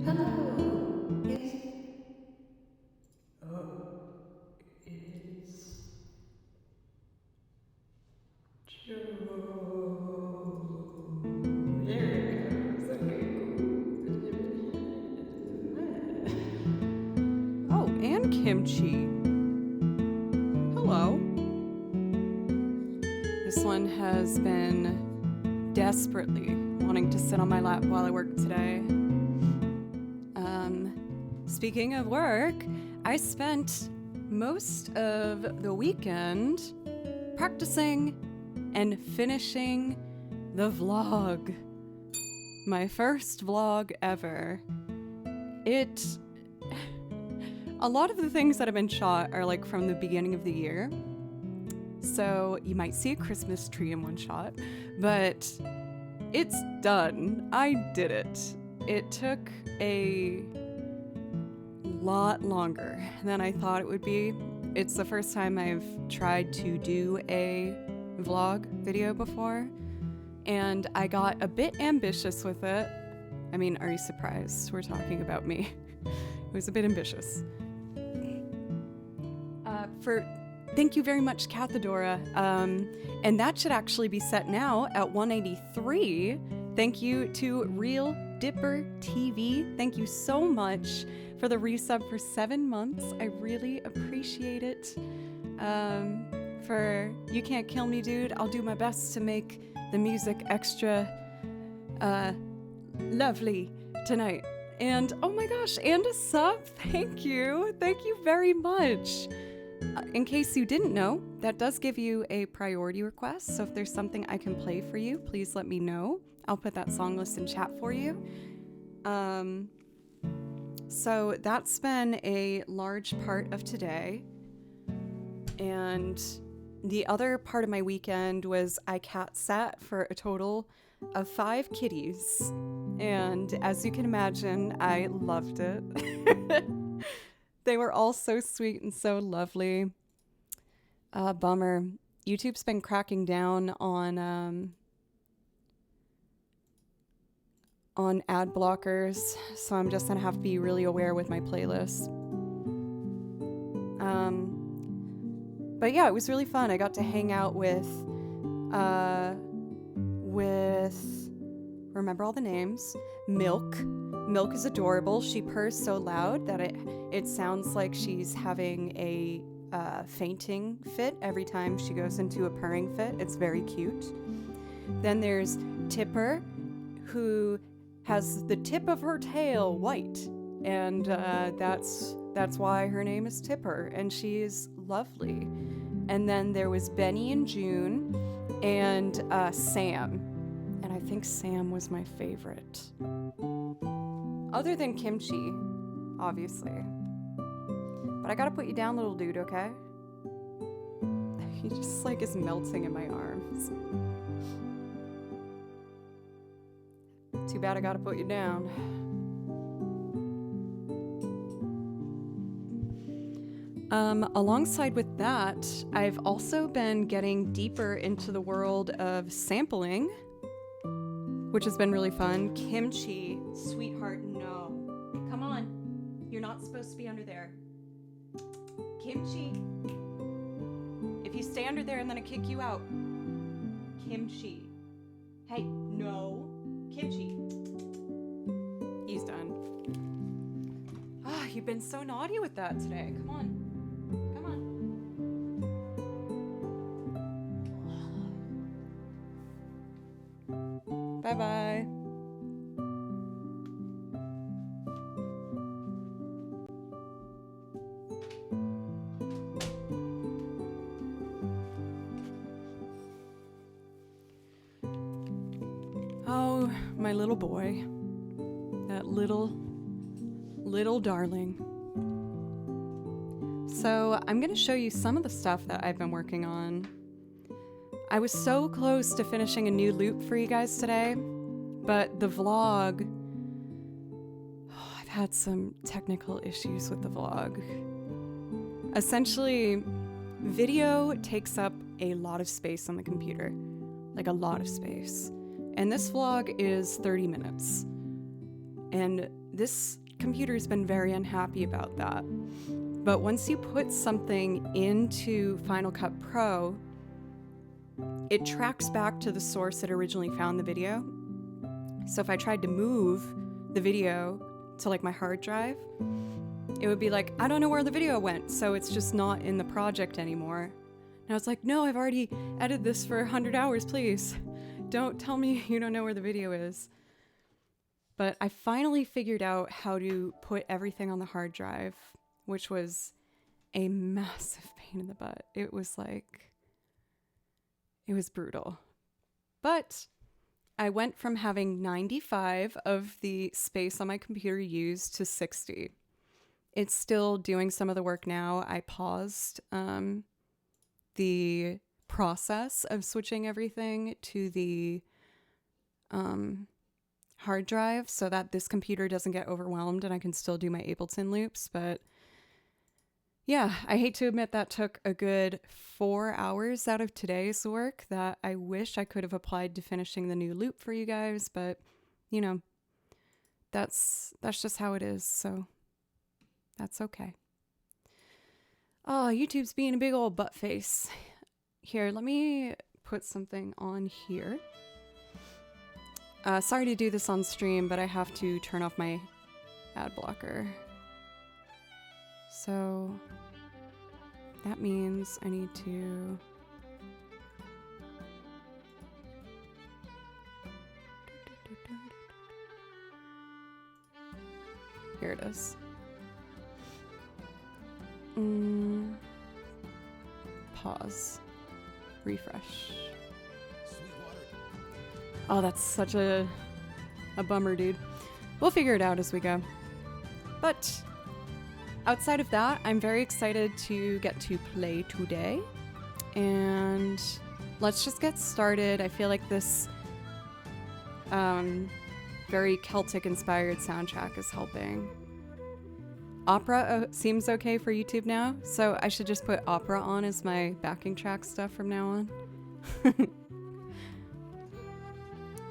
Hello. Yes. Oh, it's Joe. There it goes. Okay, cool. Oh, and kimchi. Hello. This one has been desperately wanting to sit on my lap while I work today. Speaking of work, I spent most of the weekend practicing and finishing the vlog. My first vlog ever. A lot of the things that have been shot are like from the beginning of the year. So you might see a Christmas tree in one shot, but it's done. I did it. It took a lot longer than I thought it would be. It's the first time I've tried to do a vlog video before, and I got a bit ambitious with it. I mean, are you surprised? We're talking about me. It was a bit ambitious. Thank you very much, Cathedora. And that should actually be set now at 183. Thank you to Real Dipper TV. Thank you so much for the resub for 7 months. I really appreciate it. For You Can't Kill Me, Dude, I'll do my best to make the music extra lovely tonight. And oh my gosh, and a sub. Thank you. Thank you very much. In case you didn't know, that does give you a priority request. So if there's something I can play for you, please let me know. I'll put that song list in chat for you. So that's been a large part of today. And the other part of my weekend was I cat sat for a total of 5 kitties. And as you can imagine, I loved it. They were all so sweet and so lovely. Bummer. YouTube's been cracking down on ad blockers, so I'm just gonna have to be really aware with my playlist. But yeah, it was really fun. I got to hang out with remember all the names. Milk. Milk is adorable. She purrs so loud that it sounds like she's having a fainting fit every time she goes into a purring fit. It's very cute. Then there's Tipper, who has the tip of her tail white, and that's why her name is Tipper, and she is lovely. And then there was Benny and June, and Sam, and I think Sam was my favorite. Other than Kimchi, obviously. But I gotta put you down, little dude, okay? He just like is melting in my arms. Too bad I gotta put you down. Alongside with that, I've also been getting deeper into the world of sampling, which has been really fun. Kimchi, sweetheart, no. Come on. You're not supposed to be under there. Kimchi. If you stay under there, I'm gonna kick you out. Kimchi. Hey, no. Kimchi. He's done. Ah, you've been so naughty with that today. Come on. Come on. Bye-bye. Oh, my little boy. That little darling. So I'm going to show you some of the stuff that I've been working on. I was so close to finishing a new loop for you guys today, but the vlog... I've had some technical issues with the vlog. Essentially, video takes up a lot of space on the computer. Like a lot of space. And this vlog is 30 minutes. And this computer's been very unhappy about that. But once you put something into Final Cut Pro, it tracks back to the source that originally found the video. So if I tried to move the video to like my hard drive, it would be like, I don't know where the video went, so it's just not in the project anymore. And I was like, no, I've already edited this for 100 hours, please. Don't tell me you don't know where the video is. But I finally figured out how to put everything on the hard drive, which was a massive pain in the butt. It was brutal. But I went from having 95 of the space on my computer used to 60. It's still doing some of the work now. I paused the process of switching everything to the hard drive so that this computer doesn't get overwhelmed and I can still do my Ableton loops. But yeah, I hate to admit that took a good 4 hours out of today's work that I wish I could have applied to finishing the new loop for you guys, but you know, that's just how it is, so that's okay. Oh, YouTube's being a big old butt face. Here, let me put something on here. Sorry to do this on stream, but I have to turn off my ad blocker. So that means I need to here it is. Pause. Refresh. Oh, that's such a bummer, dude. We'll figure it out as we go. But outside of that, I'm very excited to get to play today. And let's just get started. I feel like this very Celtic-inspired soundtrack is helping. Opera seems okay for YouTube now, so I should just put opera on as my backing track stuff from now on.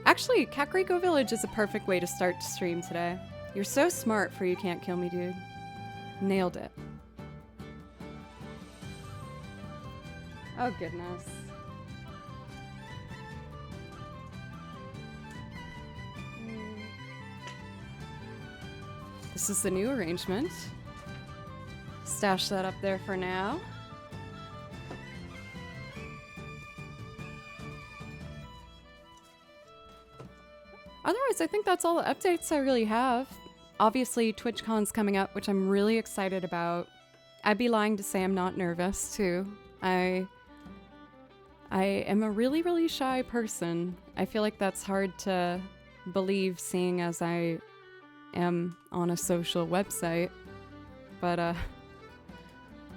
Actually, Kakariko Village is a perfect way to start to stream today. You're so smart for You Can't Kill Me, dude. Nailed it. Oh, goodness. This is the new arrangement. Stash that up there for now. Otherwise, I think that's all the updates I really have. Obviously, TwitchCon's coming up, which I'm really excited about. I'd be lying to say I'm not nervous, too. I am a really, really shy person. I feel like that's hard to believe, seeing as I am on a social website. But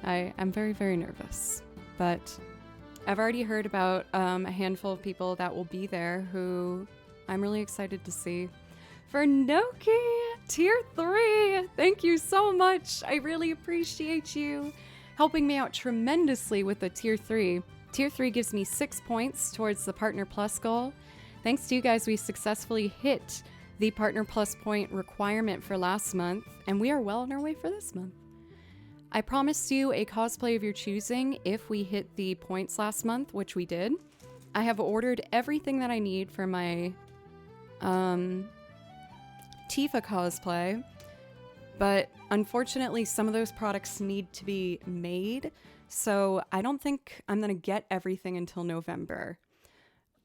I'm very, very nervous. But I've already heard about a handful of people that will be there who I'm really excited to see. For Noki, tier 3, thank you so much. I really appreciate you helping me out tremendously with the tier 3. Tier 3 gives me 6 points towards the Partner Plus goal. Thanks to you guys, we successfully hit the Partner Plus point requirement for last month, and we are well on our way for this month. I promised you a cosplay of your choosing if we hit the points last month, which we did. I have ordered everything that I need for my Tifa cosplay, but unfortunately some of those products need to be made, so I don't think I'm gonna get everything until November.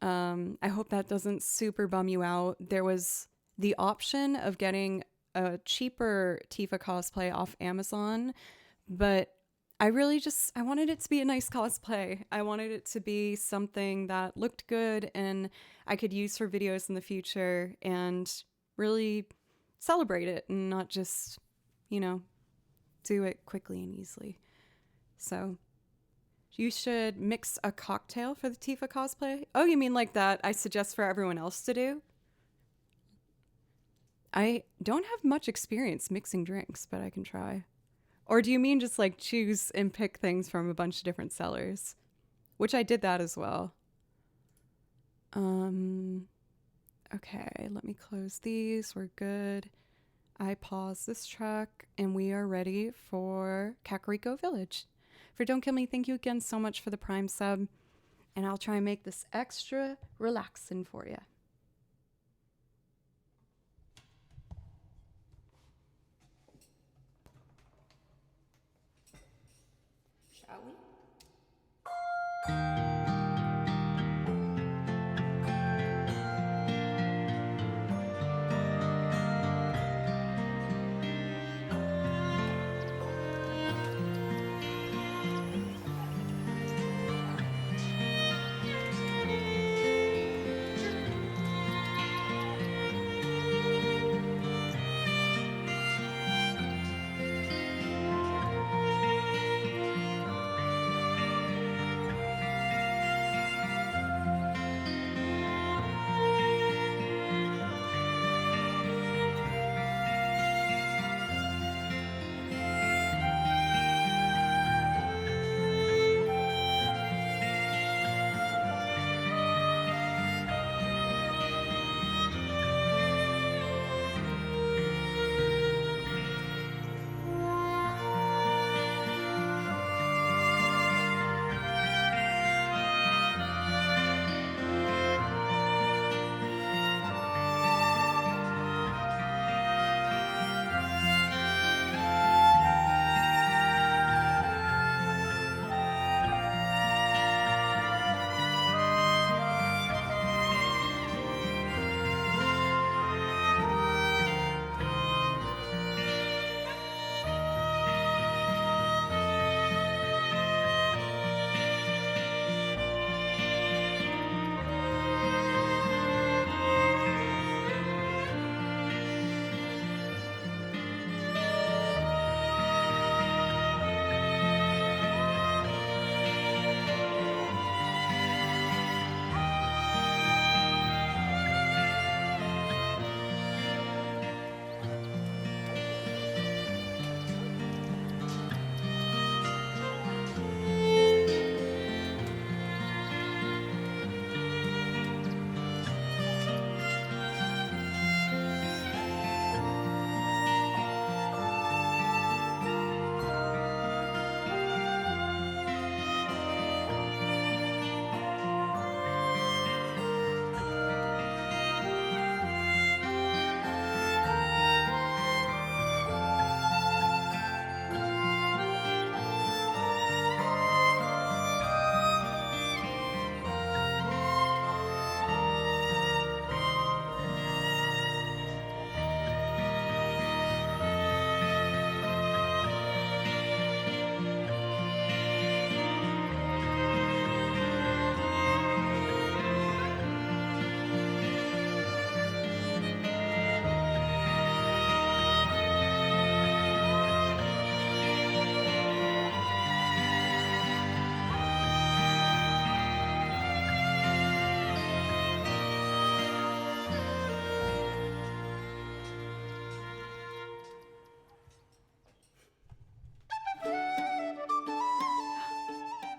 I hope that doesn't super bum you out. There was the option of getting a cheaper Tifa cosplay off Amazon, but I wanted it to be a nice cosplay. I wanted it to be something that looked good and I could use for videos in the future and really celebrate it and not just, you know, do it quickly and easily. So you should mix a cocktail for the Tifa cosplay. Oh, you mean like that I suggest for everyone else to do? I don't have much experience mixing drinks, but I can try. Or do you mean just like choose and pick things from a bunch of different sellers? Which I did that as well. Okay, let me close these. We're good. I pause this track and we are ready for Kakariko Village. For Don't Kill Me, thank you again so much for the Prime sub. And I'll try and make this extra relaxing for you. Shall we?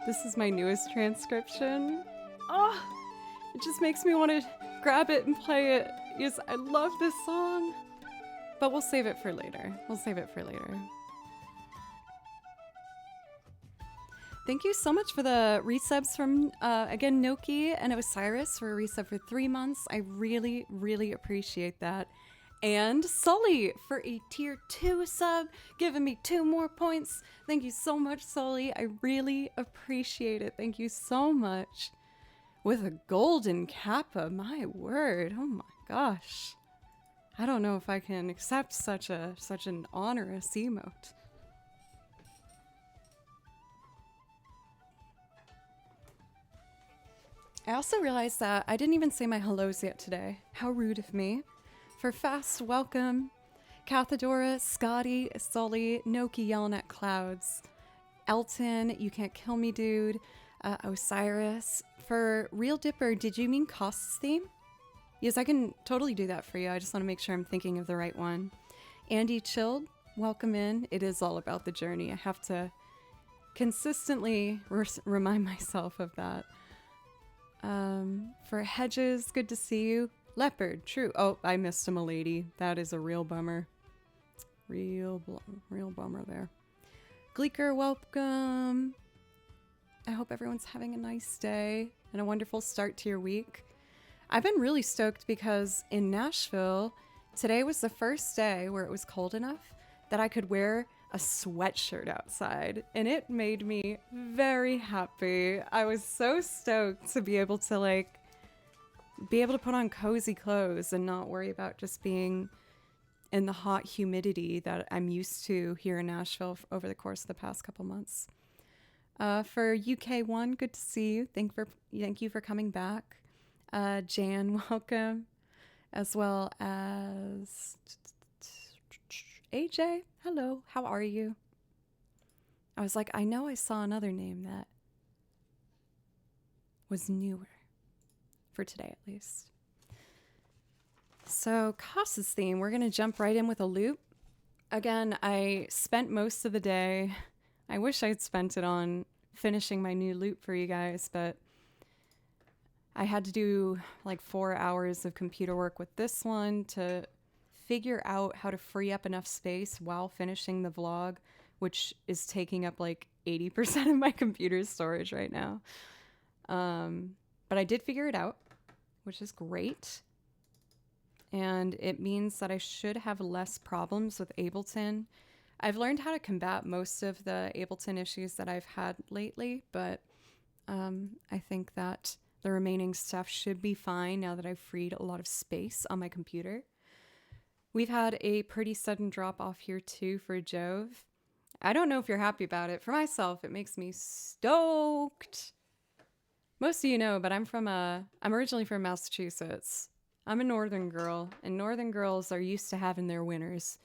This is my newest transcription. Oh, it just makes me want to grab it and play it. Yes, I love this song. But we'll save it for later. Thank you so much for the resubs from, again, Noki and Osiris for a resub for 3 months. I really, really appreciate that. And Sully for a tier 2 sub, giving me 2 more points. Thank you so much, Sully. I really appreciate it. Thank you so much. With a golden kappa, my word. Oh my gosh. I don't know if I can accept such an onerous emote. I also realized that I didn't even say my hellos yet today. How rude of me. For fast welcome, Cathadora, Scotty, Sully, Noki yelling at clouds, Elton, you can't kill me, dude, Osiris. For Real Dipper, did you mean costs theme? Yes, I can totally do that for you. I just want to make sure I'm thinking of the right one. Andy Chilled, welcome in. It is all about the journey. I have to consistently remind myself of that. For Hedges, good to see you. Leopard, true. Oh, I missed him, a lady. That is a real bummer. real bummer there. Gleeker, welcome. I hope everyone's having a nice day and a wonderful start to your week. I've been really stoked because in Nashville, today was the first day where it was cold enough that I could wear a sweatshirt outside, and it made me very happy. I was so stoked to be able to put on cozy clothes and not worry about just being in the hot humidity that I'm used to here in Nashville over the course of the past couple months. For UK1, good to see you. Thank you for coming back. Jan, welcome. As well as AJ, hello, how are you? I was like, I know I saw another name that was newer, for today at least. So, Cass's theme, we're going to jump right in with a loop. Again, I spent most of the day, I wish I'd spent it on finishing my new loop for you guys, but I had to do like 4 hours of computer work with this one to figure out how to free up enough space while finishing the vlog, which is taking up like 80% of my computer storage right now. But I did figure it out, which is great. And it means that I should have less problems with Ableton. I've learned how to combat most of the Ableton issues that I've had lately, but I think that the remaining stuff should be fine now that I've freed a lot of space on my computer. We've had a pretty sudden drop off here too for Jove. I don't know if you're happy about it. For myself, it makes me stoked. Most of you know, but I'm originally from Massachusetts. I'm a northern girl, and northern girls are used to having their winters.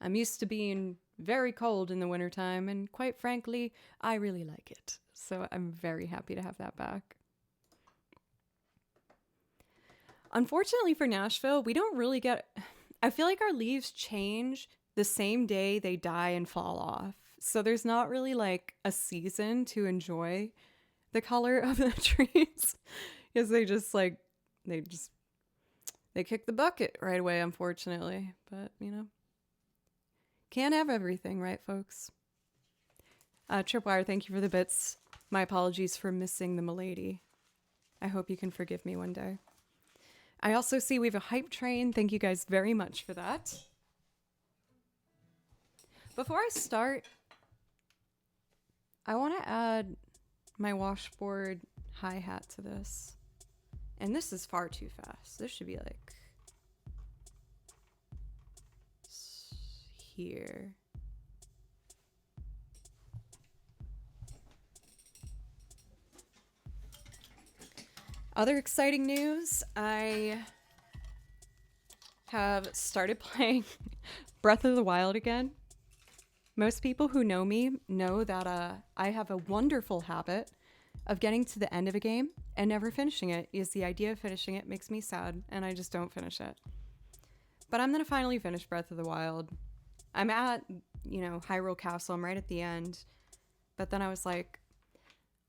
I'm used to being very cold in the wintertime, and quite frankly, I really like it. So I'm very happy to have that back. Unfortunately for Nashville, we don't really get... I feel like our leaves change the same day they die and fall off. So there's not really like a season to enjoy the color of the trees. Because they kick the bucket right away, unfortunately. But, can't have everything, right, folks? Tripwire, thank you for the bits. My apologies for missing the milady. I hope you can forgive me one day. I also see we have a hype train. Thank you guys very much for that. Before I start, I want to add my washboard hi-hat to this. And this is far too fast. This should be like here. Other exciting news, I have started playing Breath of the Wild again. Most people who know me know that I have a wonderful habit of getting to the end of a game and never finishing it, because the idea of finishing it makes me sad and I just don't finish it. But I'm going to finally finish Breath of the Wild. I'm at, Hyrule Castle. I'm right at the end. But then I was like,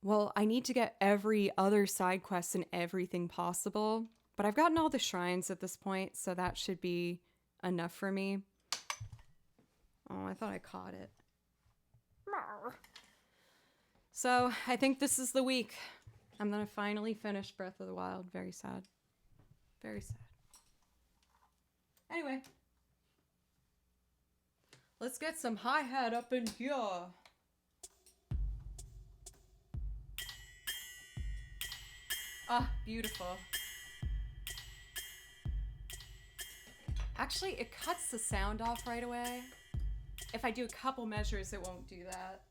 well, I need to get every other side quest and everything possible. But I've gotten all the shrines at this point, so that should be enough for me. Oh, I thought I caught it. So I think this is the week. I'm going to finally finish Breath of the Wild. Very sad. Very sad. Anyway. Let's get some hi-hat up in here. Ah, beautiful. Actually, it cuts the sound off right away. If I do a couple measures, it won't do that.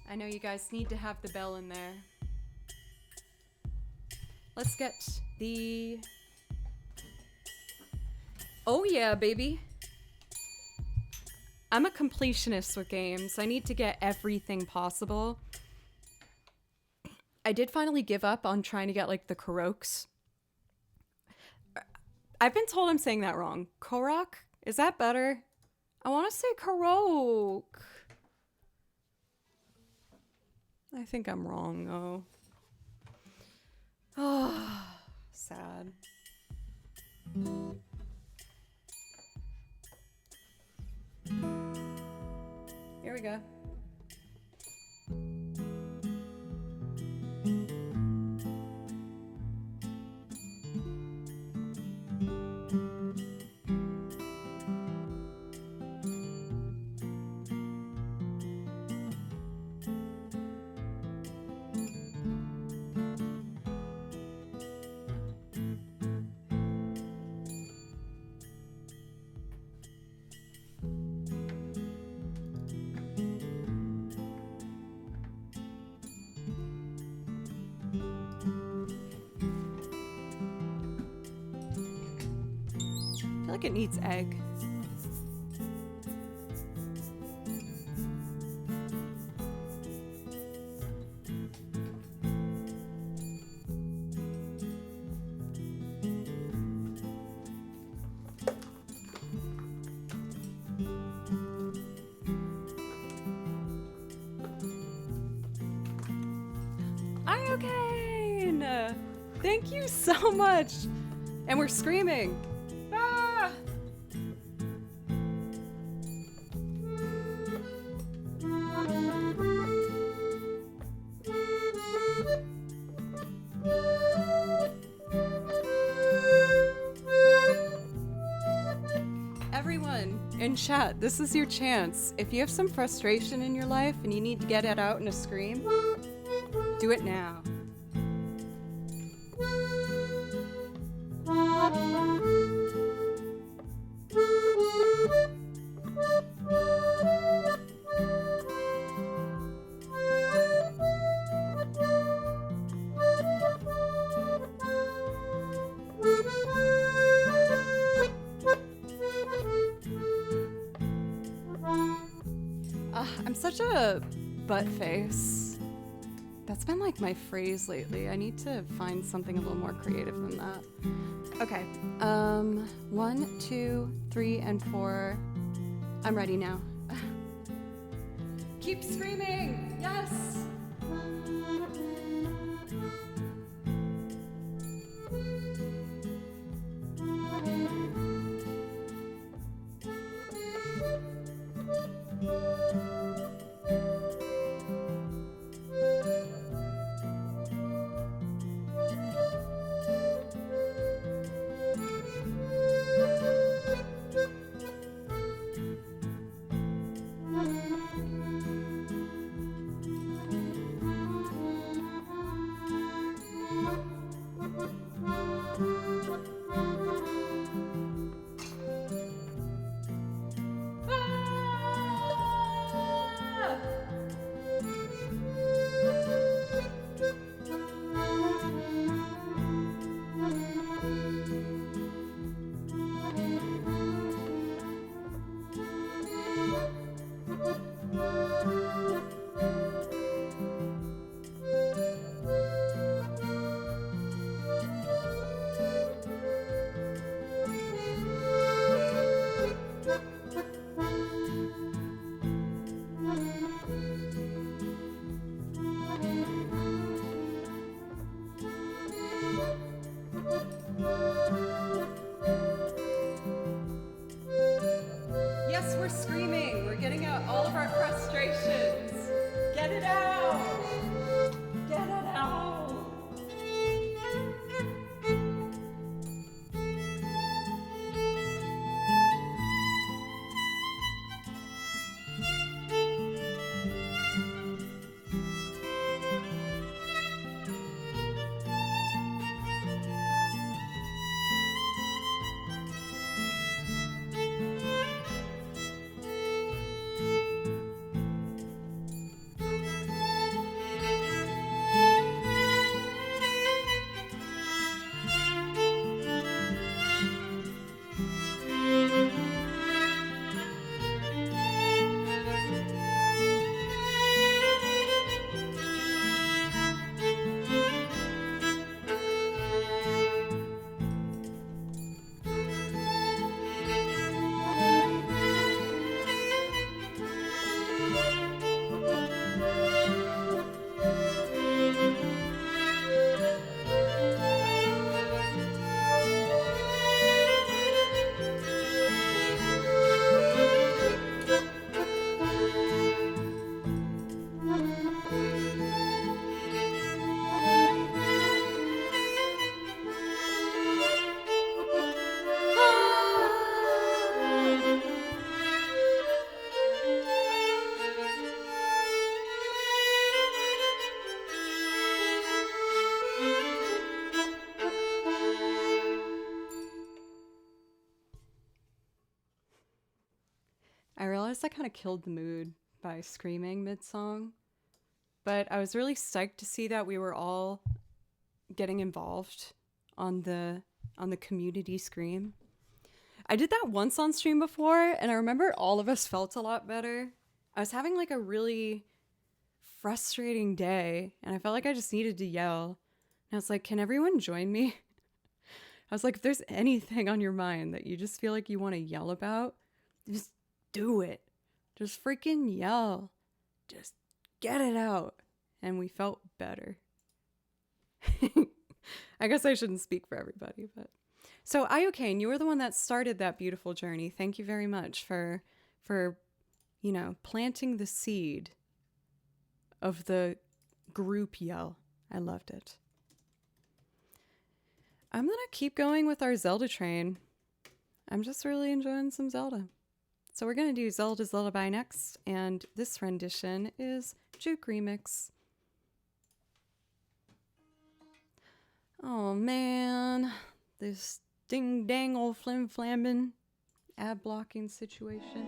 I know you guys need to have the bell in there. Let's get the... Oh yeah, baby. I'm a completionist with games. I need to get everything possible. I did finally give up on trying to get like the Koroks. I've been told I'm saying that wrong. Korok? Is that better? I want to say Karok. I think I'm wrong, though. Oh, sad. Here we go. I feel like it needs egg. Iocane! Thank you so much! And we're screaming. Ah! Everyone in chat, this is your chance. If you have some frustration in your life and you need to get it out in a scream, do it now. I'm such a butt face. That's been like my phrase lately. I need to find something a little more creative than that. Okay. 1, 2, 3, and 4. I'm ready now. Keep screaming! Yes! kind of killed the mood by screaming mid-song. But I was really psyched to see that we were all getting involved on the community scream. I did that once on stream before, and I remember all of us felt a lot better. I was having like a really frustrating day, and I felt like I just needed to yell. And I was like, can everyone join me? I was like, if there's anything on your mind that you just feel like you want to yell about, just do it. Just freaking yell. Just get it out. And we felt better. I guess I shouldn't speak for everybody, but so Ayokane, you were the one that started that beautiful journey. Thank you very much for planting the seed of the group yell. I loved it. I'm gonna keep going with our Zelda train. I'm just really enjoying some Zelda. So we're gonna do Zelda's Lullaby next, and this rendition is Juke Remix. Oh man, this ding dang old flim flamming ad blocking situation.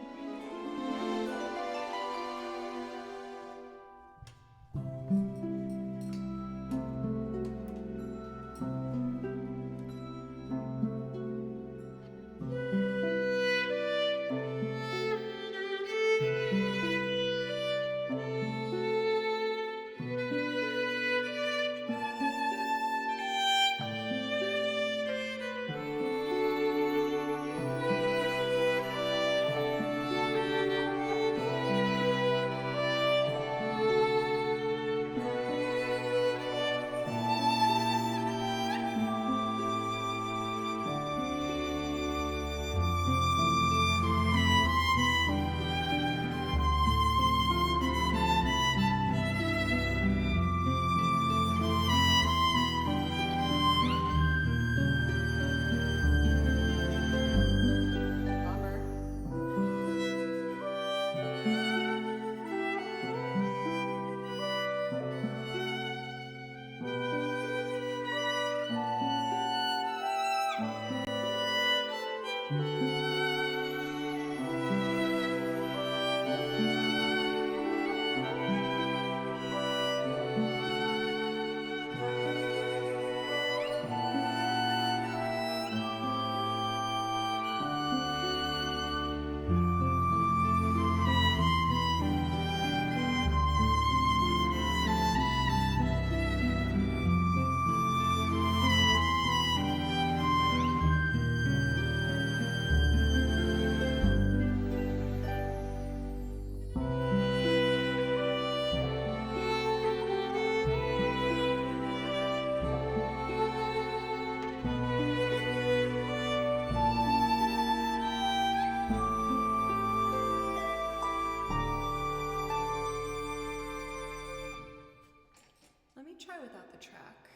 Let me try without the track.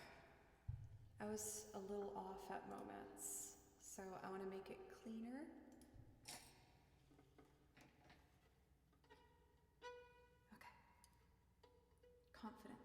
I was a little off at moments, so I want to make it cleaner. Okay. Confidence.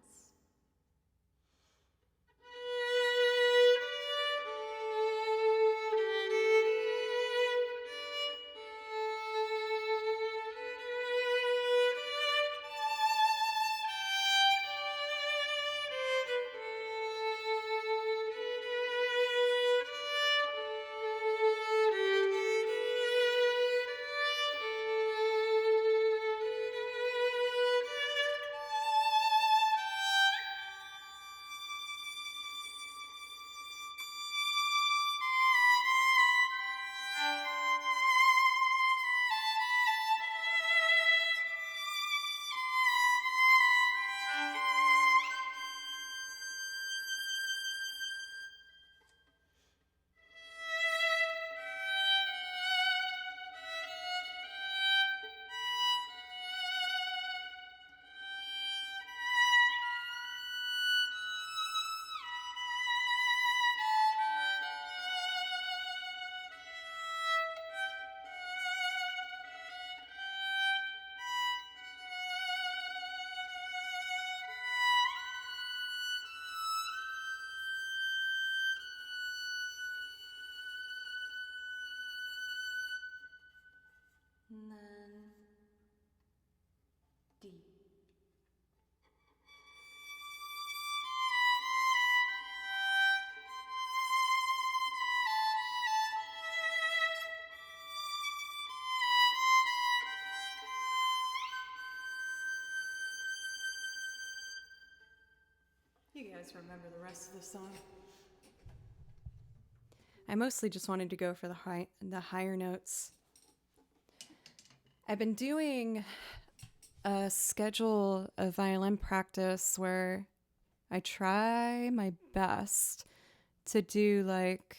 D. You guys remember the rest of the song? I mostly just wanted to go for the higher notes. I've been doing a schedule of violin practice where I try my best to do like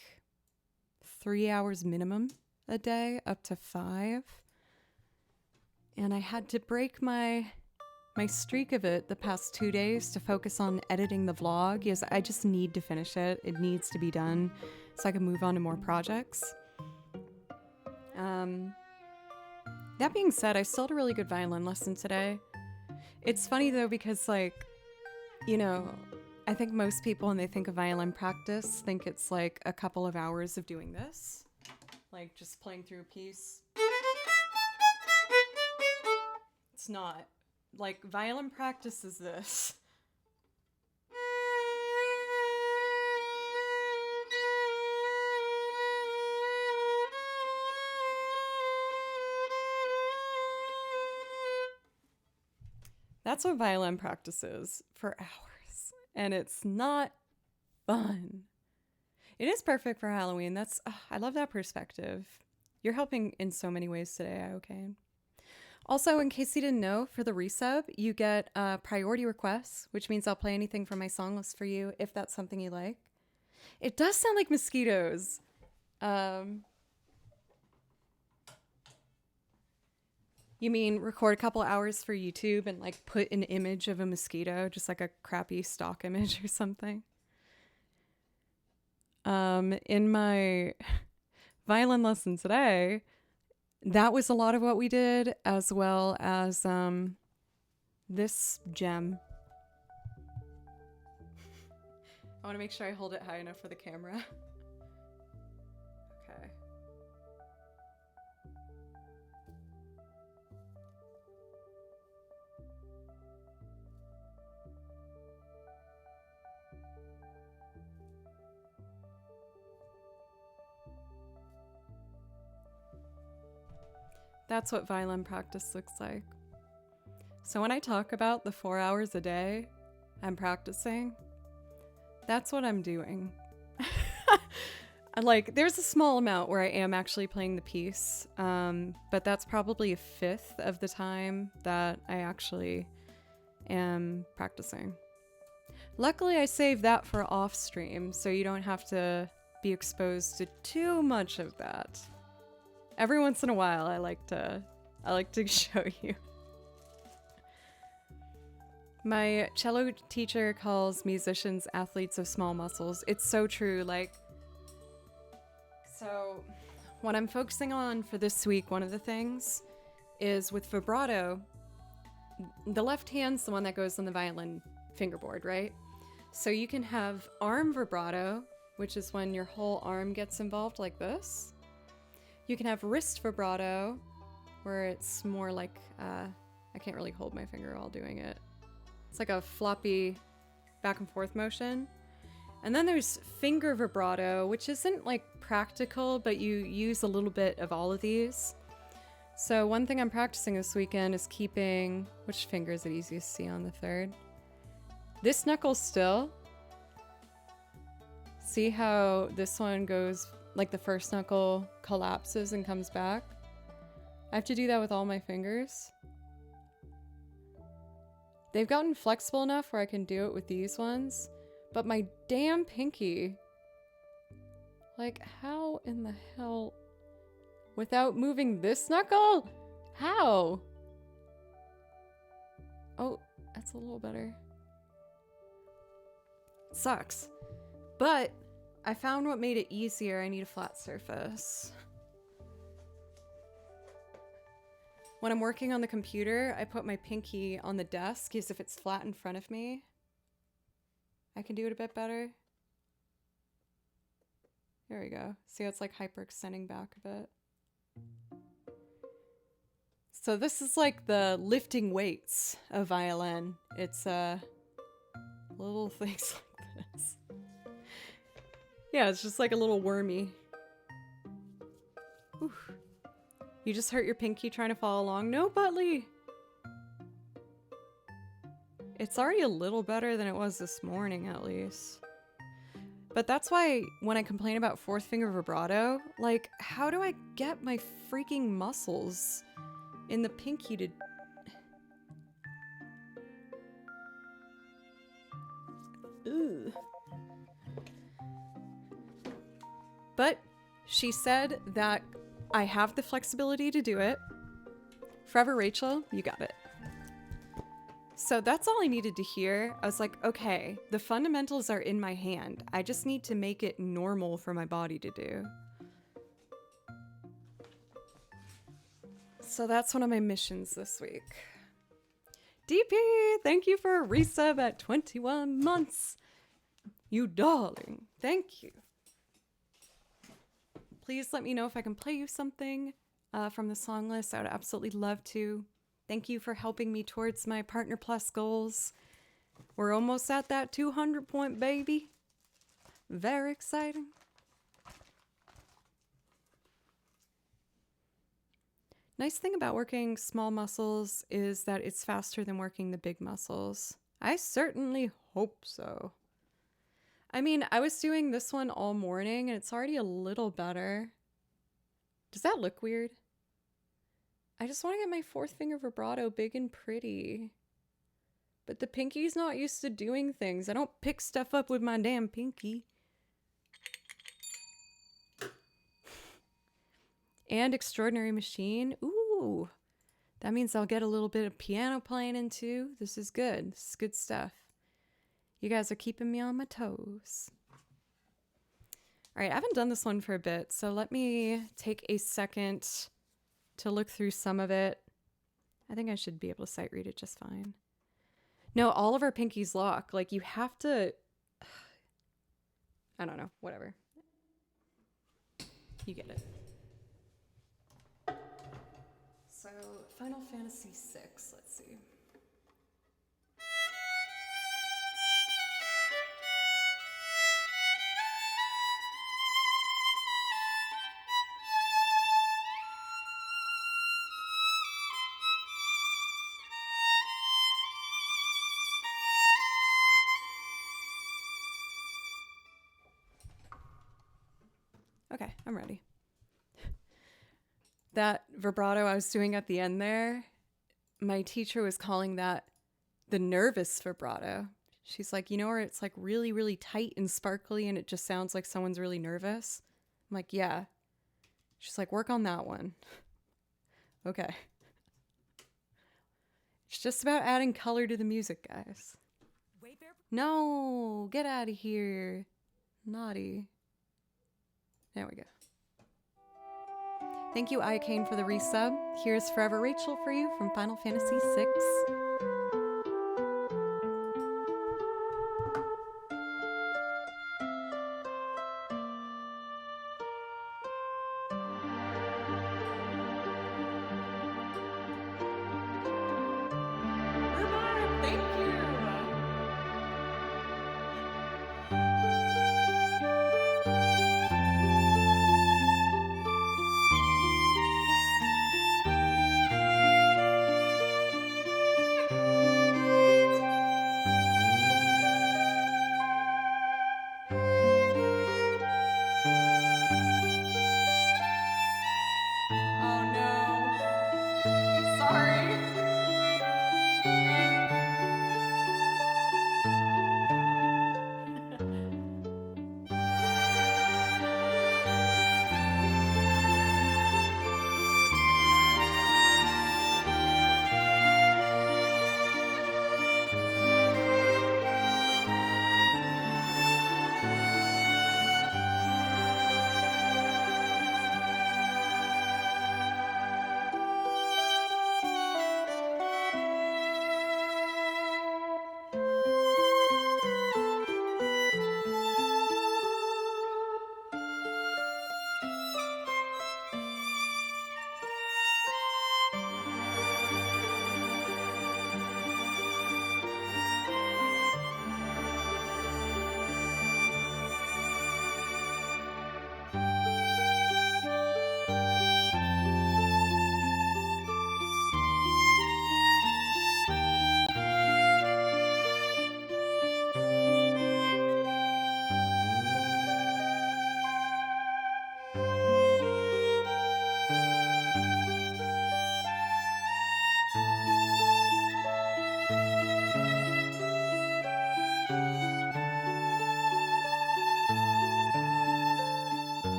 3 hours minimum a day, up to 5. And I had to break my streak of it the past 2 days to focus on editing the vlog. Yes, I just need to finish it. It needs to be done so I can move on to more projects. That being said, I still had a really good violin lesson today. It's funny though because like, you know, I think most people when they think of violin practice think it's like a couple of hours of doing this. Like just playing through a piece. It's not. Like violin practice is this. That's what violin practice is for hours. And it's not fun. It is perfect for Halloween. I love that perspective. You're helping in so many ways today, okay? Also, in case you didn't know, for the resub, you get priority requests, which means I'll play anything from my song list for you if that's something you like. It does sound like mosquitoes. You mean record a couple hours for YouTube and like put an image of a mosquito, just like a crappy stock image or something? In my violin lesson today, that was a lot of what we did, as well as this gem. I want to make sure I hold it high enough for the camera. Okay. That's what violin practice looks like. So when I talk about the 4 hours a day I'm practicing, that's what I'm doing. Like, there's a small amount where I am actually playing the piece, but that's probably a fifth of the time that I actually am practicing. Luckily, I saved that for off stream, so you don't have to be exposed to too much of that. Every once in a while, I like to show you. My cello teacher calls musicians athletes of small muscles. It's so true. Like, so what I'm focusing on for this week, one of the things is with vibrato, the left hand's the one that goes on the violin fingerboard, right? So you can have arm vibrato, which is when your whole arm gets involved like this. You can have wrist vibrato, where it's more like, I can't really hold my finger while doing it. It's like a floppy back and forth motion. And then there's finger vibrato, which isn't like practical, but you use a little bit of all of these. So one thing I'm practicing this weekend is keeping, which finger is it easiest to see on the third? This knuckle still. See how this one goes, like the first knuckle collapses and comes back? I have to do that with all my fingers. They've gotten flexible enough where I can do it with these ones, but my damn pinky, like how in the hell, without moving this knuckle? How? Oh, that's a little better. It sucks. But I found what made it easier. I need a flat surface. When I'm working on the computer, I put my pinky on the desk because if it's flat in front of me, I can do it a bit better. There we go. See how it's like hyperextending back a bit? So this is like the lifting weights of violin. It's little things like this. Yeah, it's just like a little wormy. Oof. You just hurt your pinky trying to follow along? No, Butley! It's already a little better than it was this morning, at least. But that's why when I complain about fourth finger vibrato, like, how do I get my freaking muscles in the pinky to... Ugh. But she said that I have the flexibility to do it. Forever Rachel, you got it. So that's all I needed to hear. I was like, okay, the fundamentals are in my hand. I just need to make it normal for my body to do. So that's one of my missions this week. DP, thank you for a resub at 21 months. You darling. Thank you. Please let me know if I can play you something from the song list. I would absolutely love to. Thank you for helping me towards my Partner Plus goals. We're almost at that 200 point baby. Very exciting. Nice thing about working small muscles is that it's faster than working the big muscles. I certainly hope so. I mean, I was doing this one all morning and it's already a little better. Does that look weird? I just want to get my fourth finger vibrato big and pretty. But the pinky's not used to doing things. I don't pick stuff up with my damn pinky. And Extraordinary Machine. Ooh. That means I'll get a little bit of piano playing in too. This is good. This is good stuff. You guys are keeping me on my toes. All right, I haven't done this one for a bit, so let me take a second to look through some of it. I think I should be able to sight read it just fine. No, all of our pinkies lock. Like, you have to... I don't know. Whatever. You get it. So, Final Fantasy VI. Let's see. Okay, I'm ready. That vibrato I was doing at the end there, my teacher was calling that the nervous vibrato. She's like, you know, where it's like really, really tight and sparkly and it just sounds like someone's really nervous? I'm like, yeah. She's like, work on that one. Okay. It's just about adding color to the music, guys. No, get out of here. Naughty. There we go. Thank you, Iacane, for the resub. Here's Forever Rachel for you from Final Fantasy VI. We're back! Thank you!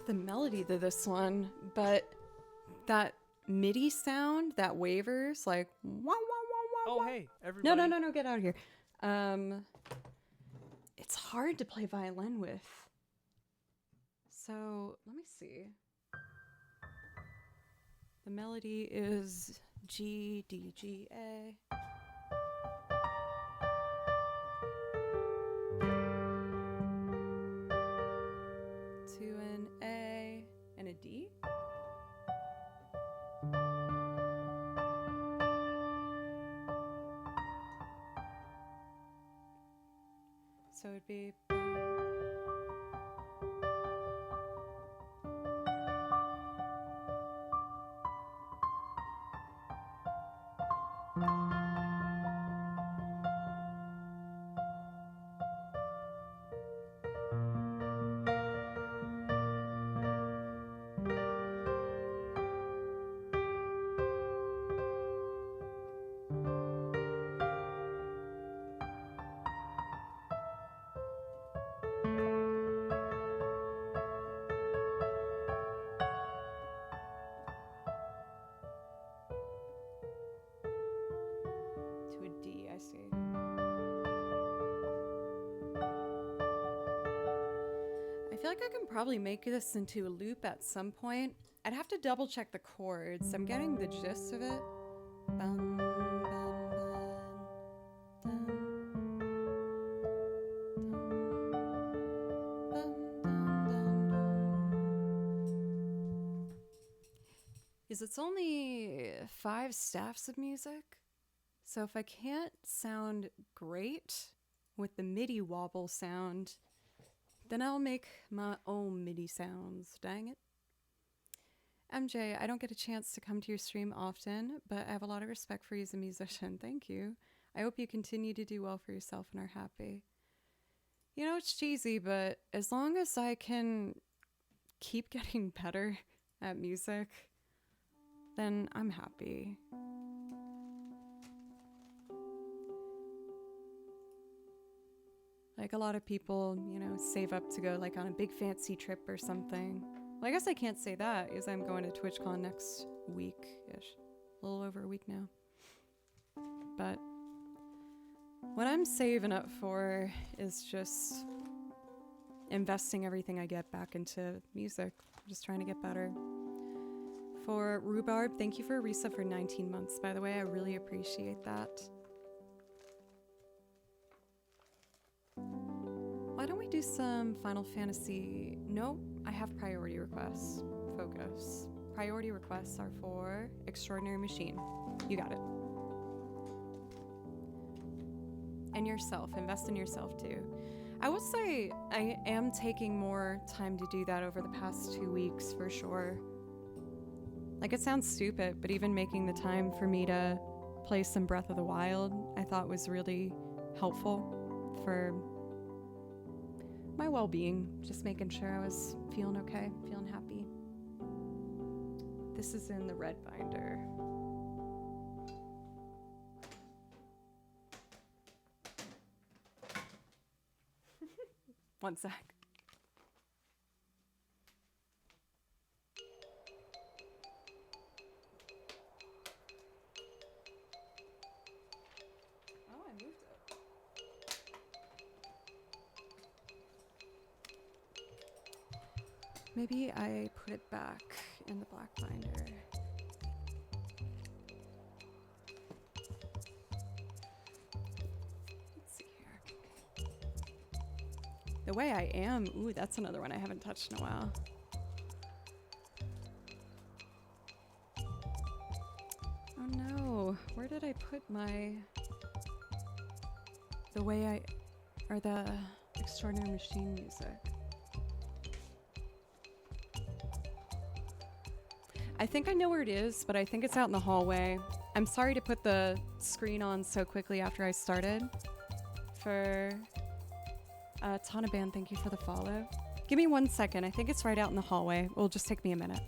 the melody to this one, but that MIDI sound that wavers like wah, wah, wah, wah, Oh, wah. hey, everybody. No, get out of here. It's hard to play violin with. So let me see. The melody is G, D, G, A. To an A and a D. So it'd be. To a D, I see. I feel like I can probably make this into a loop at some point. I'd have to double check the chords. I'm getting the gist of it. Bum, bum, bum, dum, dum, bum, dum, dum. Is it's only 5 staffs of music? So if I can't sound great with the MIDI wobble sound, then I'll make my own MIDI sounds. Dang it. MJ, I don't get a chance to come to your stream often, but I have a lot of respect for you as a musician. Thank you. I hope you continue to do well for yourself and are happy. You know, it's cheesy, but as long as I can keep getting better at music, then I'm happy. Like a lot of people, you know, save up to go like on a big fancy trip or something. Well, I guess I can't say that because I'm going to TwitchCon next week-ish. A little over a week now. But what I'm saving up for is just investing everything I get back into music. I'm just trying to get better. For Rhubarb, thank you for a resub for 19 months, by the way. I really appreciate that. Why don't we do some Final Fantasy? No, I have priority requests. Focus. Priority requests are for Extraordinary Machine. You got it. And yourself. Invest in yourself too. I will say I am taking more time to do that over the past 2 weeks for sure. Like it sounds stupid, but even making the time for me to play some Breath of the Wild, I thought was really helpful for my well-being, just making sure I was feeling okay, feeling happy. This is in the red binder. One sec. Oh, I moved it. Maybe I put it back in the black binder. Let's see here. The Way I Am. Ooh, that's another one I haven't touched in a while. Oh no, where did I put my... The Way I... or the Extraordinary Machine music? I think I know where it is, but I think it's out in the hallway. I'm sorry to put the screen on so quickly after I started. For Tanaban, thank you for the follow. Give me 1 second. I think it's right out in the hallway. It'll just take me a minute.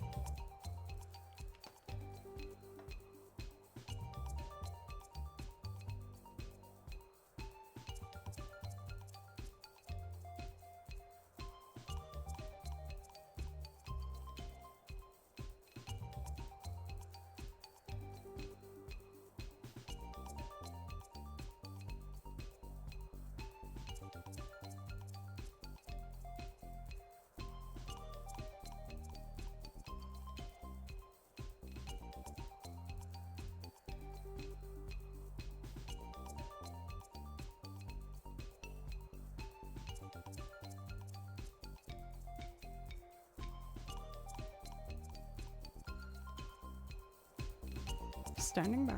standing by.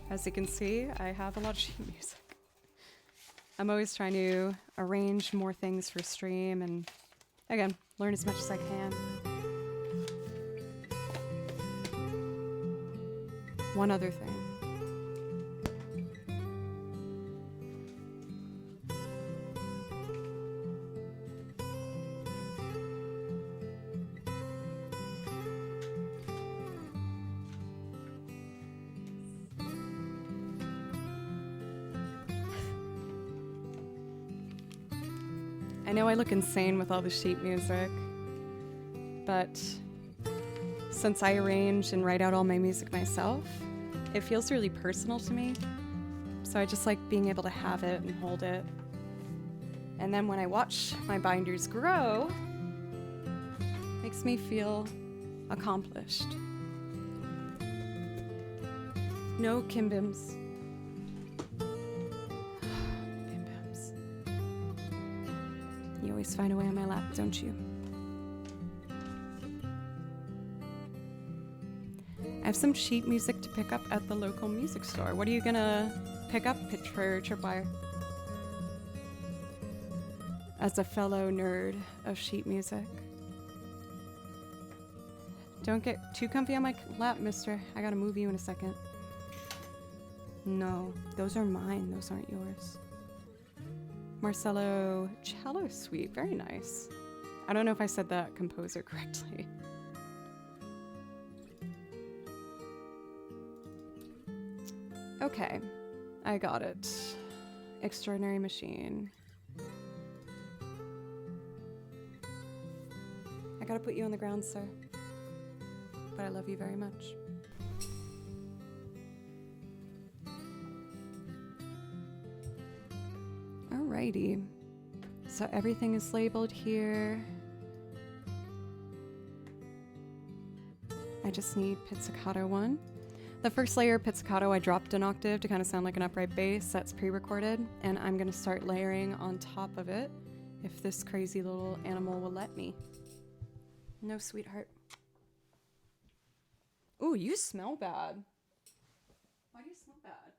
As you can see, I have a lot of sheet music. I'm always trying to arrange more things for stream and, again, learn as much as I can. One other thing. I know I look insane with all the sheet music, but since I arrange and write out all my music myself, it feels really personal to me. So I just like being able to have it and hold it. And then when I watch my binders grow, it makes me feel accomplished. No Kimbims. Kimbims. You always find a way on my lap, don't you? I have some sheet music to pick up at the local music store. What are you gonna pick up for Tripwire? As a fellow nerd of sheet music. Don't get too comfy on my lap, mister. I gotta move you in a second. No, those are mine. Those aren't yours. Marcello Cello Suite. Very nice. I don't know if I said that composer correctly. Okay, I got it. Extraordinary machine. I gotta put you on the ground, sir. But I love you very much. Alrighty. So everything is labeled here. I just need pizzicato 1. The first layer, pizzicato, I dropped an octave to kind of sound like an upright bass. That's pre-recorded, and I'm gonna start layering on top of it if this crazy little animal will let me. No, sweetheart. Ooh, you smell bad. Why do you smell bad?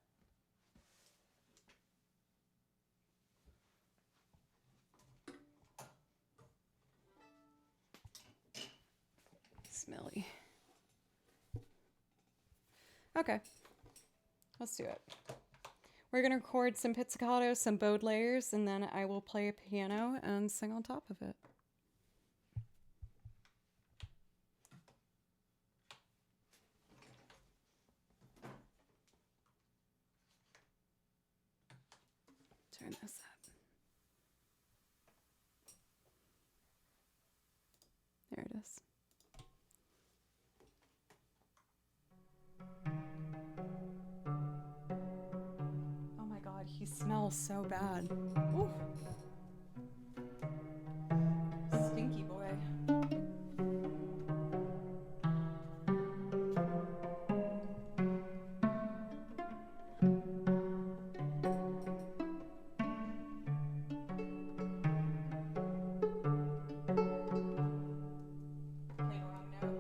Smelly. Okay, let's do it. We're gonna record some pizzicato, some bowed layers, and then I will play a piano and sing on top of it. Turn this up. There it is. Oh my god, he smells so bad. Ooh. Stinky boy. Played a wrong note.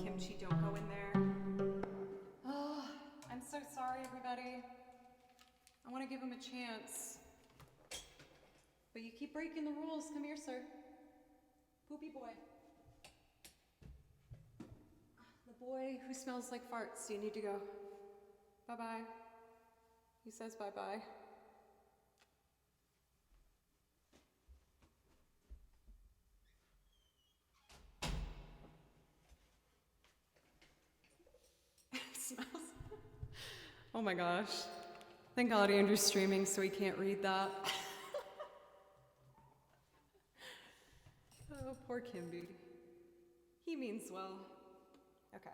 Kimchi, don't go in there. Oh, I'm so sorry, everybody. I want to give him a chance. But you keep breaking the rules. Come here, sir. Poopy boy. The boy who smells like farts. You need to go. Bye-bye. He says bye-bye. It smells. Oh my gosh. Thank God Andrew's streaming so he can't read that. Oh, poor Kimby. He means well. Okay.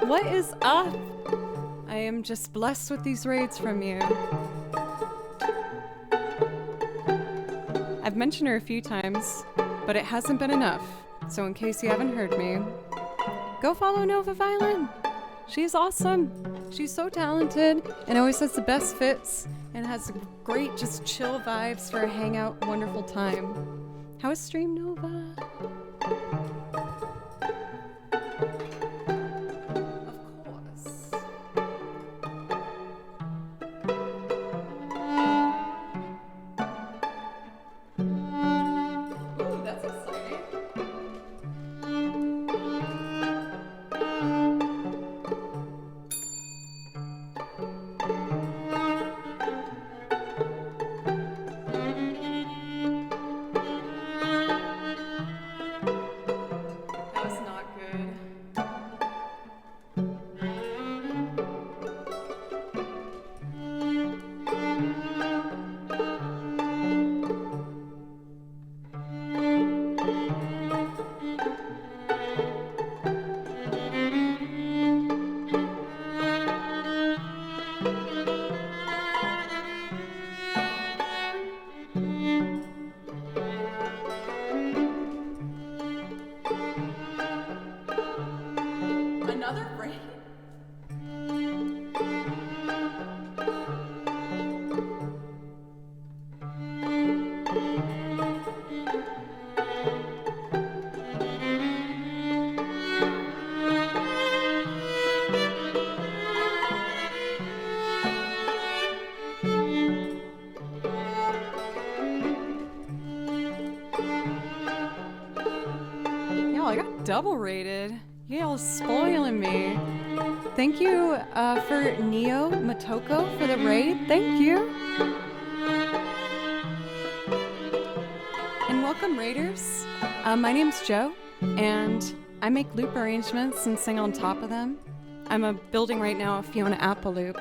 What is up? I am just blessed with these raids from you. I've mentioned her a few times, but it hasn't been enough. So in case you haven't heard me, go follow Nova Violin. She's awesome. She's so talented and always has the best fits and has great just chill vibes for a hangout, wonderful time. How is Stream Nova? Of course. Ooh, that's exciting. That was not good. Another raid? Y'all, I got double rated. Y'all spoiling me. Thank you for Neo Motoko for the raid. Thank you. And welcome, Raiders. My name's Joe, and I make loop arrangements and sing on top of them. I'm building right now a Fiona Apple loop.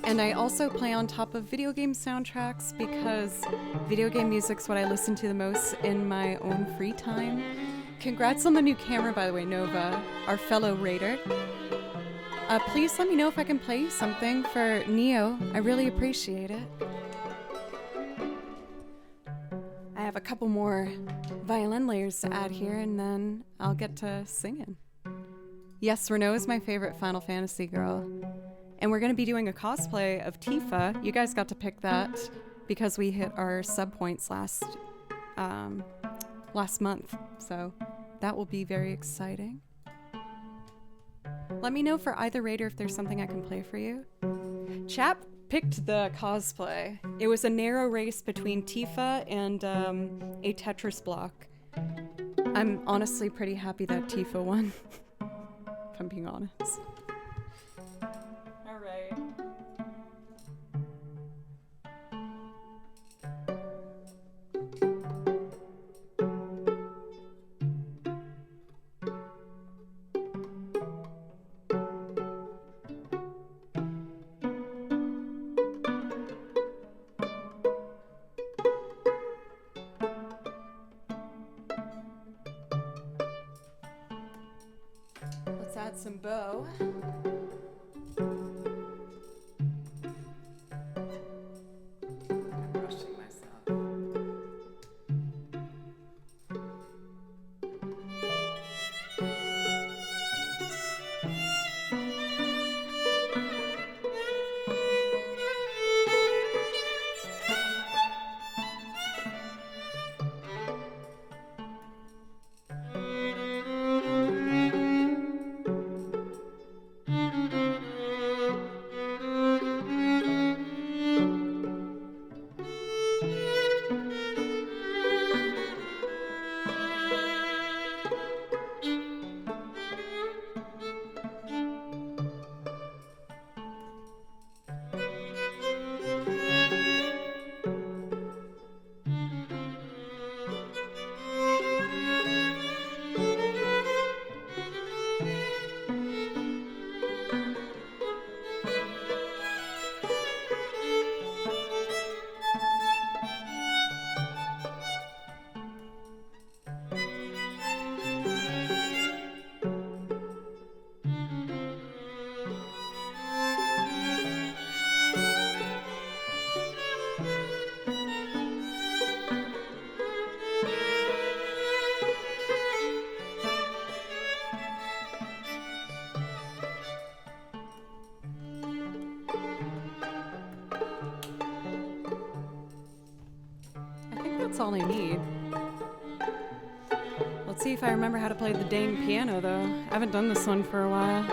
And I also play on top of video game soundtracks because video game music's what I listen to the most in my own free time. Congrats on the new camera, by the way, Nova, our fellow raider. Please let me know if I can play you something for Neo. I really appreciate it. I have a couple more violin layers to add here, and then I'll get to singing. Yes, Renault is my favorite Final Fantasy girl. And we're going to be doing a cosplay of Tifa. You guys got to pick that because we hit our sub points last month. So that will be very exciting. Let me know for either raider if there's something I can play for you. Chap picked the cosplay. It was a narrow race between Tifa and a Tetris block. I'm honestly pretty happy that Tifa won, if I'm being honest. Alright. Let's add some bow. I'm rushing myself. that's all I need. Let's see if I remember how to play the dang piano, though. I haven't done this one for a while.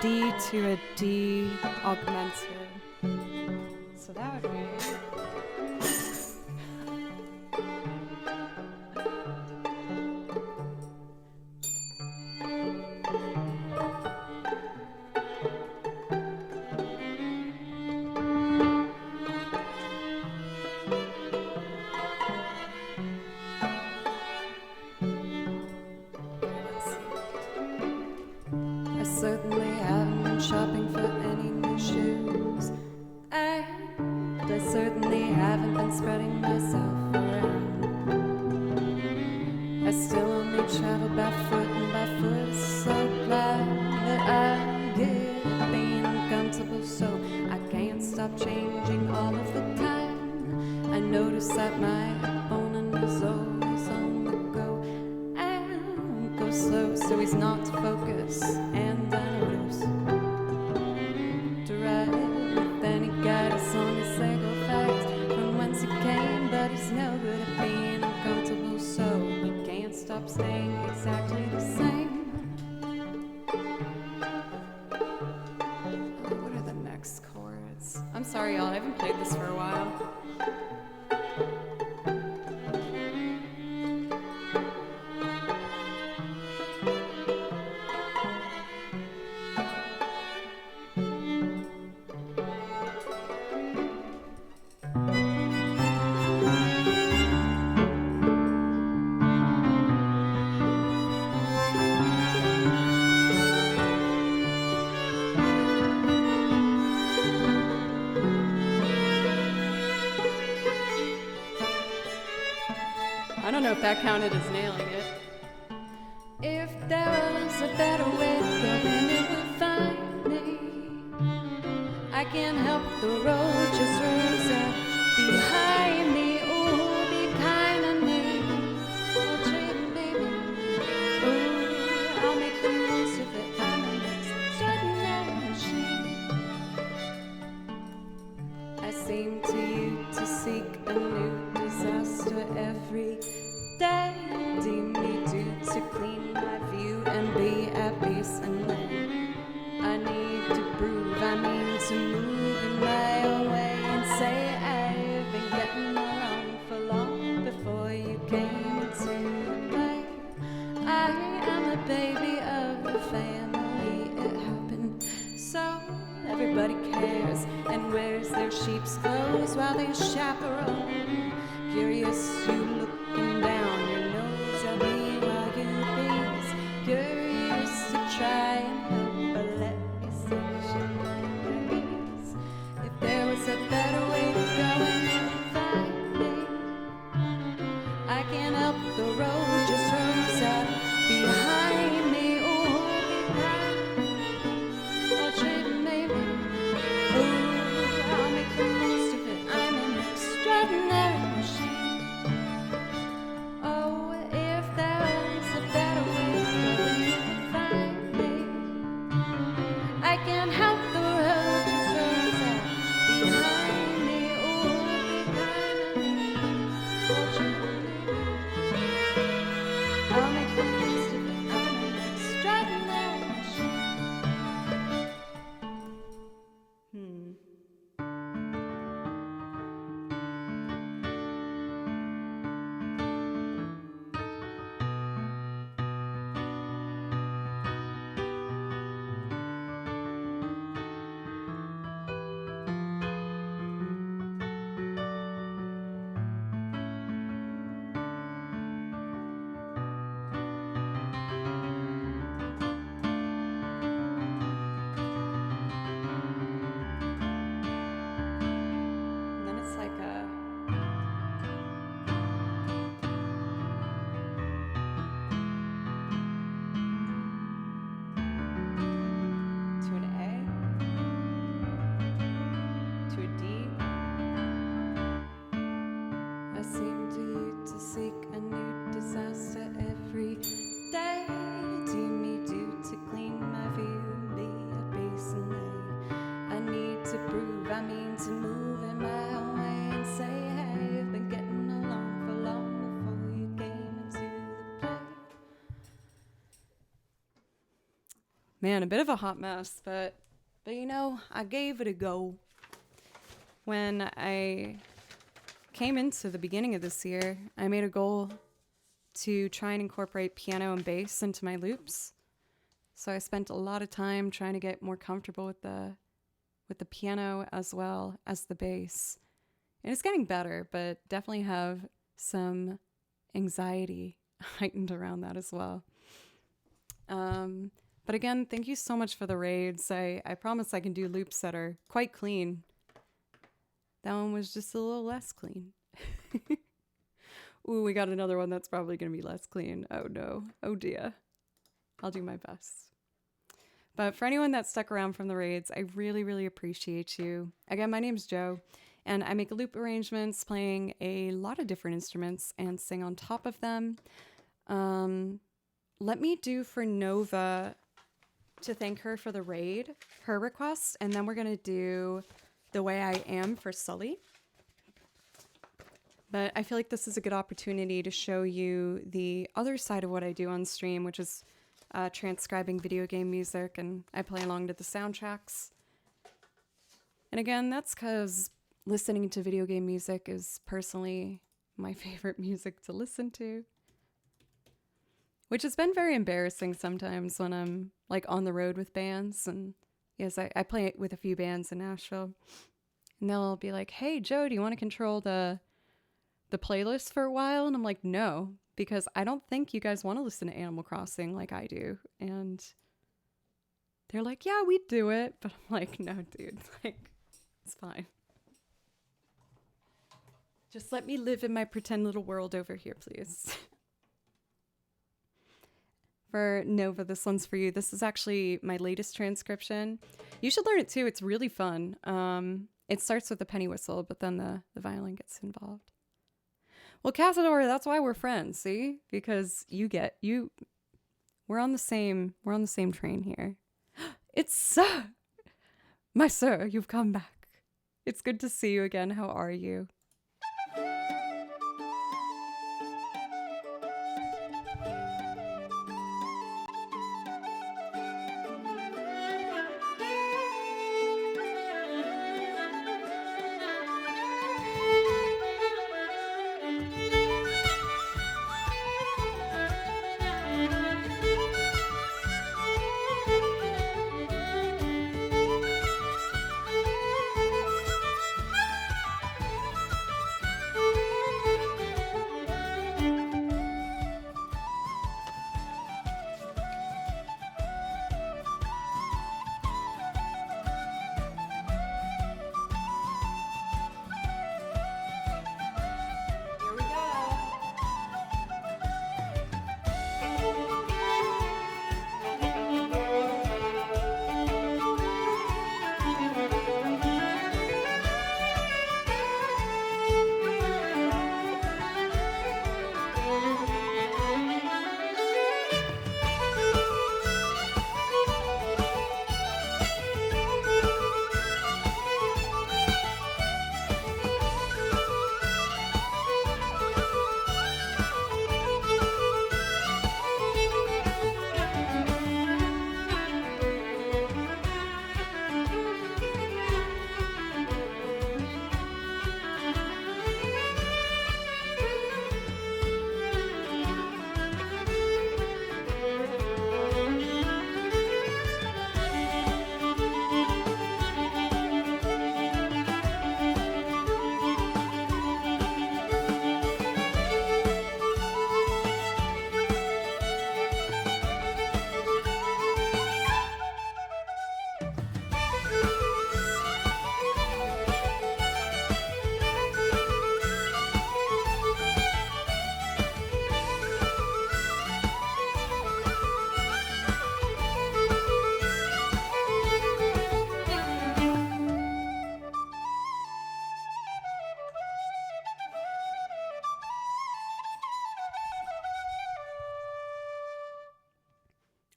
D to a D augmented. So that would be... I certainly haven't been shopping for any new shoes. And I certainly haven't been spreading myself around. I still only travel barefoot, and barefoot is so glad that I get being uncomfortable, so I can't stop changing all of the time. I notice that my opponent is always on the go and goes slow, so he's not focused. And I notice to ride with any guide as long as they go fast from whence he came, but he's no good at being uncomfortable, so he can't stop staying exactly the same. What are the next chords? I'm sorry, y'all, I haven't played this for a while. I don't know if that counted as nailing it. If there was a better way to go, then it would find me. I can't help the road just rolls up behind me. Ooh, be kind to me. Oh, treat me, baby. Ooh, I'll make the most of it. I'm an extraordinary machine. I seem to you to seek a new disaster every day. Deem me due to clean my view and be at peace, and then I need to prove, I mean to move in my own way and say I've been getting along for long before you came into play. I am the baby of the family, it happened so everybody cares and wears their sheep's clothes while they chaperone. Curious, you looking down your nose at me while you please. Curious to try and help, but let me station your ease. If there was a better way to go and you would find me, I can't help the road just rolls out behind me. Ooh, be kind. Oh, treat me, baby. Ooh, I'll make the most of it. I'm an extraordinary machine. Man, a bit of a hot mess, but you know, I gave it a go. When I came into the beginning of this year, I made a goal to try and incorporate piano and bass into my loops. So I spent a lot of time trying to get more comfortable with the piano as well as the bass. And it's getting better, but definitely have some anxiety heightened around that as well. But again, thank you so much for the raids. I promise I can do loops that are quite clean. That one was just a little less clean. Ooh, we got another one that's probably going to be less clean. Oh no. Oh dear. I'll do my best. But for anyone that stuck around from the raids, I really, really appreciate you. Again, my name's Joe, and I make loop arrangements playing a lot of different instruments and sing on top of them. Let me do for Nova to thank her for the raid, her request, and then we're going to do The Way I Am for Sully. But I feel like this is a good opportunity to show you the other side of what I do on stream, which is transcribing video game music, and I play along to the soundtracks. And again, that's because listening to video game music is personally my favorite music to listen to. Which has been very embarrassing sometimes when I'm like on the road with bands. And yes, I play it with a few bands in Nashville. And they'll be like, hey, Joe, do you want to control the playlist for a while? And I'm like, no, because I don't think you guys want to listen to Animal Crossing like I do. And they're like, yeah, we do it. But I'm like, no, dude, like, it's fine. Just let me live in my pretend little world over here, please. For Nova, this one's for you. This is actually my latest transcription. You should learn it too. It's really fun. It starts with a penny whistle, but then the violin gets involved. Well, Cazador, that's why we're friends, see? Because we're on the same train here. It's Sir! My sir, you've come back. It's good to see you again. How are you?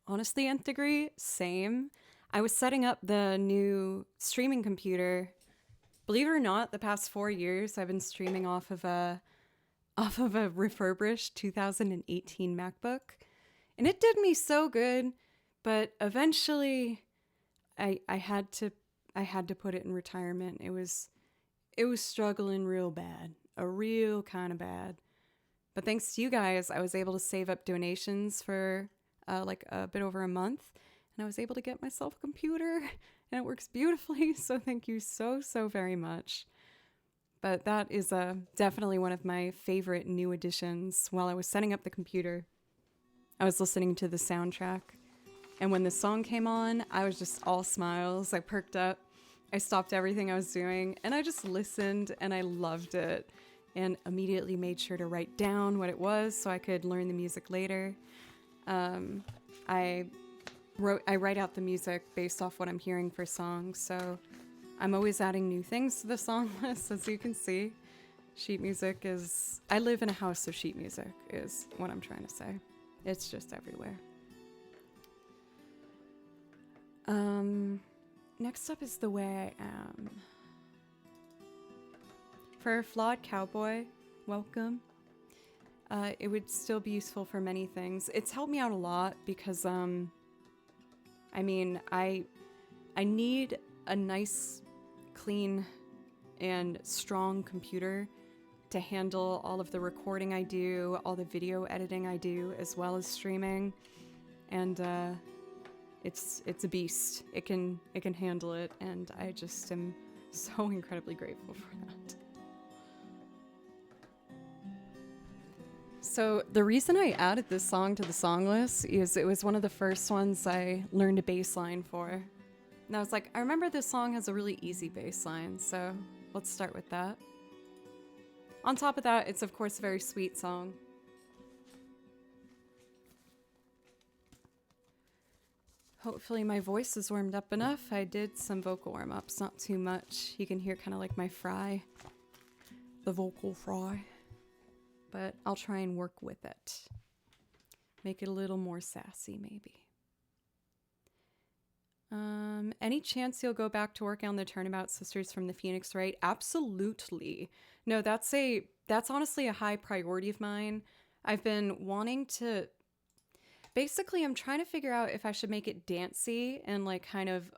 Honestly, Nth Degree, same. I was setting up the new streaming computer. Believe it or not, the past 4 years I've been streaming off of a refurbished 2018 MacBook. And it did me so good But eventually I had to put it in retirement. It was struggling real bad, a real kind of bad. But thanks to you guys, I was able to save up donations for like a bit over a month, and I was able to get myself a computer, and it works beautifully. So thank you so, so very much. But that is definitely one of my favorite new additions. While I was setting up the computer, I was listening to the soundtrack, and when the song came on, I was just all smiles. I perked up. I stopped everything I was doing, and I just listened, and I loved it, and immediately made sure to write down what it was so I could learn the music later. I write out the music based off what I'm hearing for songs, so I'm always adding new things to the song list, as you can see. Sheet music is... I live in a house of sheet music, is what I'm trying to say. It's just everywhere. Next up is The Way I Am. For a flawed cowboy, welcome. It would still be useful for many things. It's helped me out a lot because, I mean, I need a nice, clean, and strong computer to handle all of the recording I do, all the video editing I do, as well as streaming. And it's a beast. It can handle it, and I just am so incredibly grateful for that. So the reason I added this song to the song list is it was one of the first ones I learned a bass line for. And I was like, I remember this song has a really easy bass line, so let's start with that. On top of that, it's of course a very sweet song. Hopefully my voice is warmed up enough. I did some vocal warm-ups, not too much. You can hear kind of like my fry, the vocal fry. But I'll try and work with it. Make it a little more sassy, maybe. Any chance you'll go back to work on the Turnabout Sisters from the Phoenix Wright? Absolutely. No, that's honestly a high priority of mine. I've been wanting to... Basically, I'm trying to figure out if I should make it dancey and like kind of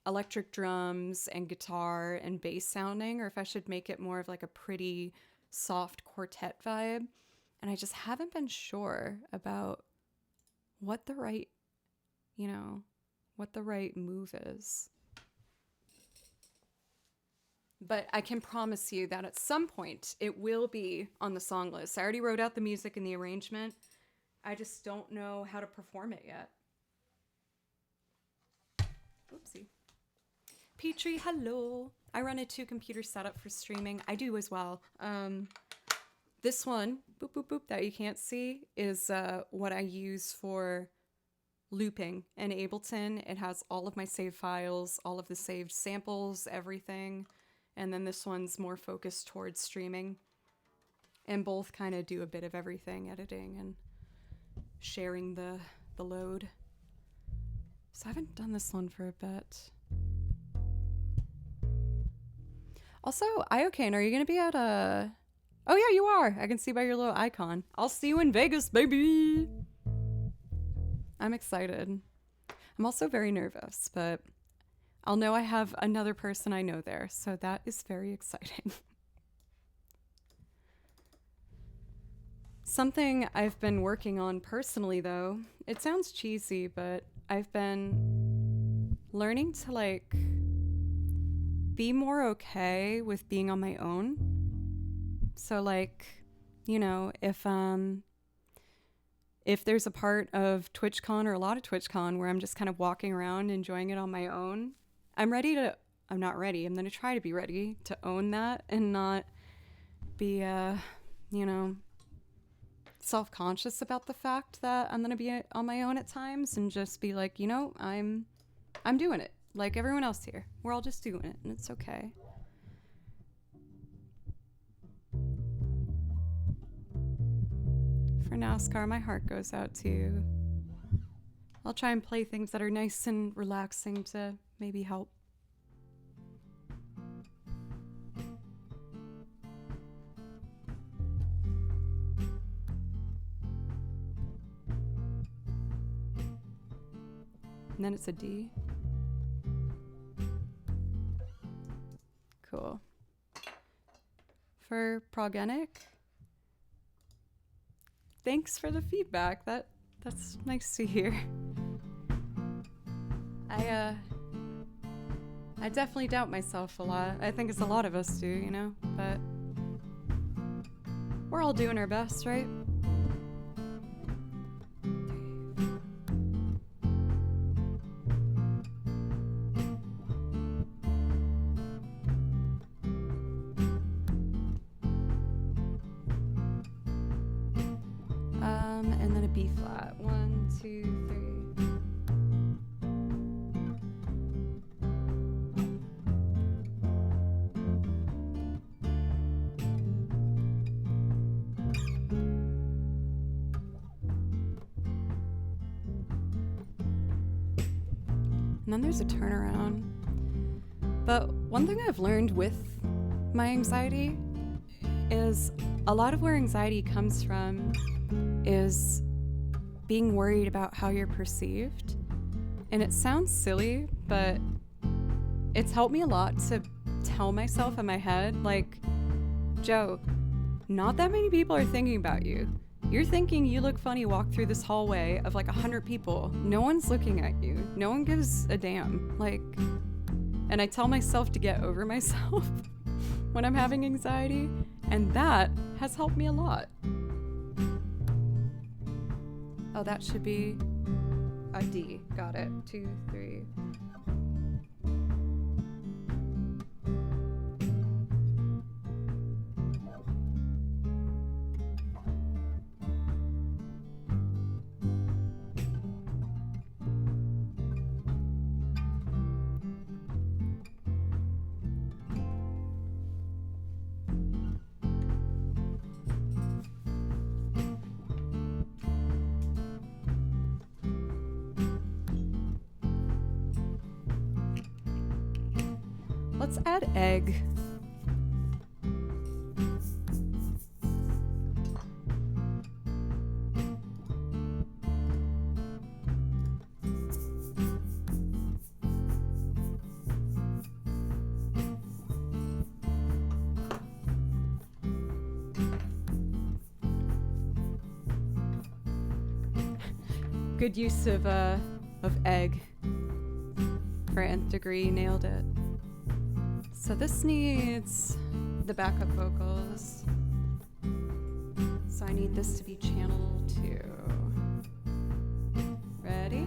electric drums and guitar and bass sounding, or if I should make it more of like a pretty soft quartet vibe. And I just haven't been sure about what the right, what the right move is. But I can promise you that at some point it will be on the song list. I already wrote out the music and the arrangement. I just don't know how to perform it yet. Oopsie. Petrie, hello. I run a 2-computer setup for streaming. I do as well. This one, boop, boop, boop, that you can't see is what I use for looping in Ableton. It has all of my saved files, all of the saved samples, everything. And then this one's more focused towards streaming. And both kind of do a bit of everything, editing and sharing the load. So I haven't done this one for a bit. Also, Iocane, are you going to be at a... Oh yeah, you are. I can see by your little icon. I'll see you in Vegas, baby. I'm excited. I'm also very nervous, but I'll know I have another person I know there, so that is very exciting. Something I've been working on personally, though, it sounds cheesy, but I've been learning to, like, be more okay with being on my own. So, like, if there's a part of TwitchCon or a lot of TwitchCon where I'm just kind of walking around enjoying it on my own, I'm going to try to be ready to own that and not be, self-conscious about the fact that I'm going to be on my own at times and just be like, I'm doing it like everyone else here. We're all just doing it and it's okay. For NASCAR, my heart goes out to you. I'll try and play things that are nice and relaxing to maybe help. And then it's a D. Cool. For progenic, thanks for the feedback. That's nice to hear. I definitely doubt myself a lot. I think it's a lot of us do, you know, but we're all doing our best, right? And then a B flat. 1, 2, 3. And then there's a turnaround. But one thing I've learned with my anxiety is a lot of where anxiety comes from is being worried about how you're perceived. And it sounds silly, but it's helped me a lot to tell myself in my head, like, Joe, not that many people are thinking about you. You're thinking you look funny walk through this hallway of like 100 people. No one's looking at you. No one gives a damn. Like, and I tell myself to get over myself when I'm having anxiety, and that has helped me a lot. Oh, that should be a D. Got it. 2, 3. Let's add egg. Good use of egg for nth degree. Nailed it. So this needs the backup vocals. So I need this to be channel 2. Ready?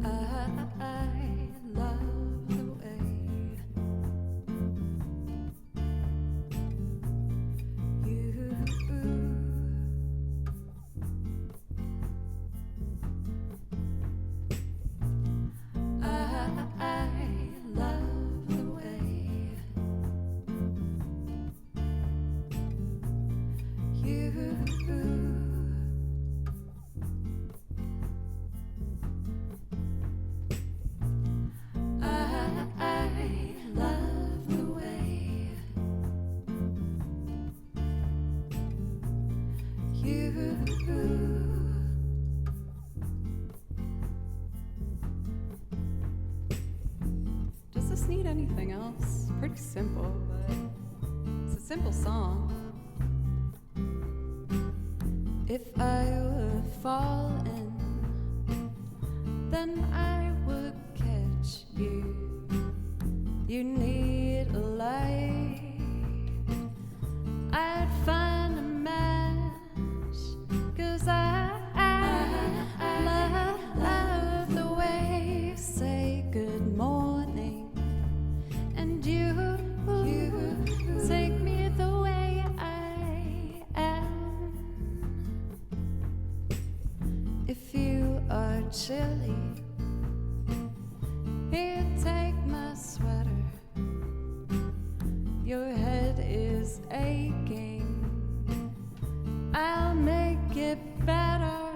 I love the way you Does this need anything else? Pretty simple, but it's a simple song. If I would fall in, then I would catch you. You need a light. I'd find a match, 'cause I love the way you say good morning, and you take me the way I am. If you are chilly, here, take my sweater. Your head is aching. I'll make it better,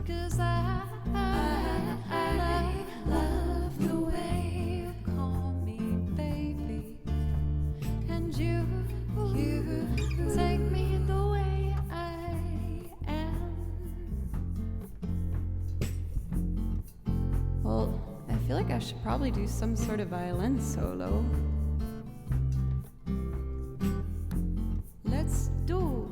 'cause I love the way you call me baby, and you take me the way I am. should probably do some sort of violin solo. Let's do.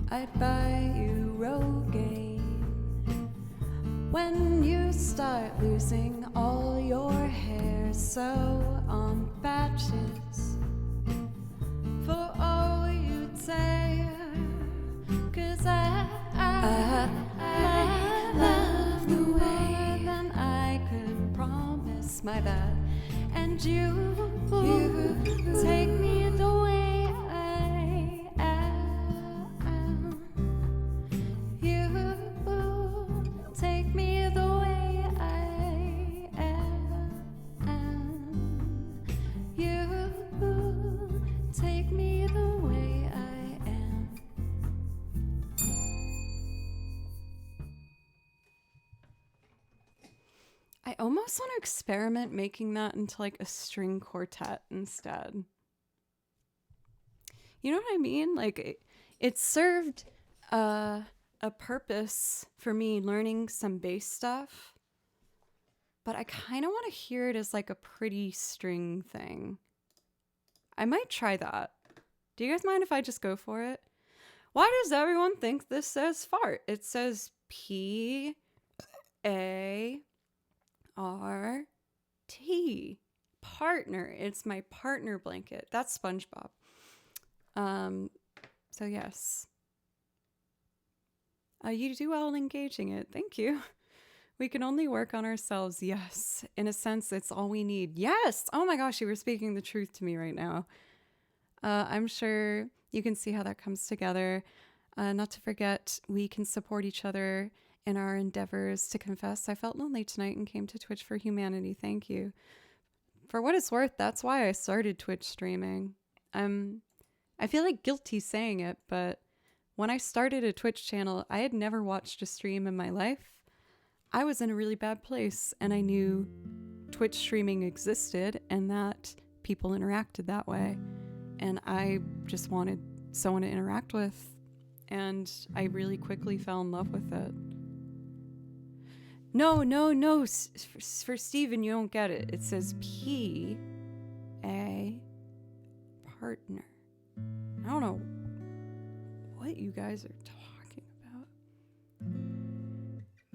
I'd buy you Rogaine when you start losing all your hair. So on batches for all you dare. 'Cause I love the way than I could promise my bad. And you take me the way I am. You take me the way I am. You take me the way I am. I almost want to experiment making that into like a string quartet instead. You know what I mean? Like it served a purpose for me learning some bass stuff, but I kind of want to hear it as like a pretty string thing. I might try that. Do you guys mind if I just go for it? Why does everyone think this says fart? It says PART. Partner. It's my partner blanket. That's SpongeBob. So yes. You do well in engaging it. Thank you. We can only work on ourselves. Yes. In a sense, it's all we need. Yes. Oh my gosh, you were speaking the truth to me right now. I'm sure you can see how that comes together. Not to forget, we can support each other in our endeavors to confess. I felt lonely tonight and came to Twitch for humanity. Thank you. For what it's worth, that's why I started Twitch streaming. I feel like guilty saying it, but when I started a Twitch channel, I had never watched a stream in my life. I was in a really bad place, and I knew Twitch streaming existed and that people interacted that way. And I just wanted someone to interact with, and I really quickly fell in love with it. No. For Steven, you don't get it. It says P-A partner. I don't know what you guys are talking about.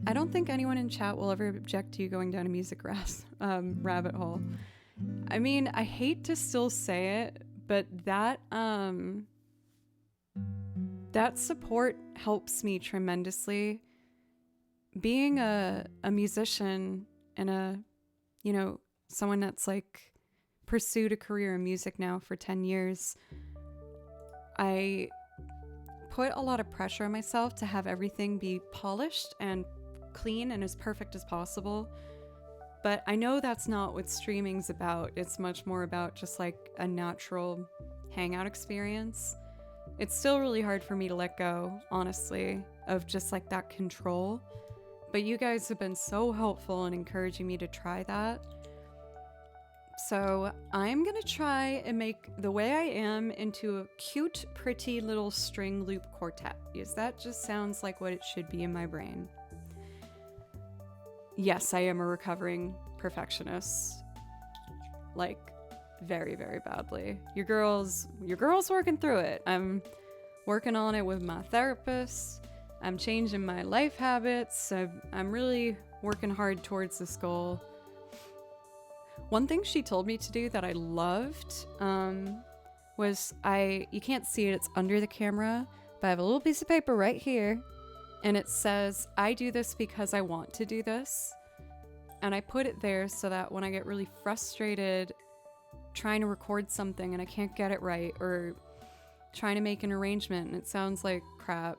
I don't think anyone in chat will ever object to you going down a music rabbit hole. I mean, I hate to still say it, but that support helps me tremendously. Being a musician and someone that's like pursued a career in music now for 10 years, I put a lot of pressure on myself to have everything be polished and clean and as perfect as possible. But I know that's not what streaming's about. It's much more about just like a natural hangout experience. It's still really hard for me to let go, honestly, of just like that control. But you guys have been so helpful in encouraging me to try that. So I'm gonna try and make The Way I Am into a cute, pretty little string loop quartet, because that just sounds like what it should be in my brain. Yes, I am a recovering perfectionist. Like, very, very badly. Your girl's working through it. I'm working on it with my therapist. I'm changing my life habits. I'm really working hard towards this goal. One thing she told me to do that I loved was you can't see it, it's under the camera, but I have a little piece of paper right here, and it says, I do this because I want to do this. And I put it there so that when I get really frustrated trying to record something and I can't get it right, or trying to make an arrangement and it sounds like crap,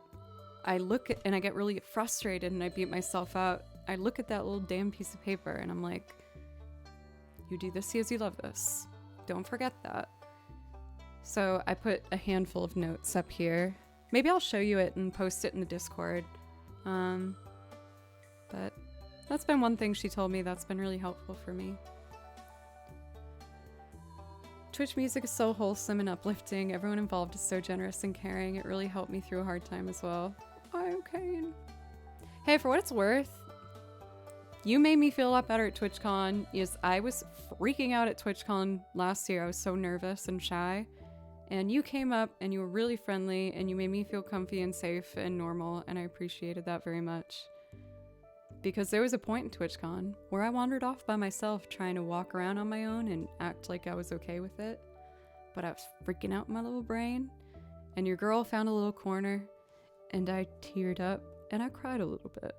I look at and I get really frustrated and I beat myself out. I look at that little damn piece of paper and I'm like, you do this because you love this. Don't forget that. So I put a handful of notes up here. Maybe I'll show you it and post it in the Discord. But that's been one thing she told me that's been really helpful for me. Twitch music is so wholesome and uplifting. Everyone involved is so generous and caring. It really helped me through a hard time as well. Okay. Hey, for what it's worth, you made me feel a lot better at TwitchCon. Yes, I was freaking out at TwitchCon last year. I was so nervous and shy. And you came up and you were really friendly and you made me feel comfy and safe and normal, and I appreciated that very much. Because there was a point in TwitchCon where I wandered off by myself trying to walk around on my own and act like I was okay with it. But I was freaking out in my little brain. And your girl found a little corner and I teared up and I cried a little bit.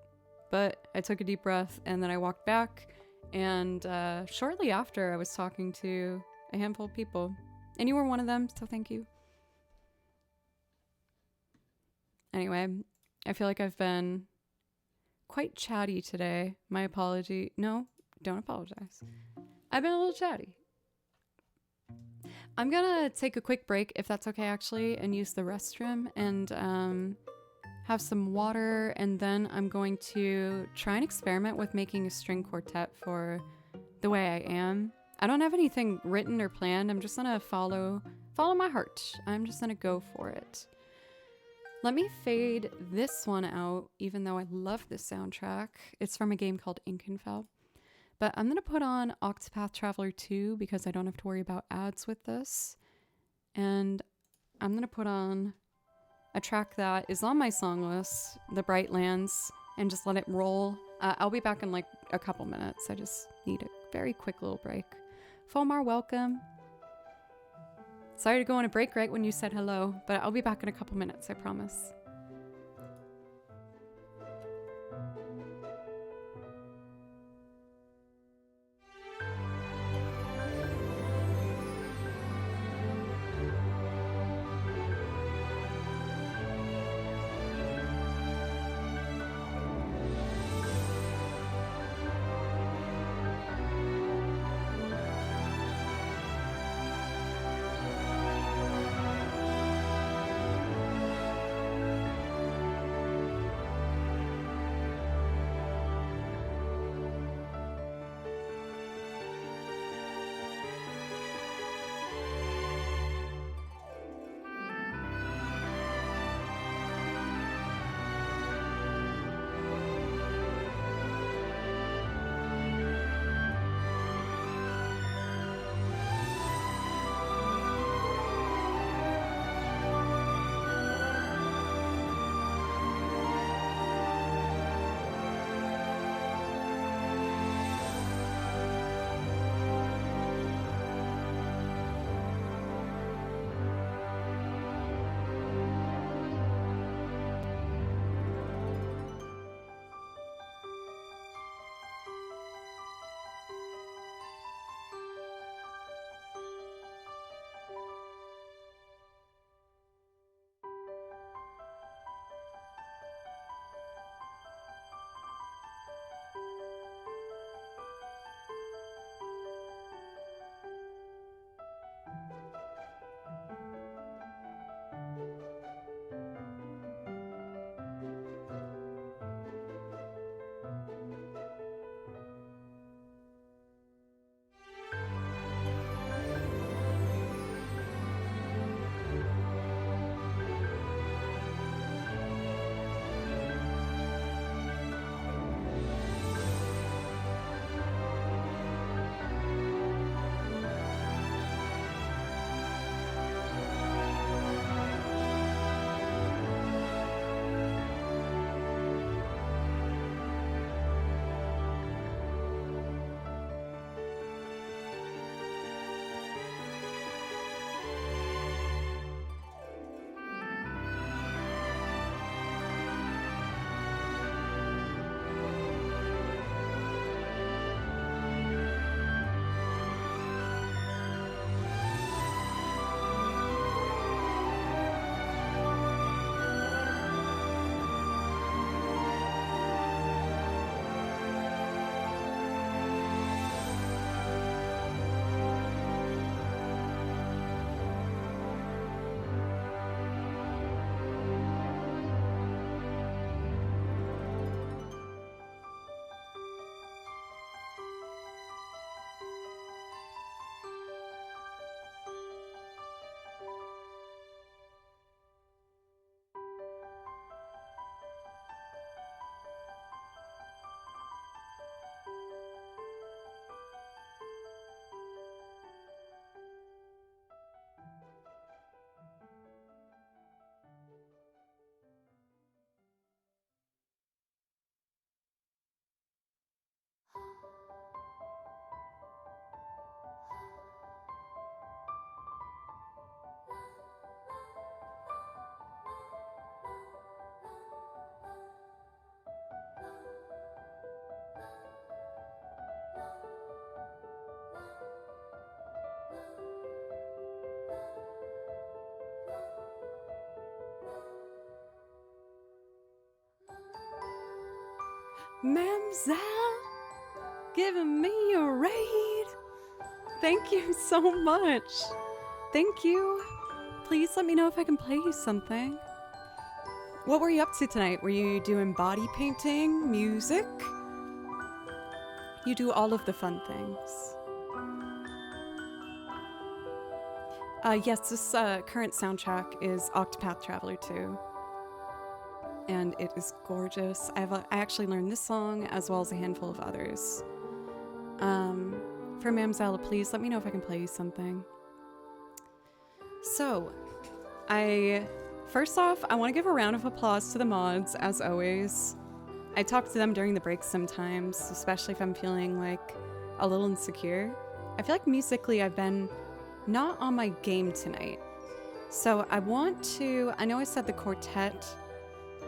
But I took a deep breath and then I walked back. And shortly after, I was talking to a handful of people. And you were one of them, so thank you. Anyway, I feel like I've been quite chatty today. My apology. No, don't apologize. I've been a little chatty. I'm gonna take a quick break, if that's okay, actually, and use the restroom and have some water, and then I'm going to try and experiment with making a string quartet for The Way I Am. I don't have anything written or planned. I'm just gonna follow my heart. I'm just gonna go for it. Let me fade this one out, even though I love this soundtrack. It's from a game called Inkenfell. But I'm going to put on Octopath Traveler 2 because I don't have to worry about ads with this. And I'm going to put on a track that is on my song list, The Bright Lands, and just let it roll. I'll be back in like a couple minutes. I just need a very quick little break. Fomar, welcome. Sorry to go on a break right when you said hello, but I'll be back in a couple minutes, I promise. Mamzelle, giving me a raid. Thank you so much. Thank you. Please let me know if I can play you something. What were you up to tonight? Were you doing body painting, music? You do all of the fun things. Yes, this current soundtrack is Octopath Traveler 2. And it is gorgeous. I actually learned this song as well as a handful of others. For Mamzelle, please let me know if I can play you something. So, first off, I want to give a round of applause to the mods, as always. I talk to them during the breaks sometimes, especially if I'm feeling like a little insecure. I feel like musically I've been not on my game tonight. So I know I said the quartet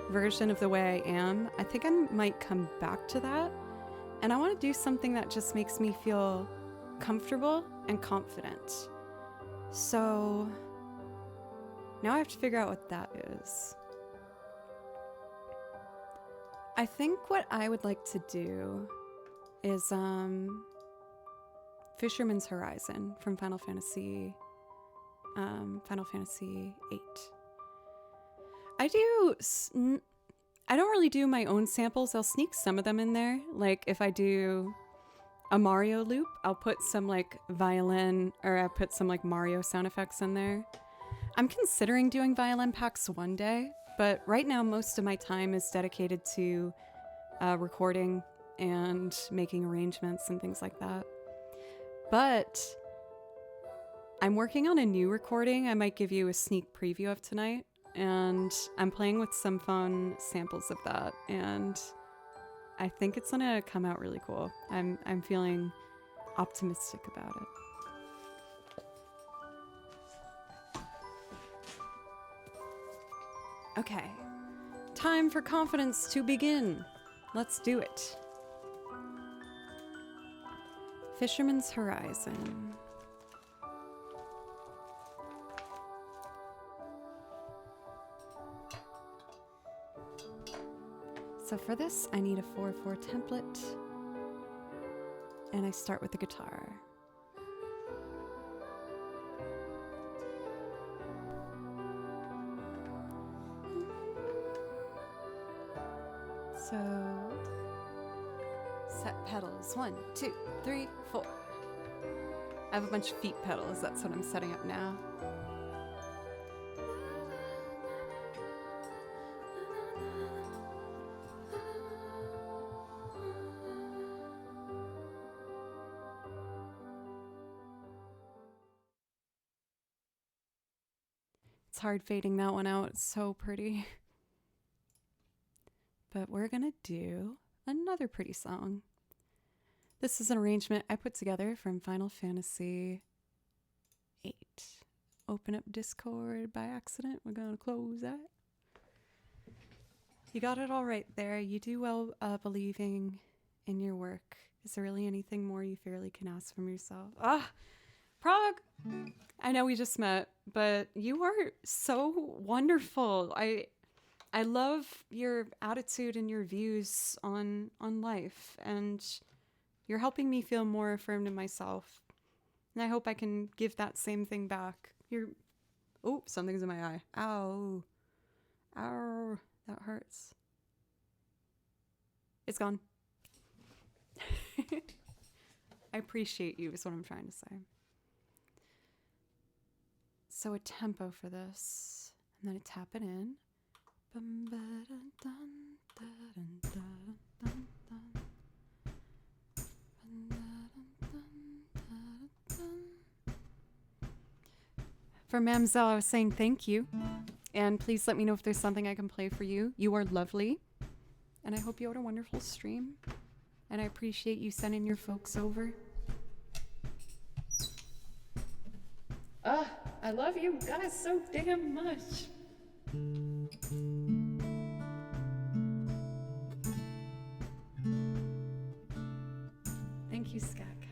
version of The Way I Am. I think I might come back to that. And I want to do something that just makes me feel comfortable and confident. So now I have to figure out what that is. I think what I would like to do is Fisherman's Horizon from Final Fantasy VIII. I don't really do my own samples. I'll sneak some of them in there. Like if I do a Mario loop, I'll put some like violin, or I'll put some like Mario sound effects in there. I'm considering doing violin packs one day, but right now most of my time is dedicated to recording and making arrangements and things like that. But I'm working on a new recording I might give you a sneak preview of tonight, and I'm playing with some fun samples of that, and I think it's gonna come out really cool. I'm feeling optimistic about it. Okay, time for confidence to begin. Let's do it. Fisherman's Horizon. So for this, I need a 4/4 template, and I start with the guitar. So, set pedals, 1, 2, 3, 4. I have a bunch of feet pedals, that's what I'm setting up now. It's hard fading that one out, it's so pretty. But we're gonna do another pretty song. This is an arrangement I put together from Final Fantasy VIII. Open up Discord by accident. We're gonna close that. You got it all right there. You do well believing in your work. Is there really anything more you fairly can ask from yourself? Prague! I know we just met, but you are so wonderful. I love your attitude and your views on life, and you're helping me feel more affirmed in myself. And I hope I can give that same thing back. Oh, something's in my eye. Ow. Ow. That hurts. It's gone. I appreciate you is what I'm trying to say. So a tempo for this, and then I tap it in. For Mamzelle, I was saying thank you, and please let me know if there's something I can play for you. You are lovely, and I hope you had a wonderful stream, and I appreciate you sending your folks over. I love you guys so damn much. Thank you, Scat Cat.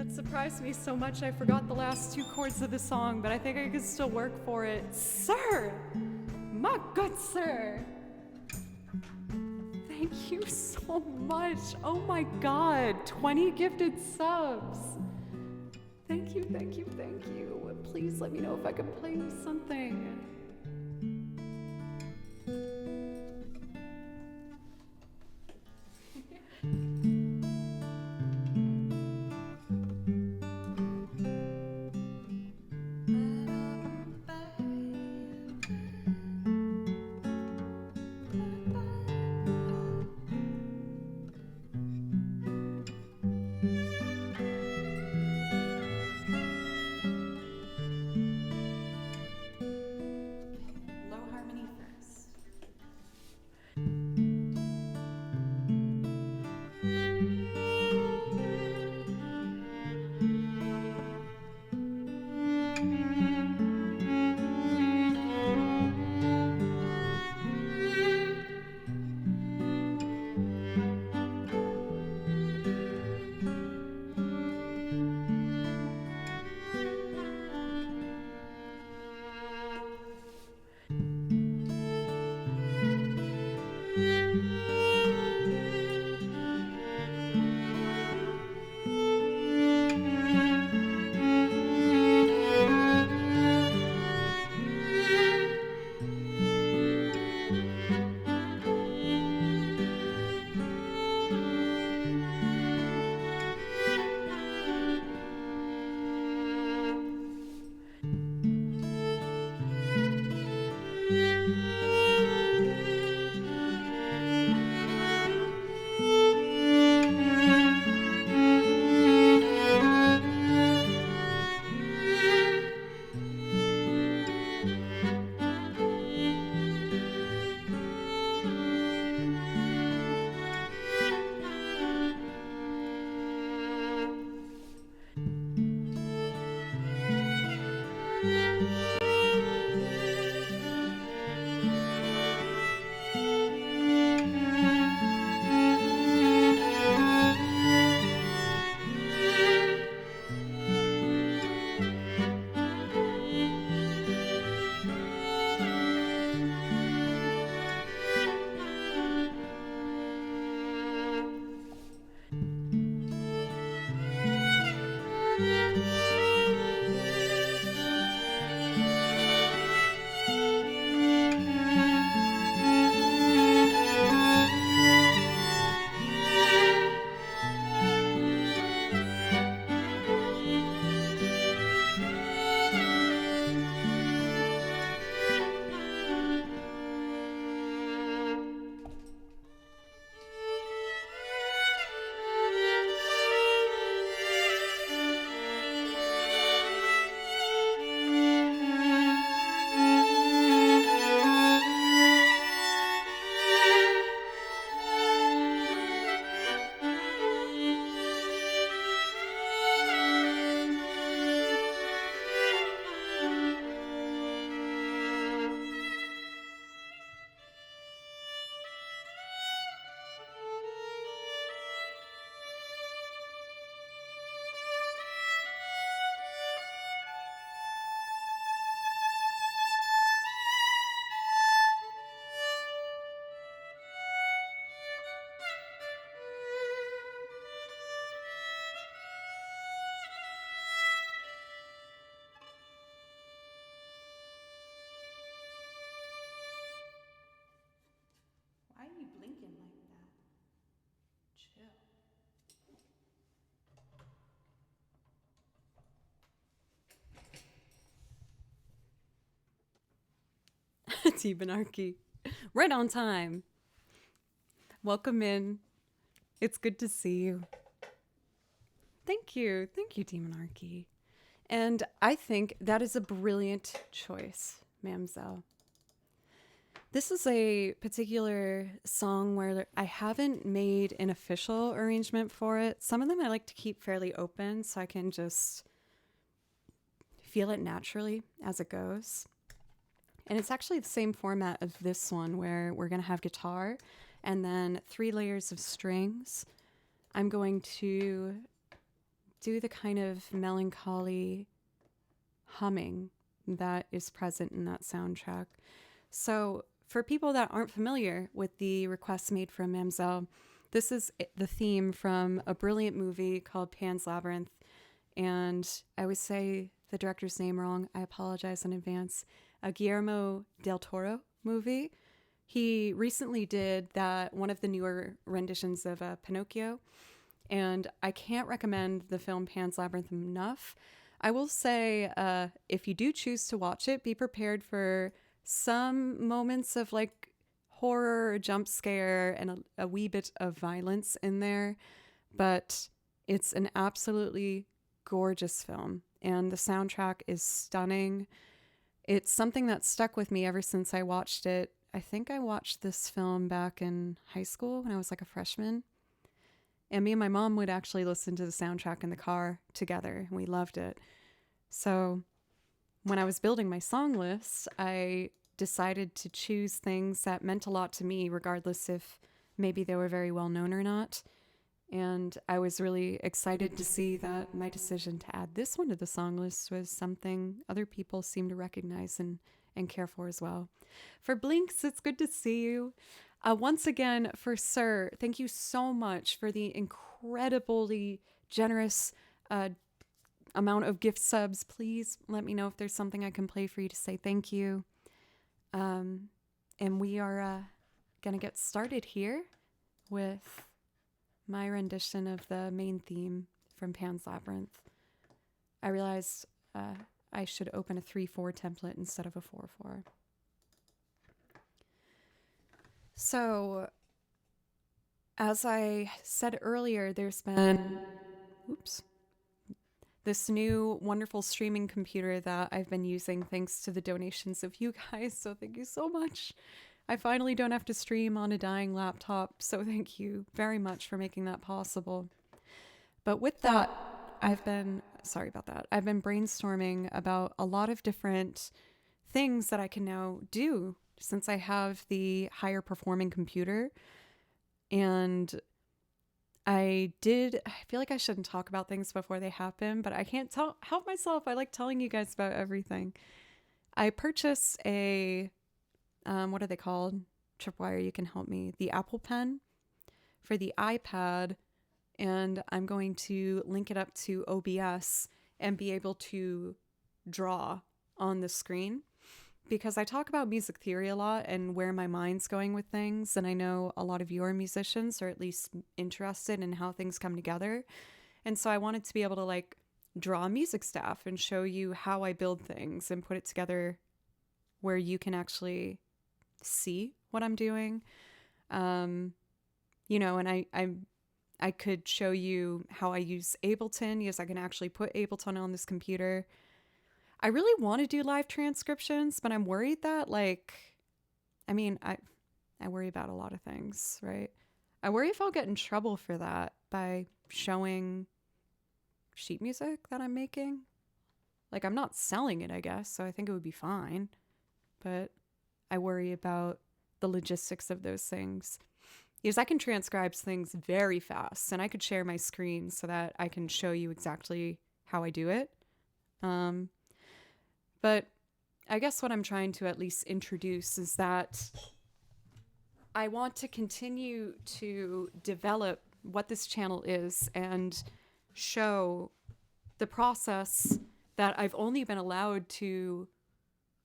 That surprised me so much I forgot the last two chords of the song, but I think I could still work for it. Sir! My good sir! Thank you so much. Oh my god, 20 gifted subs. Thank you, thank you, thank you. Please let me know if I can play you something. Low harmony first. Why are you blinking like that? Chill. Tebanarchy. Right on time. Welcome in. It's good to see you. Thank you. Thank you, Demonarchy. And I think that is a brilliant choice, Mamselle. This is a particular song where I haven't made an official arrangement for it. Some of them I like to keep fairly open so I can just feel it naturally as it goes. And it's actually the same format of this one where we're going to have guitar and then 3 layers of strings. I'm going to do the kind of melancholy humming that is present in that soundtrack. So, for people that aren't familiar with the requests made from Mamselle, this is the theme from a brilliant movie called Pan's Labyrinth. And I always say the director's name wrong. I apologize in advance. A Guillermo del Toro movie. He recently did that one of the newer renditions of Pinocchio. And I can't recommend the film Pan's Labyrinth enough. I will say, if you do choose to watch it, be prepared for some moments of like horror, jump scare, and a wee bit of violence in there. But it's an absolutely gorgeous film, and the soundtrack is stunning. It's something that stuck with me ever since I watched it. I think I watched this film back in high school when I was like a freshman. And me and my mom would actually listen to the soundtrack in the car together. And we loved it. So when I was building my song list, I decided to choose things that meant a lot to me, regardless if maybe they were very well known or not. And I was really excited to see that my decision to add this one to the song list was something other people seem to recognize and care for as well. For Blinks, it's good to see you. Once again, for Sir, thank you so much for the incredibly generous amount of gift subs. Please let me know if there's something I can play for you to say thank you. And we are going to get started here with my rendition of the main theme from Pan's Labyrinth. I realized I should open a 3/4 template instead of a 4/4. So, as I said earlier, there's been this new wonderful streaming computer that I've been using thanks to the donations of you guys, so thank you so much. I finally don't have to stream on a dying laptop, so thank you very much for making that possible. But with that, I've been brainstorming about a lot of different things that I can now do since I have the higher performing computer. And I feel like I shouldn't talk about things before they happen, but I can't help myself. I like telling you guys about everything. I purchased a, what are they called? Tripwire, you can help me. The Apple Pen for the iPad, and I'm going to link it up to OBS and be able to draw on the screen. Because I talk about music theory a lot and where my mind's going with things, and I know a lot of you are musicians, or at least interested in how things come together. And so I wanted to be able to like draw music stuff and show you how I build things and put it together where you can actually see what I'm doing. You know, and I could show you how I use Ableton, because I can actually put Ableton on this computer. I really want to do live transcriptions, but I'm worried that I worry about a lot of things, right? I worry if I'll get in trouble for that by showing sheet music that I'm making. Like, I'm not selling it, I guess, so I think it would be fine. But I worry about the logistics of those things. Because I can transcribe things very fast, and I could share my screen so that I can show you exactly how I do it. But I guess what I'm trying to at least introduce is that I want to continue to develop what this channel is and show the process that I've only been allowed to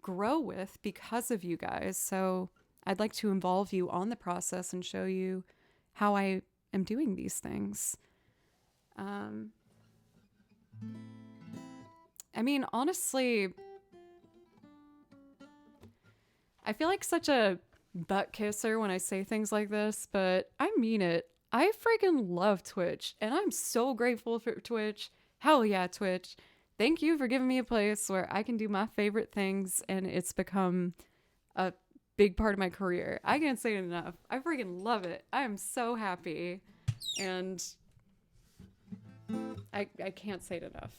grow with because of you guys. So I'd like to involve you on the process and show you how I am doing these things. Honestly, I feel like such a butt kisser when I say things like this, but I mean it. I freaking love Twitch, and I'm so grateful for Twitch. Hell yeah, Twitch. Thank you for giving me a place where I can do my favorite things, and it's become a big part of my career. I can't say it enough. I freaking love it. I am so happy, and I can't say it enough.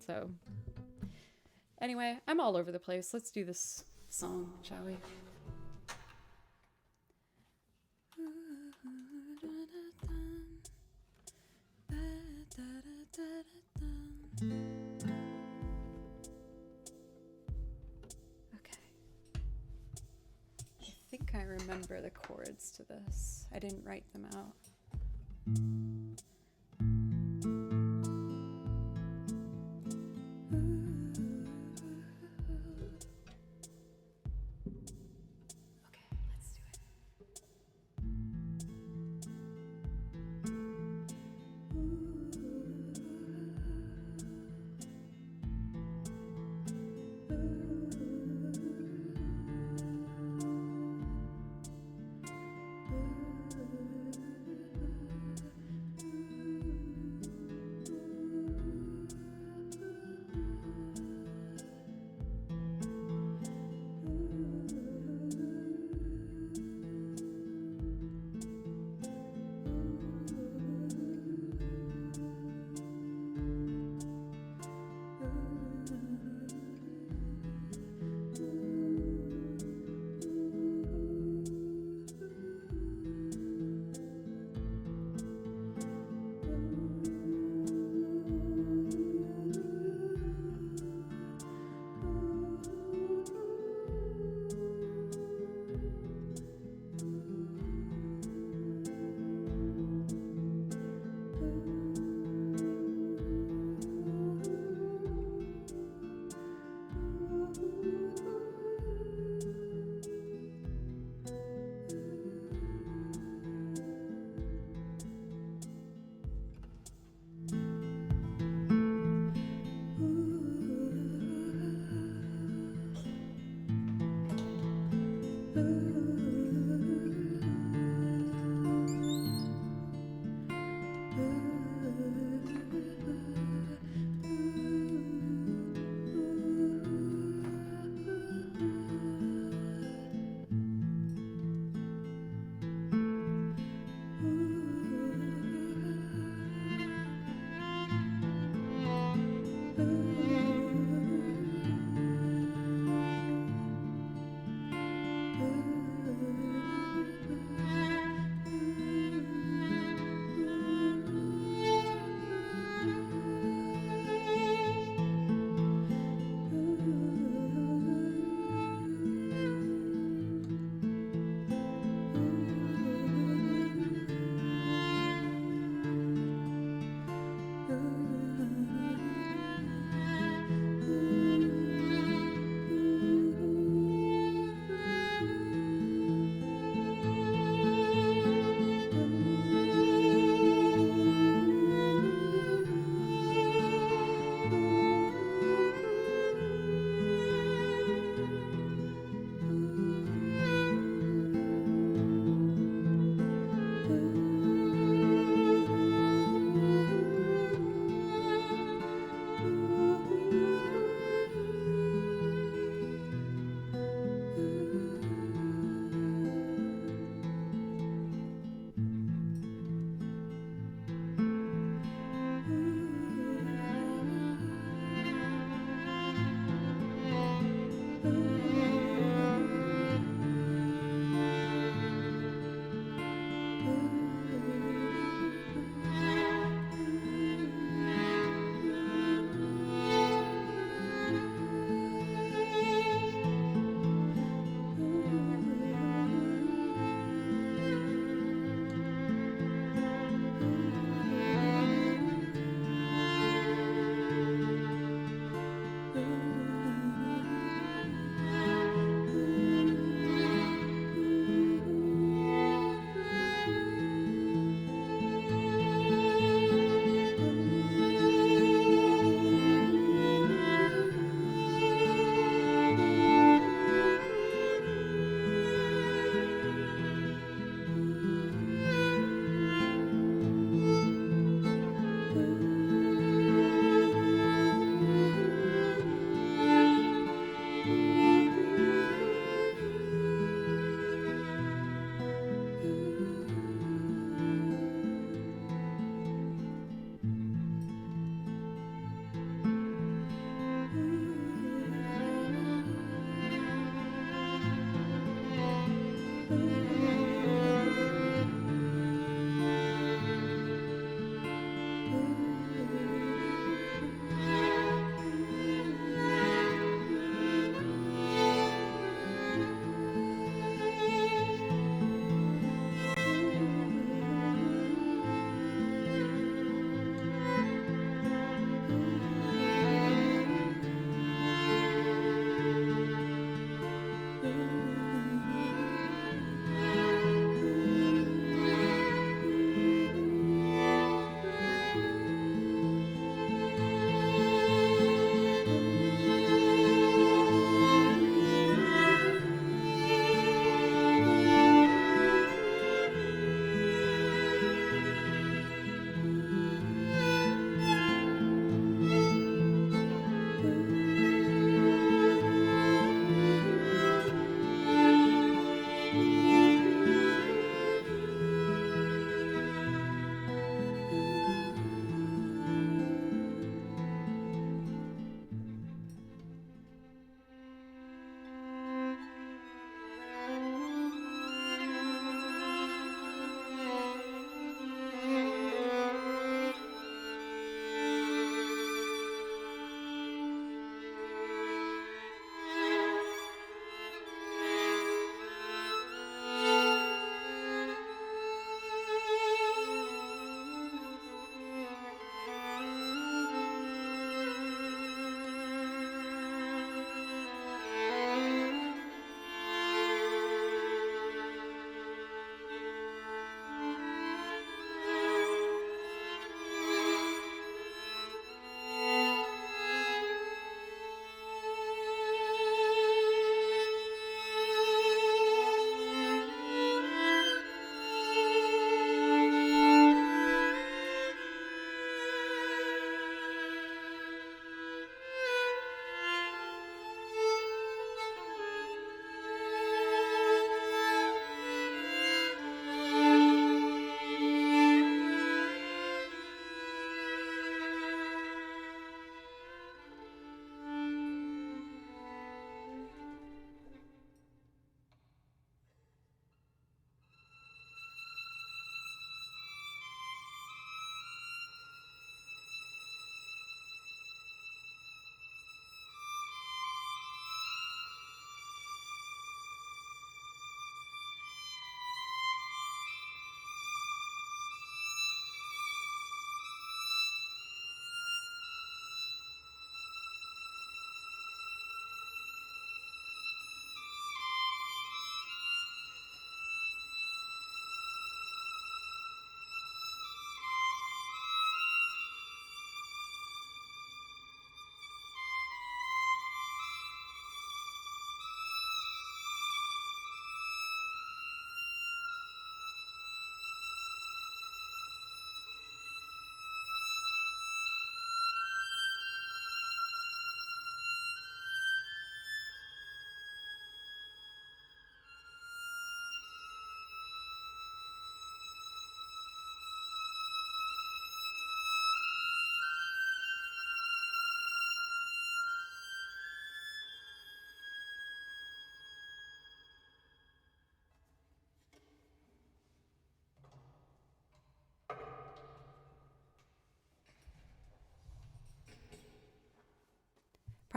So, anyway, I'm all over the place. Let's do this song, shall we? Okay. I think I remember the chords to this. I didn't write them out. Okay, let's do it.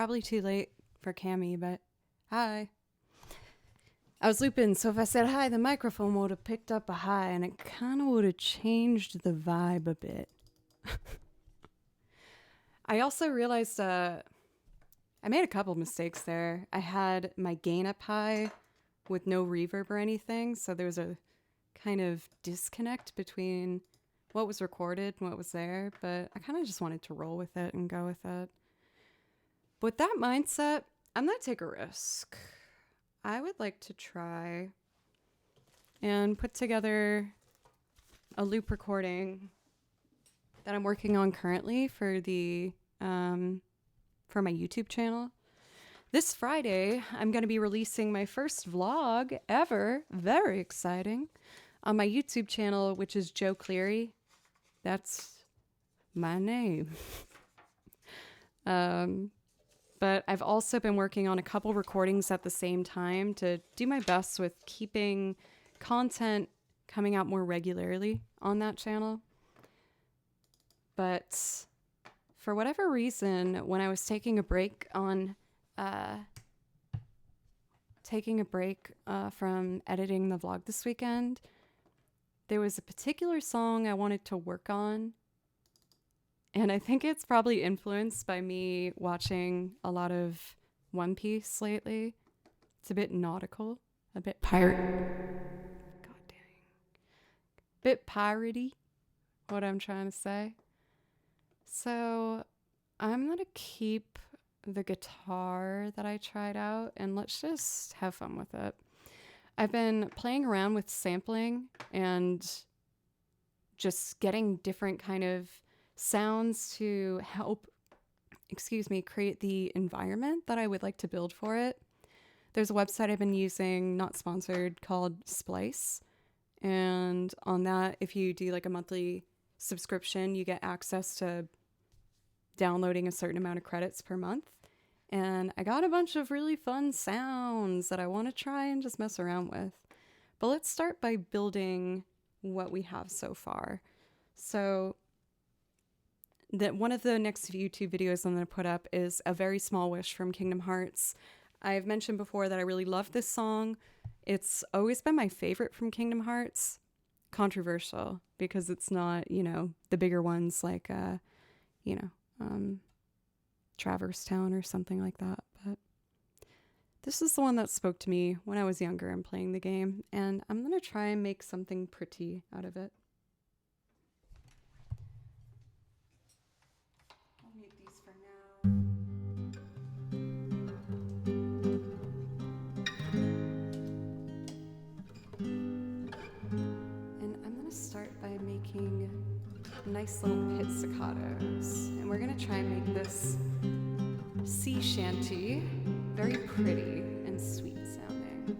Probably too late for Cammy, but hi. I was looping, so if I said hi, the microphone would have picked up a hi, and it kind of would have changed the vibe a bit. I also realized I made a couple mistakes there. I had my gain up high with no reverb or anything, so there was a kind of disconnect between what was recorded and what was there, but I kind of just wanted to roll with it and go with it. With that mindset, I'm going to take a risk. I would like to try and put together a loop recording that I'm working on currently for the for my YouTube channel. This Friday, I'm going to be releasing my first vlog ever, very exciting, on my YouTube channel, which is Joe Cleary. That's my name. But I've also been working on a couple recordings at the same time to do my best with keeping content coming out more regularly on that channel. But for whatever reason, when I was taking a break from editing the vlog this weekend, there was a particular song I wanted to work on. And I think it's probably influenced by me watching a lot of One Piece lately. It's a bit nautical, a bit God dang. Bit piratey, what I'm trying to say. So I'm going to keep the guitar that I tried out and let's just have fun with it. I've been playing around with sampling and just getting different kind of sounds to help, create the environment that I would like to build for it. There's a website I've been using, not sponsored, called Splice. And on that, if you do like a monthly subscription, you get access to downloading a certain amount of credits per month. And I got a bunch of really fun sounds that I want to try and just mess around with. But let's start by building what we have so far. So that one of the next YouTube videos I'm going to put up is A Very Small Wish from Kingdom Hearts. I've mentioned before that I really love this song. It's always been my favorite from Kingdom Hearts. Controversial because it's not, the bigger ones like, Traverse Town or something like that. But this is the one that spoke to me when I was younger and playing the game, and I'm going to try and make something pretty out of it. I'll mute these for now. And I'm going to start by making nice little pit staccatos. And we're going to try and make this sea shanty very pretty and sweet sounding.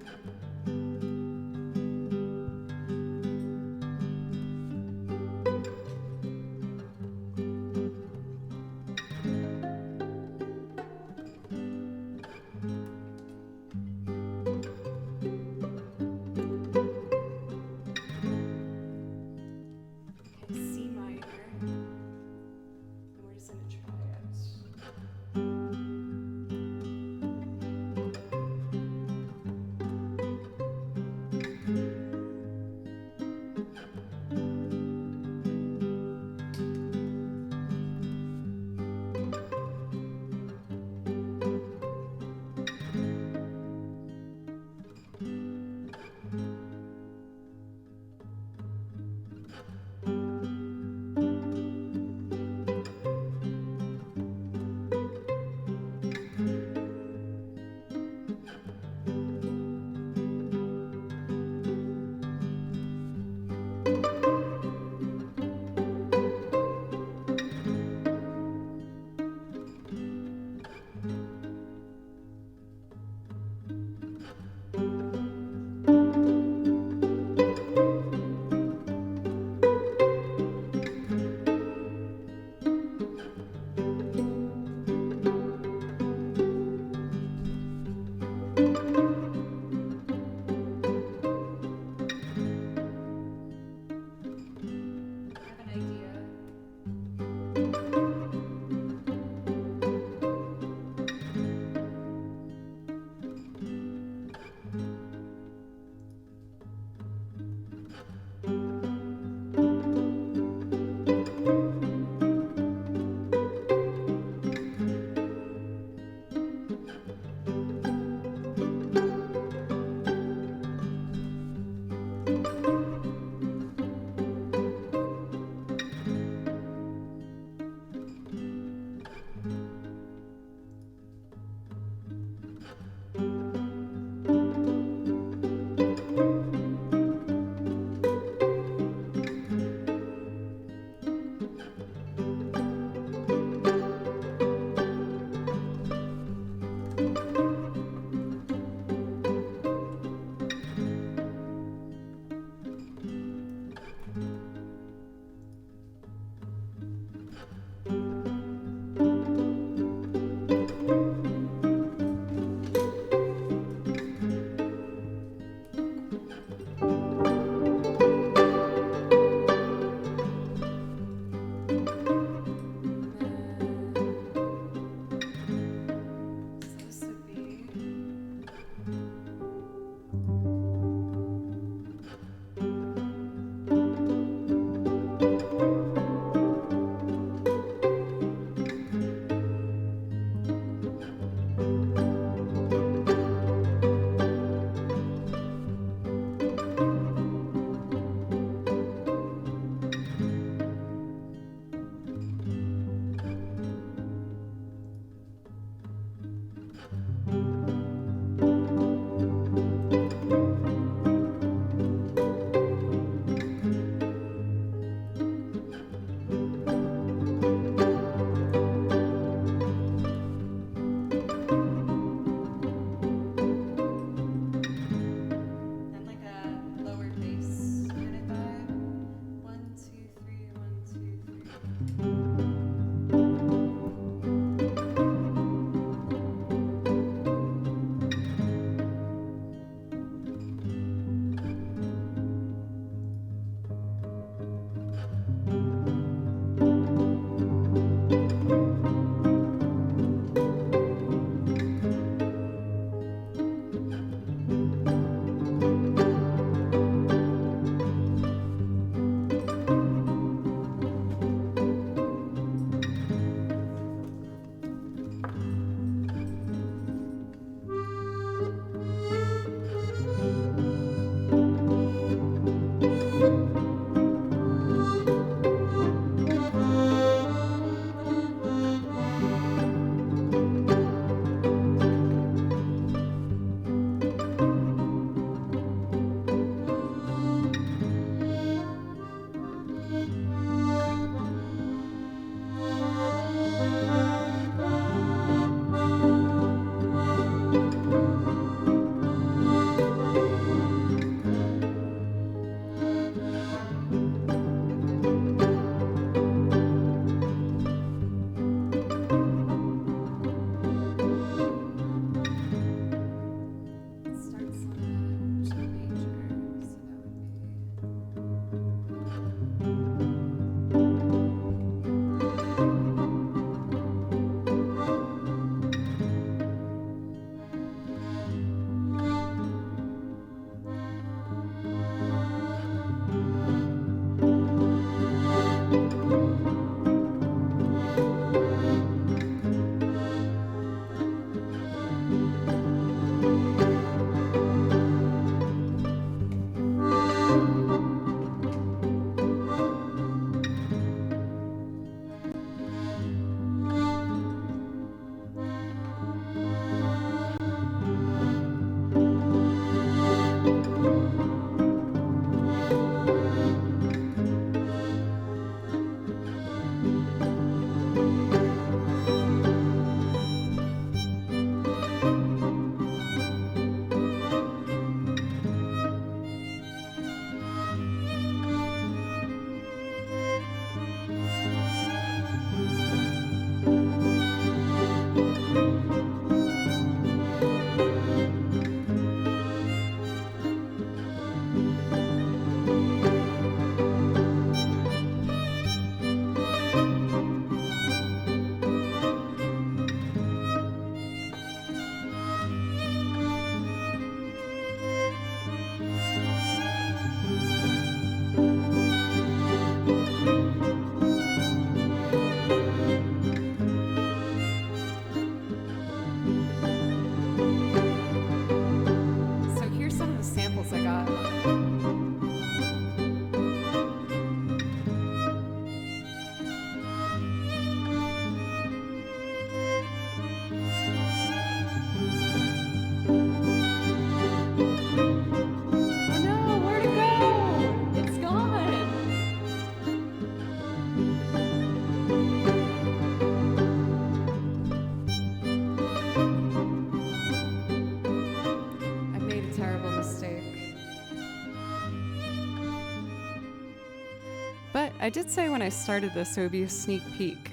But I did say when I started this it would be a sneak peek.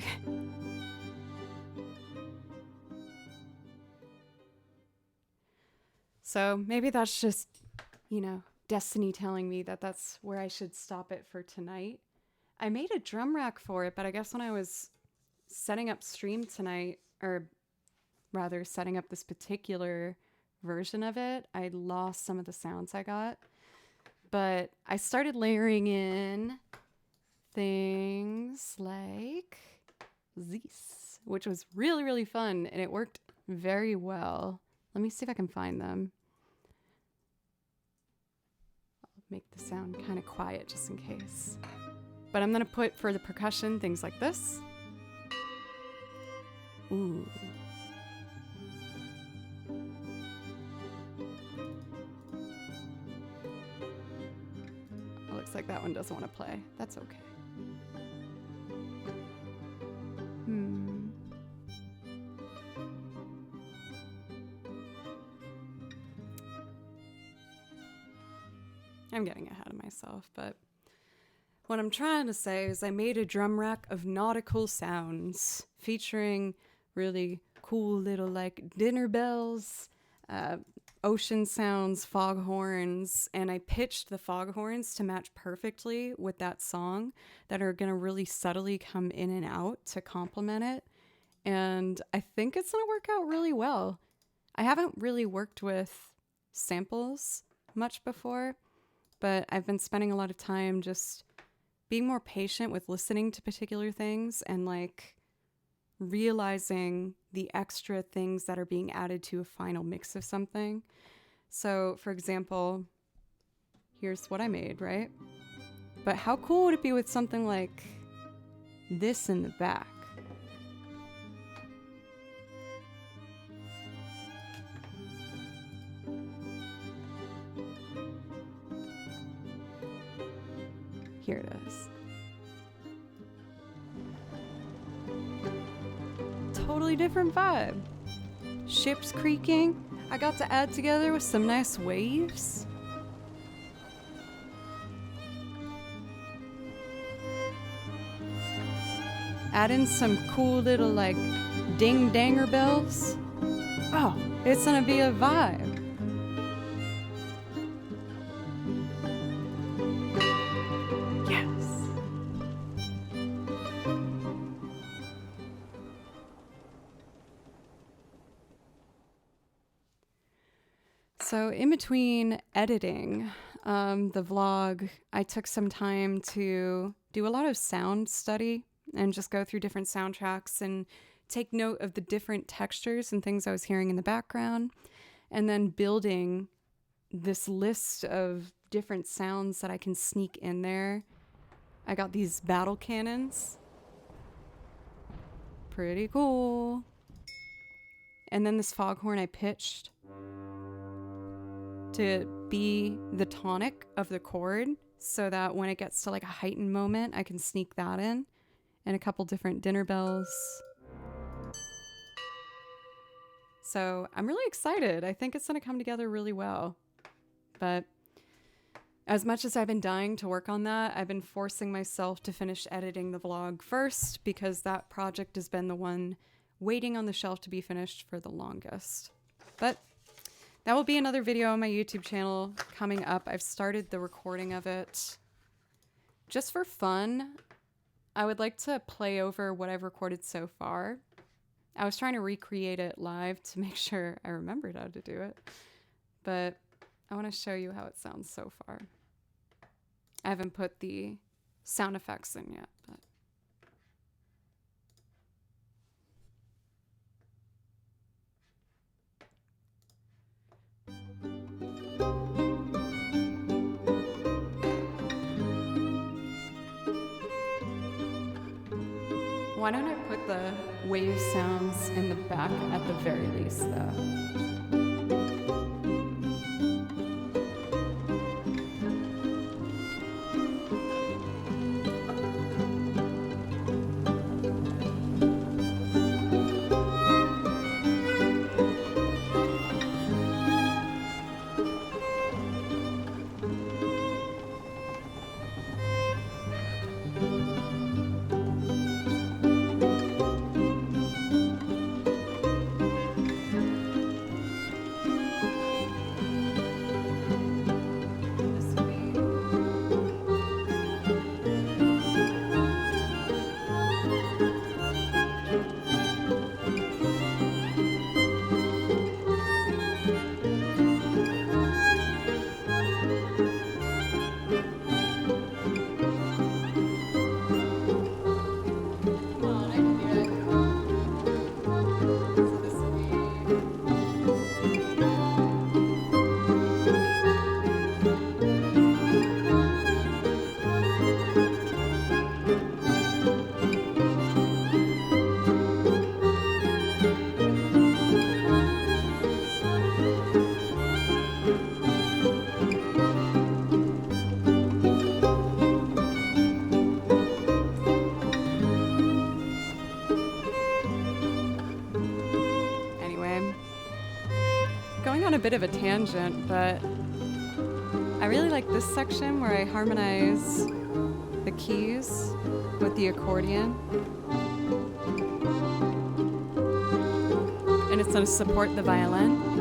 So maybe that's just, destiny telling me that that's where I should stop it for tonight. I made a drum rack for it, but I guess when I was setting up stream tonight, or rather setting up this particular version of it, I lost some of the sounds I got. But I started layering in things like these, which was really, really fun, and it worked very well. Let me see if I can find them. I'll make the sound kind of quiet just in case. But I'm going to put for the percussion things like this. Ooh. It looks like that one doesn't want to play. That's okay. I'm getting ahead of myself, but what I'm trying to say is I made a drum rack of nautical sounds featuring really cool little like dinner bells, ocean sounds, foghorns, and I pitched the foghorns to match perfectly with that song that are going to really subtly come in and out to complement it. And I think it's going to work out really well. I haven't really worked with samples much before, but I've been spending a lot of time just being more patient with listening to particular things and like realizing the extra things that are being added to a final mix of something. So, for example, here's what I made, right? But how cool would it be with something like this in the back? Here it is. Totally different vibe. Ships creaking. I got to add together with some nice waves. Add in some cool little like ding-danger bells. Oh, it's gonna be a vibe. So in between editing the vlog, I took some time to do a lot of sound study and just go through different soundtracks and take note of the different textures and things I was hearing in the background, and then building this list of different sounds that I can sneak in there. I got these battle cannons. Pretty cool. And then this foghorn I pitched to be the tonic of the chord so that when it gets to like a heightened moment, I can sneak that in, and a couple different dinner bells. So I'm really excited. I think it's going to come together really well. But as much as I've been dying to work on that, I've been forcing myself to finish editing the vlog first because that project has been the one waiting on the shelf to be finished for the longest. But that will be another video on my YouTube channel coming up. I've started the recording of it just for fun. I would like to play over what I've recorded so far. I was trying to recreate it live to make sure I remembered how to do it, but I want to show you how it sounds so far. I haven't put the sound effects in yet, but why don't I put the wave sounds in the back at the very least, though? bit of a tangent, but I really like this section where I harmonize the keys with the accordion. And it's going to support the violin.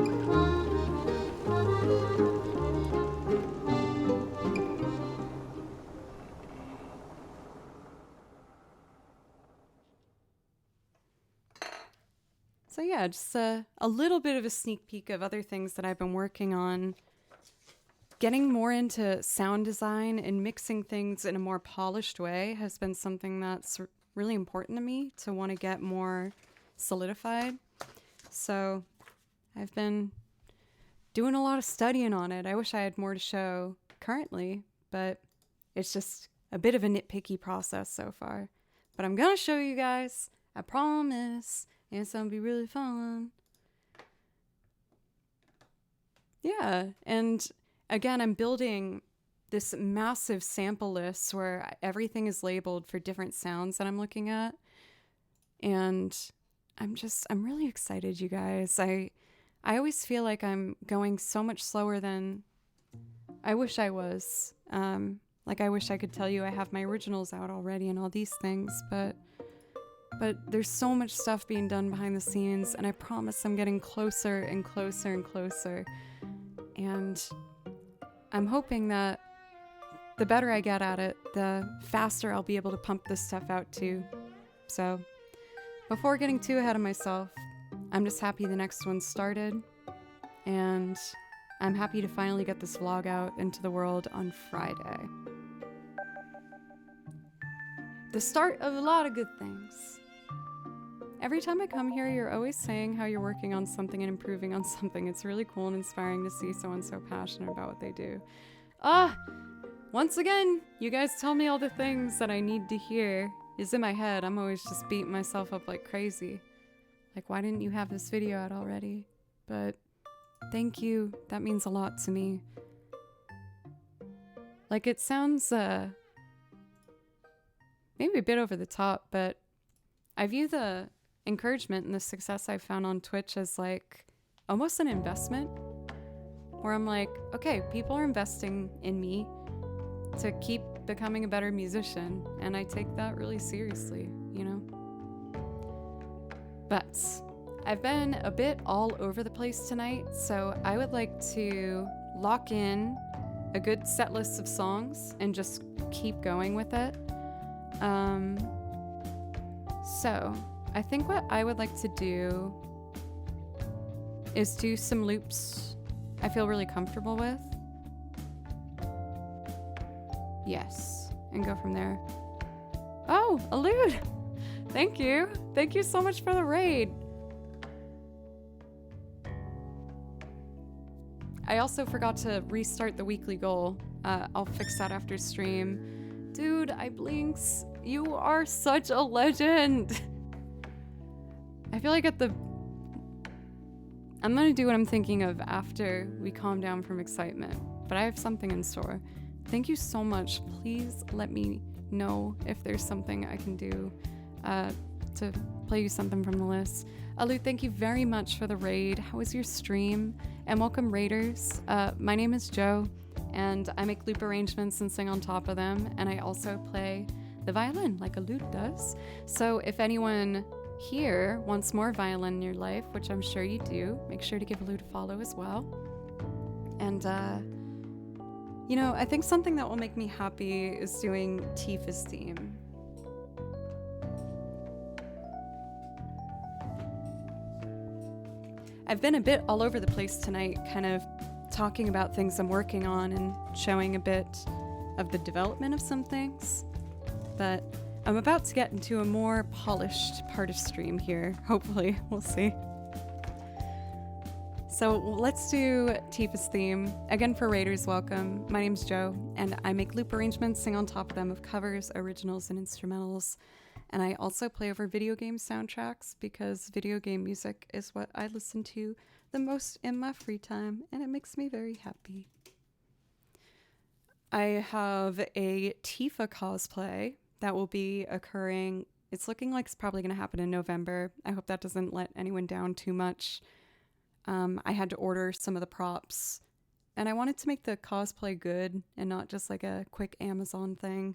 So yeah, just a little bit of a sneak peek of other things that I've been working on. Getting more into sound design and mixing things in a more polished way has been something that's really important to me to want to get more solidified. So I've been doing a lot of studying on it. I wish I had more to show currently, but it's just a bit of a nitpicky process so far. But I'm going to show you guys, I promise. And it's gonna be really fun. Yeah, and again, I'm building this massive sample list where everything is labeled for different sounds that I'm looking at. And I'm really excited, you guys. I always feel like I'm going so much slower than I wish I was. Like I wish I could tell you I have my originals out already and all these things, but there's so much stuff being done behind the scenes, and I promise I'm getting closer and closer and closer. And I'm hoping that the better I get at it, the faster I'll be able to pump this stuff out too. So, before getting too ahead of myself, I'm just happy the next one started, and I'm happy to finally get this vlog out into the world on Friday. The start of a lot of good things. Every time I come here, you're always saying how you're working on something and improving on something. It's really cool and inspiring to see someone so passionate about what they do. Once again, you guys tell me all the things that I need to hear is in my head. I'm always just beating myself up like crazy. Like, why didn't you have this video out already? But thank you. That means a lot to me. Like, it sounds, maybe a bit over the top, but I view the encouragement and the success I've found on Twitch as like almost an investment, where I'm like, okay, people are investing in me to keep becoming a better musician, and I take that really seriously, you know? But I've been a bit all over the place tonight, so I would like to lock in a good set list of songs and just keep going with it. So I think what I would like to do is do some loops I feel really comfortable with. Yes, and go from there. Oh, Allude! Thank you. Thank you so much for the raid. I also forgot to restart the weekly goal. I'll fix that after stream. Dude, I blinks. You are such a legend. I feel like I'm gonna do what I'm thinking of after we calm down from excitement, but I have something in store. Thank you so much. Please let me know if there's something I can do to play you something from the list. Alu, thank you very much for the raid. How was your stream? And welcome raiders. My name is Joe, and I make loop arrangements and sing on top of them, and I also play the violin like a lute does. So if anyone here wants more violin in your life, which I'm sure you do, make sure to give Lute a follow as well. And you know, I think something that will make me happy is doing Tifa's theme. I've been a bit all over the place tonight, kind of talking about things I'm working on and showing a bit of the development of some things, but I'm about to get into a more polished part of stream here. Hopefully, we'll see. So let's do Tifa's theme. Again, for raiders, welcome. My name's Joe, and I make loop arrangements, sing on top of them of covers, originals, and instrumentals. And I also play over video game soundtracks because video game music is what I listen to the most in my free time, and it makes me very happy. I have a Tifa cosplay that will be occurring. It's looking like it's probably going to happen in November. I hope that doesn't let anyone down too much. I had to order some of the props, and I wanted to make the cosplay good and not just like a quick Amazon thing.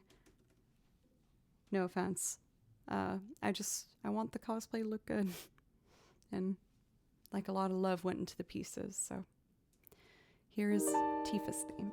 No offense. I want the cosplay to look good, and like a lot of love went into the pieces. So here is Tifa's theme.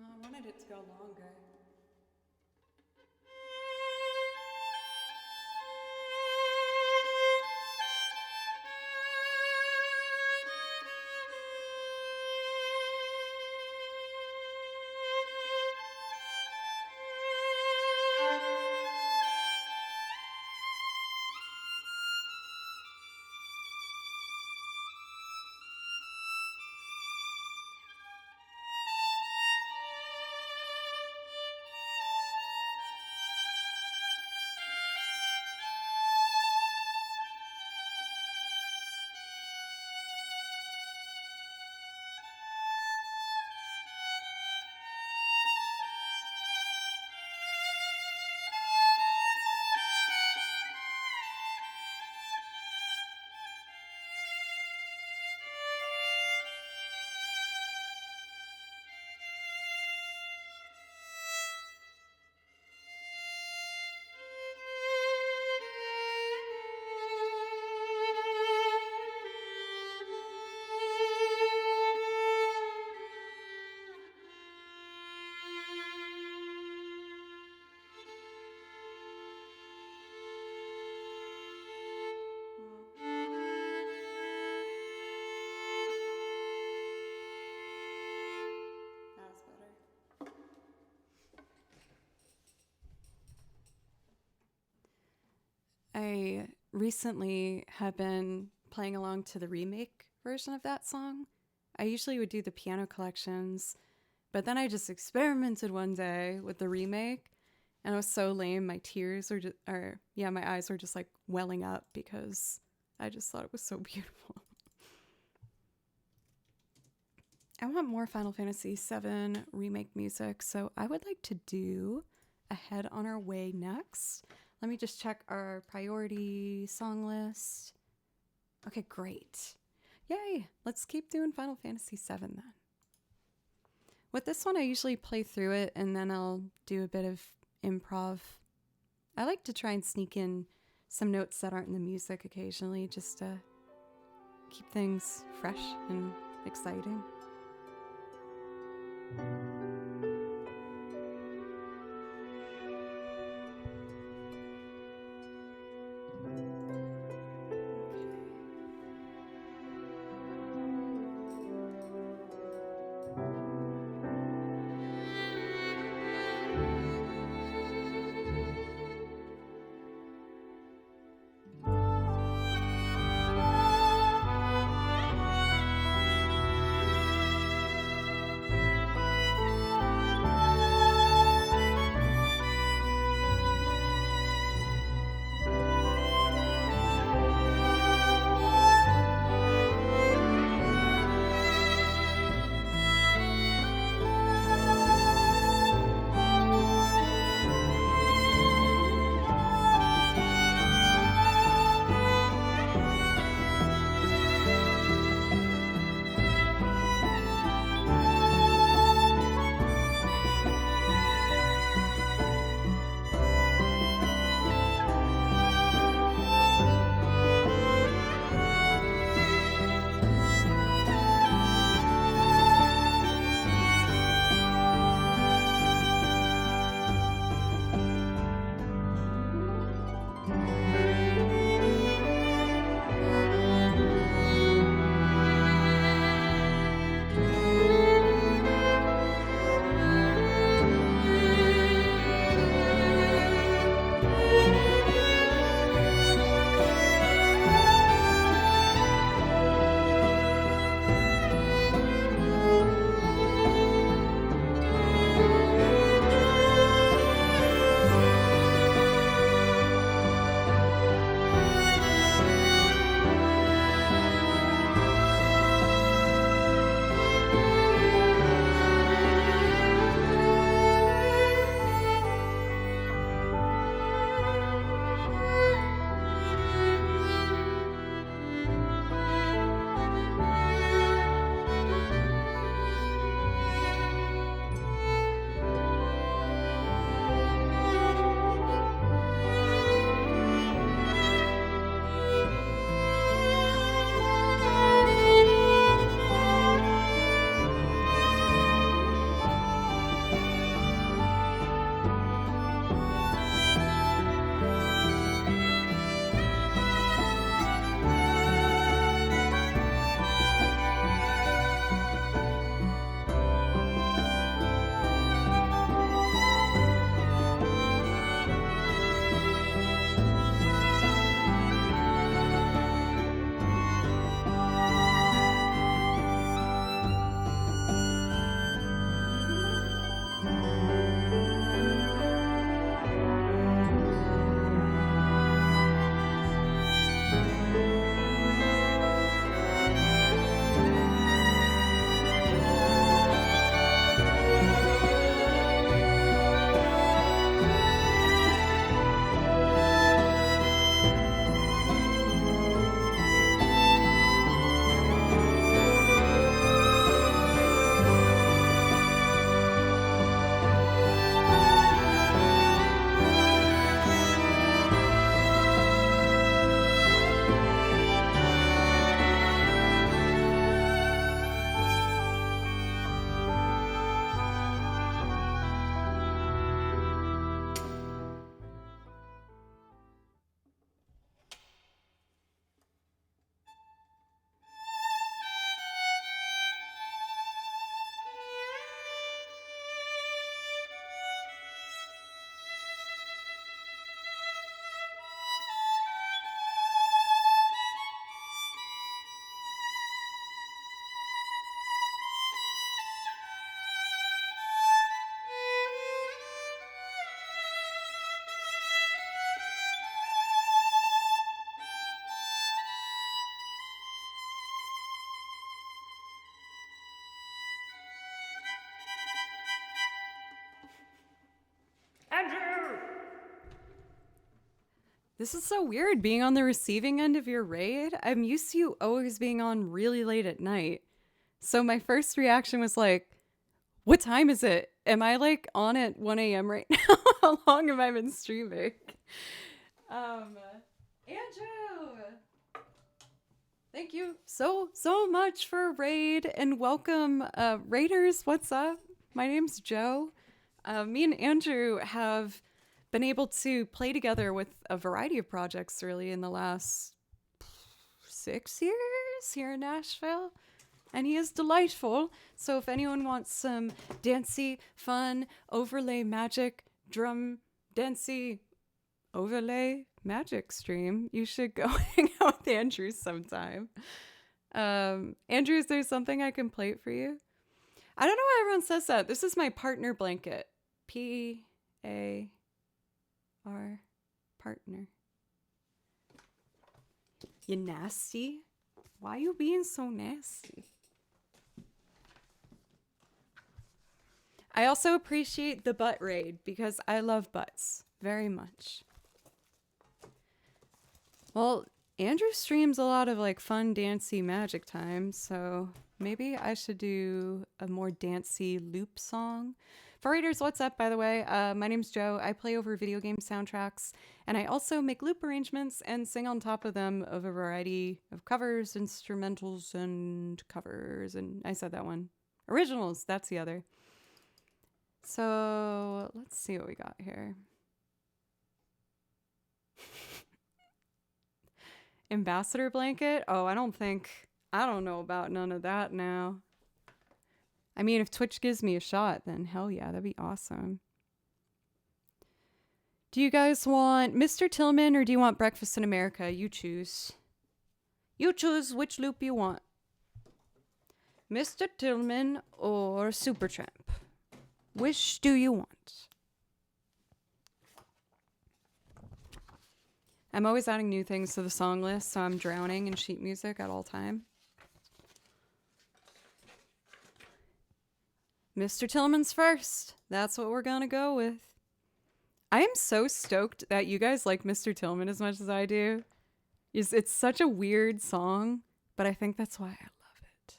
I wanted it to go longer. I recently have been playing along to the remake version of that song. I usually would do the piano collections, but then I just experimented one day with the remake, and it was so lame. My tears were just, or yeah, my eyes were just like welling up because I just thought it was so beautiful. I want more Final Fantasy VII remake music, so I would like to do Ahead on Our Way next. Let me just check our priority song list. Okay, great. Yay! Let's keep doing Final Fantasy VII then. With this one, I usually play through it and then I'll do a bit of improv. I like to try and sneak in some notes that aren't in the music occasionally just to keep things fresh and exciting. This is so weird being on the receiving end of your raid. I'm used to you always being on really late at night. So my first reaction was like, what time is it? Am I like on at 1 a.m. right now? How long have I been streaming? Andrew! Thank you so much for raid and welcome. Raiders, what's up? My name's Joe. Me and Andrew have been able to play together with a variety of projects really in the last 6 years here in Nashville. And he is delightful. So if anyone wants some dancey, fun, overlay magic, drum, dancey, overlay magic stream, you should go hang out with Andrew sometime. Andrew, is there something I can play for you? I don't know why everyone says that. This is my partner blanket. P-A-R, partner. You nasty? Why you being so nasty? I also appreciate the butt raid because I love butts very much. Well, Andrew streams a lot of like fun dancey magic time, so maybe I should do a more dancey loop song. For Raiders, what's up, by the way? My name's Joe. I play over video game soundtracks, and I also make loop arrangements and sing on top of them of a variety of covers, instrumentals, and covers. And I said that one. Originals, that's the other. So let's see what we got here. Ambassador blanket? Oh, I don't know about none of that now. I mean, if Twitch gives me a shot, then hell yeah, that'd be awesome. Do you guys want Mr. Tillman or do you want Breakfast in America? You choose. You choose which loop you want. Mr. Tillman or Supertramp? Which do you want? I'm always adding new things to the song list, so I'm drowning in sheet music at all time. Mr. Tillman's first. That's what we're gonna go with. I am so stoked that you guys like Mr. Tillman as much as I do. It's such a weird song, but I think that's why I love it.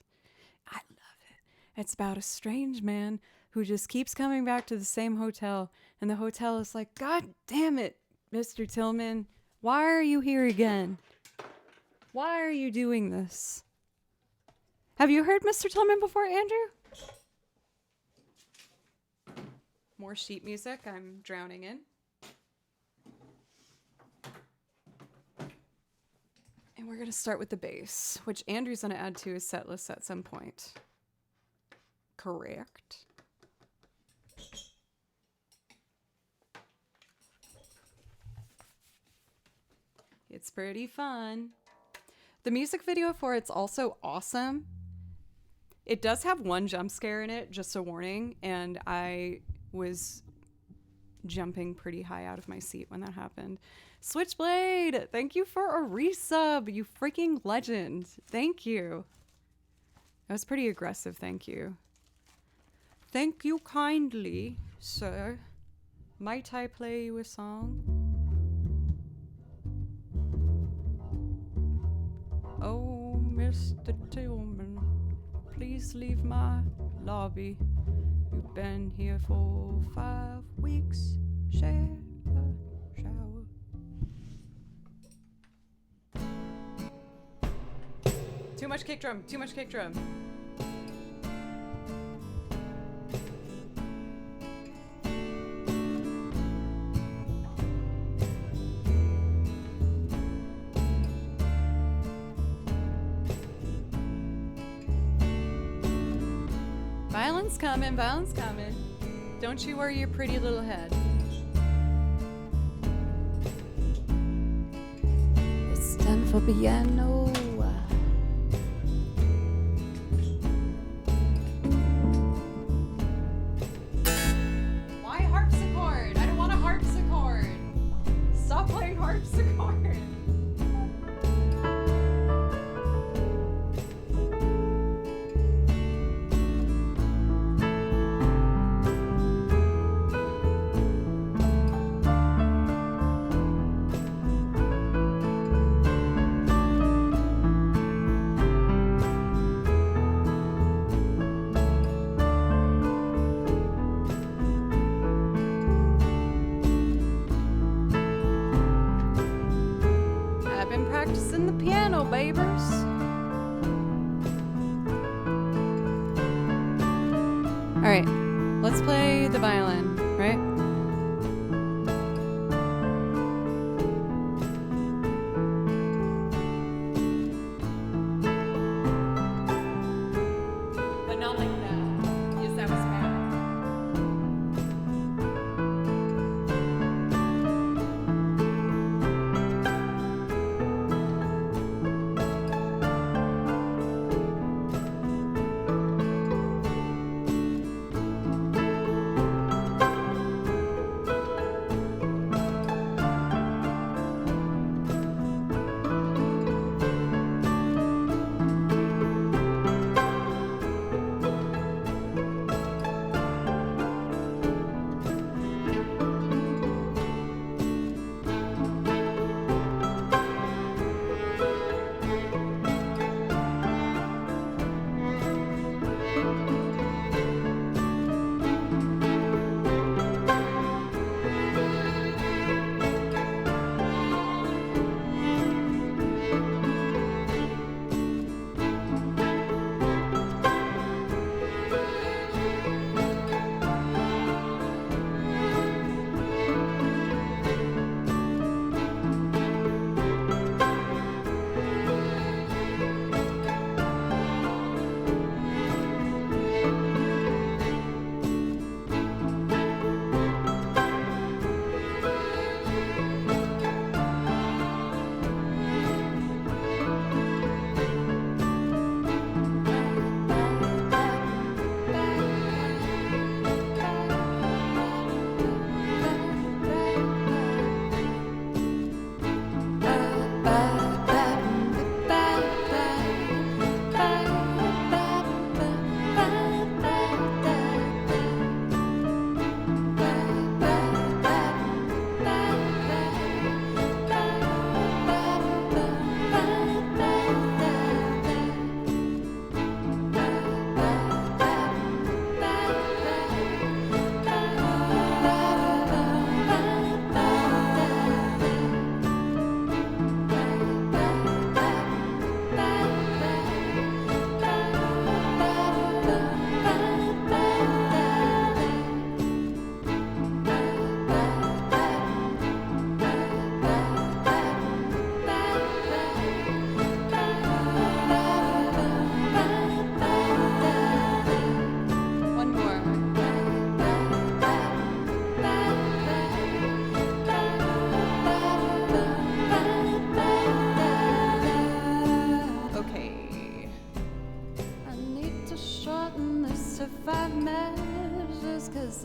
I love it. It's about a strange man who just keeps coming back to the same hotel, and the hotel is like, God damn it, Mr. Tillman. Why are you here again? Why are you doing this? Have you heard Mr. Tillman before, Andrew? More sheet music I'm drowning in. And we're going to start with the bass, which Andrew's going to add to his set list at some point. Correct. It's pretty fun. The music video for it's also awesome. It does have one jump scare in it, just a warning, and I was jumping pretty high out of my seat when that happened. Switchblade, thank you for a resub, you freaking legend. Thank you. That was pretty aggressive, thank you. Thank you kindly, sir. Might I play you a song? Oh, Mr. Tillman, please leave my lobby. You've been here for 5 weeks. Share a shower. Too much kick drum, too much kick drum. Violence coming, violence coming. Don't you worry your pretty little head. It's time for piano. Why harpsichord? I don't want a harpsichord. Stop playing harpsichord. practicing the piano, babers. All right, let's play the violin, right? But not like that. Yes, that was bad.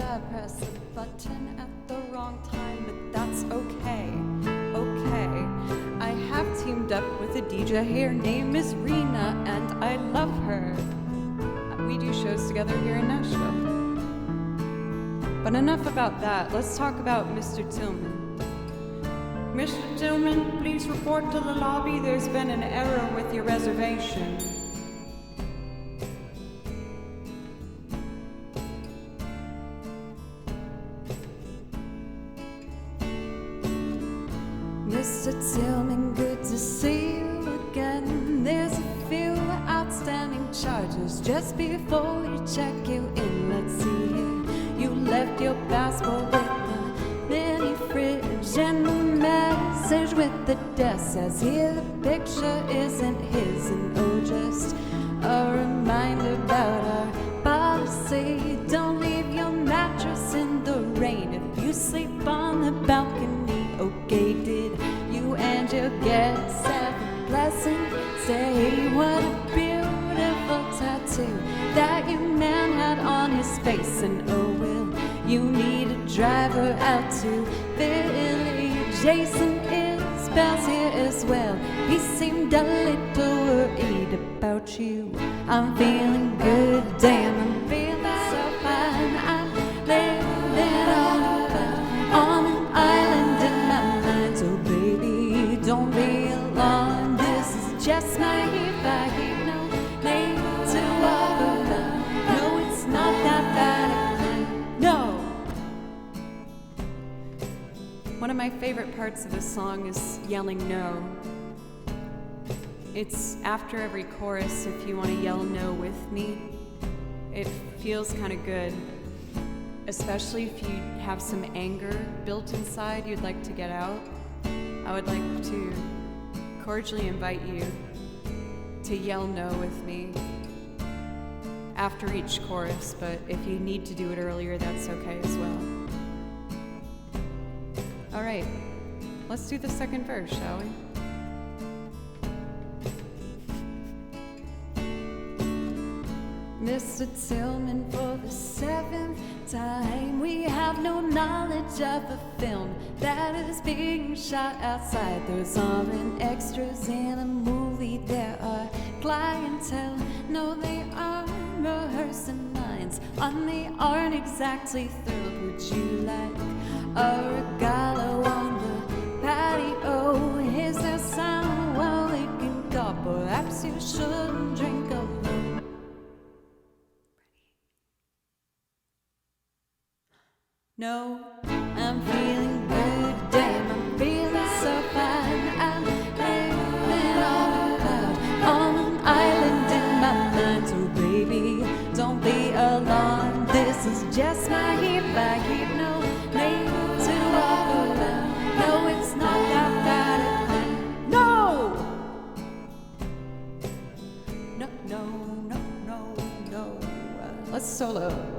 I pressed the button at the wrong time, but that's okay. Okay, I have teamed up with a DJ. Her name is Rena, and I love her. We do shows together here in Nashville. But enough about that. Let's talk about Mr. Tillman. Mr. Tillman, please report to the lobby. There's been an error with your reservation. Mr. Tillman, good to see you again. There's a few outstanding charges just before we check you in. Let's see here. You left your passport with the mini fridge, and the message with the desk says here the picture isn't his. And oh, just a reminder about our policy: don't leave your mattress in the rain if you sleep on the balcony. Okay, did you and your guests have a blessing? Say what a beautiful tattoo that your man had on his face. And oh, will you need a driver out to Philly? Jason Isbell's here as well. He seemed a little worried about you. I'm feeling good, damn, I'm feeling so fine. I'm living on an island in my mind. So baby, don't be alarmed. This is just naive. I have no need to offer love. No, it's not that bad. No. One of my favorite parts of this song is yelling no. It's after every chorus if you want to yell no with me. It feels kind of good, especially if you have some anger built inside you'd like to get out. I would like to cordially invite you to yell no with me after each chorus, but if you need to do it earlier, that's okay as well. All right, let's do the second verse, shall we? Mr. Tillman, for the 7th time, we have no knowledge of a film that is being shot outside. Those aren't extras in a movie, there are clientele. No, they are rehearsing lines, and they aren't exactly thrilled. Would you like a regalo on the patio? Is there someone we can call? Perhaps you shouldn't drink alone. No, I'm feeling good, damn, I'm feeling so fine. I'm living on a cloud, on an island in my mind. So baby, don't be alarmed, this is just my heat by heat. No need to walk around, no, it's not that bad. No! No, no, no, no, no. Let's solo.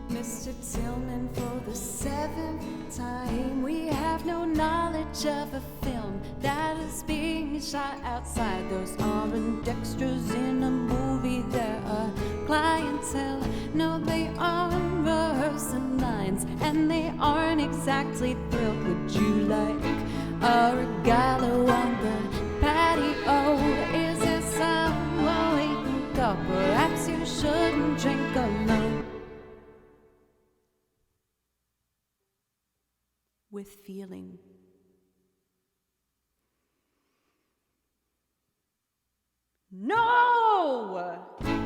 Mr. Tillman, for the 7th time, we have no knowledge of a film that is being shot outside. Those aren't extras in a movie, there are clientele. No, they aren't rehearsing lines, and they aren't exactly thrilled. Would you like a regalo on the patio? Is there someone we can call? Perhaps you shouldn't drink alone. With feeling. No!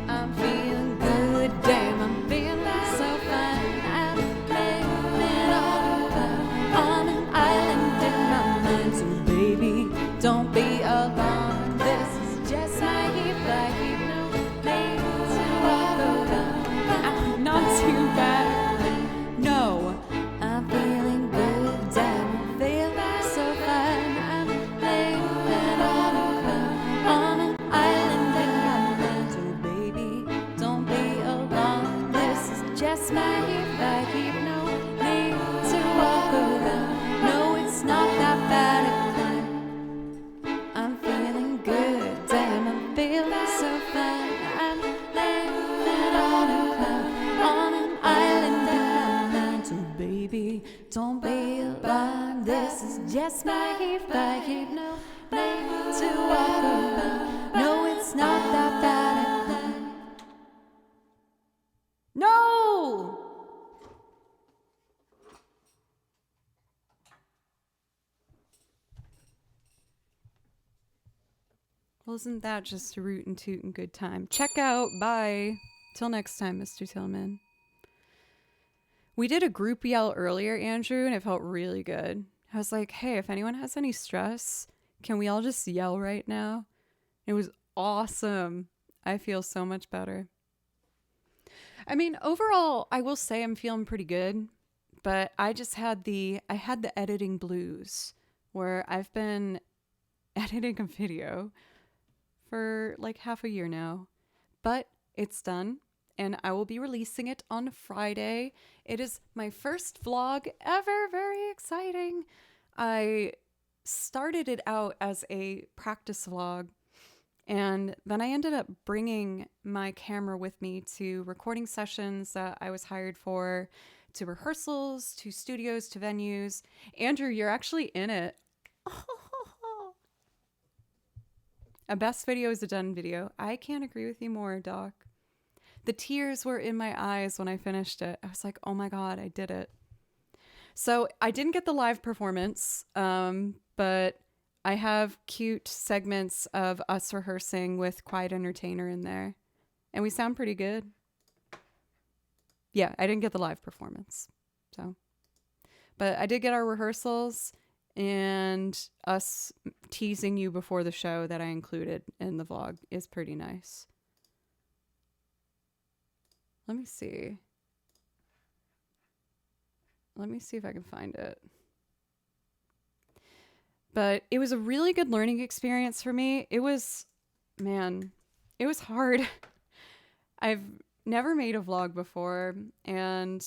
I'm feeling good, damn, I'm feeling so fine. I'm living on an island in my mind. So baby, don't be alarmed, this is just my heat by heat. No need to walk around, I'm not too bad. No, I'm feeling good, damn, I'm feeling so fine. I'm living on an island in my mind. So baby, don't be alarmed, this is just my heat by heat. No need to walk around, no, it's not that bad a climb. I'm feeling good, damn, I'm feeling so fine. I'm living on a cloud, on an island in my mind. So baby, don't be alarmed, this is just my heat by heat. No need to walk around, no, it's not that bad a climb. No! Well, isn't that just a root and toot and good time? Check out. Bye. Till next time, Mr. Tillman. We did a group yell earlier, Andrew, and it felt really good. I was like, hey, if anyone has any stress, can we all just yell right now? It was awesome. I feel so much better. I mean, overall, I will say I'm feeling pretty good, but I had the editing blues where I've been editing a video for like half a year now, but it's done and I will be releasing it on Friday. It is my first vlog ever, very exciting. I started it out as a practice vlog, and then I ended up bringing my camera with me to recording sessions that I was hired for, to rehearsals, to studios, to venues. Andrew, you're actually in it. A best video is a done video. I can't agree with you more, Doc. The tears were in my eyes when I finished it. I was like, oh my God, I did it. So I didn't get the live performance, but I have cute segments of us rehearsing with Quiet Entertainer in there. And we sound pretty good. Yeah, I didn't get the live performance. So, but I did get our rehearsals and us teasing you before the show that I included in the vlog is pretty nice. Let me see. Let me see if I can find it. But it was a really good learning experience for me. It was, man, it was hard. I've never made a vlog before, and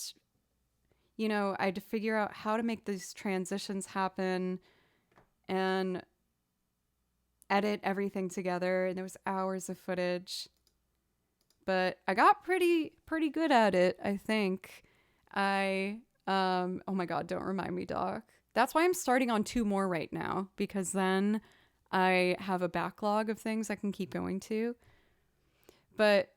you know, I had to figure out how to make these transitions happen and edit everything together, and there was hours of footage. But I got pretty good at it, I think. Oh my God, don't remind me, Doc. That's why I'm starting on 2 more right now, because then I have a backlog of things I can keep going to. But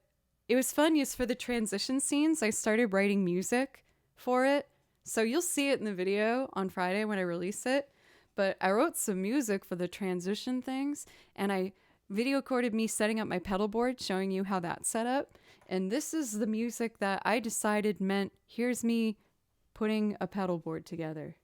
it was fun, yes, for the transition scenes. I started writing music for it. So you'll see it in the video on Friday when I release it. But I wrote some music for the transition things, and I video recorded me setting up my pedal board, showing you how that's set up. And this is the music that I decided meant, here's me putting a pedal board together.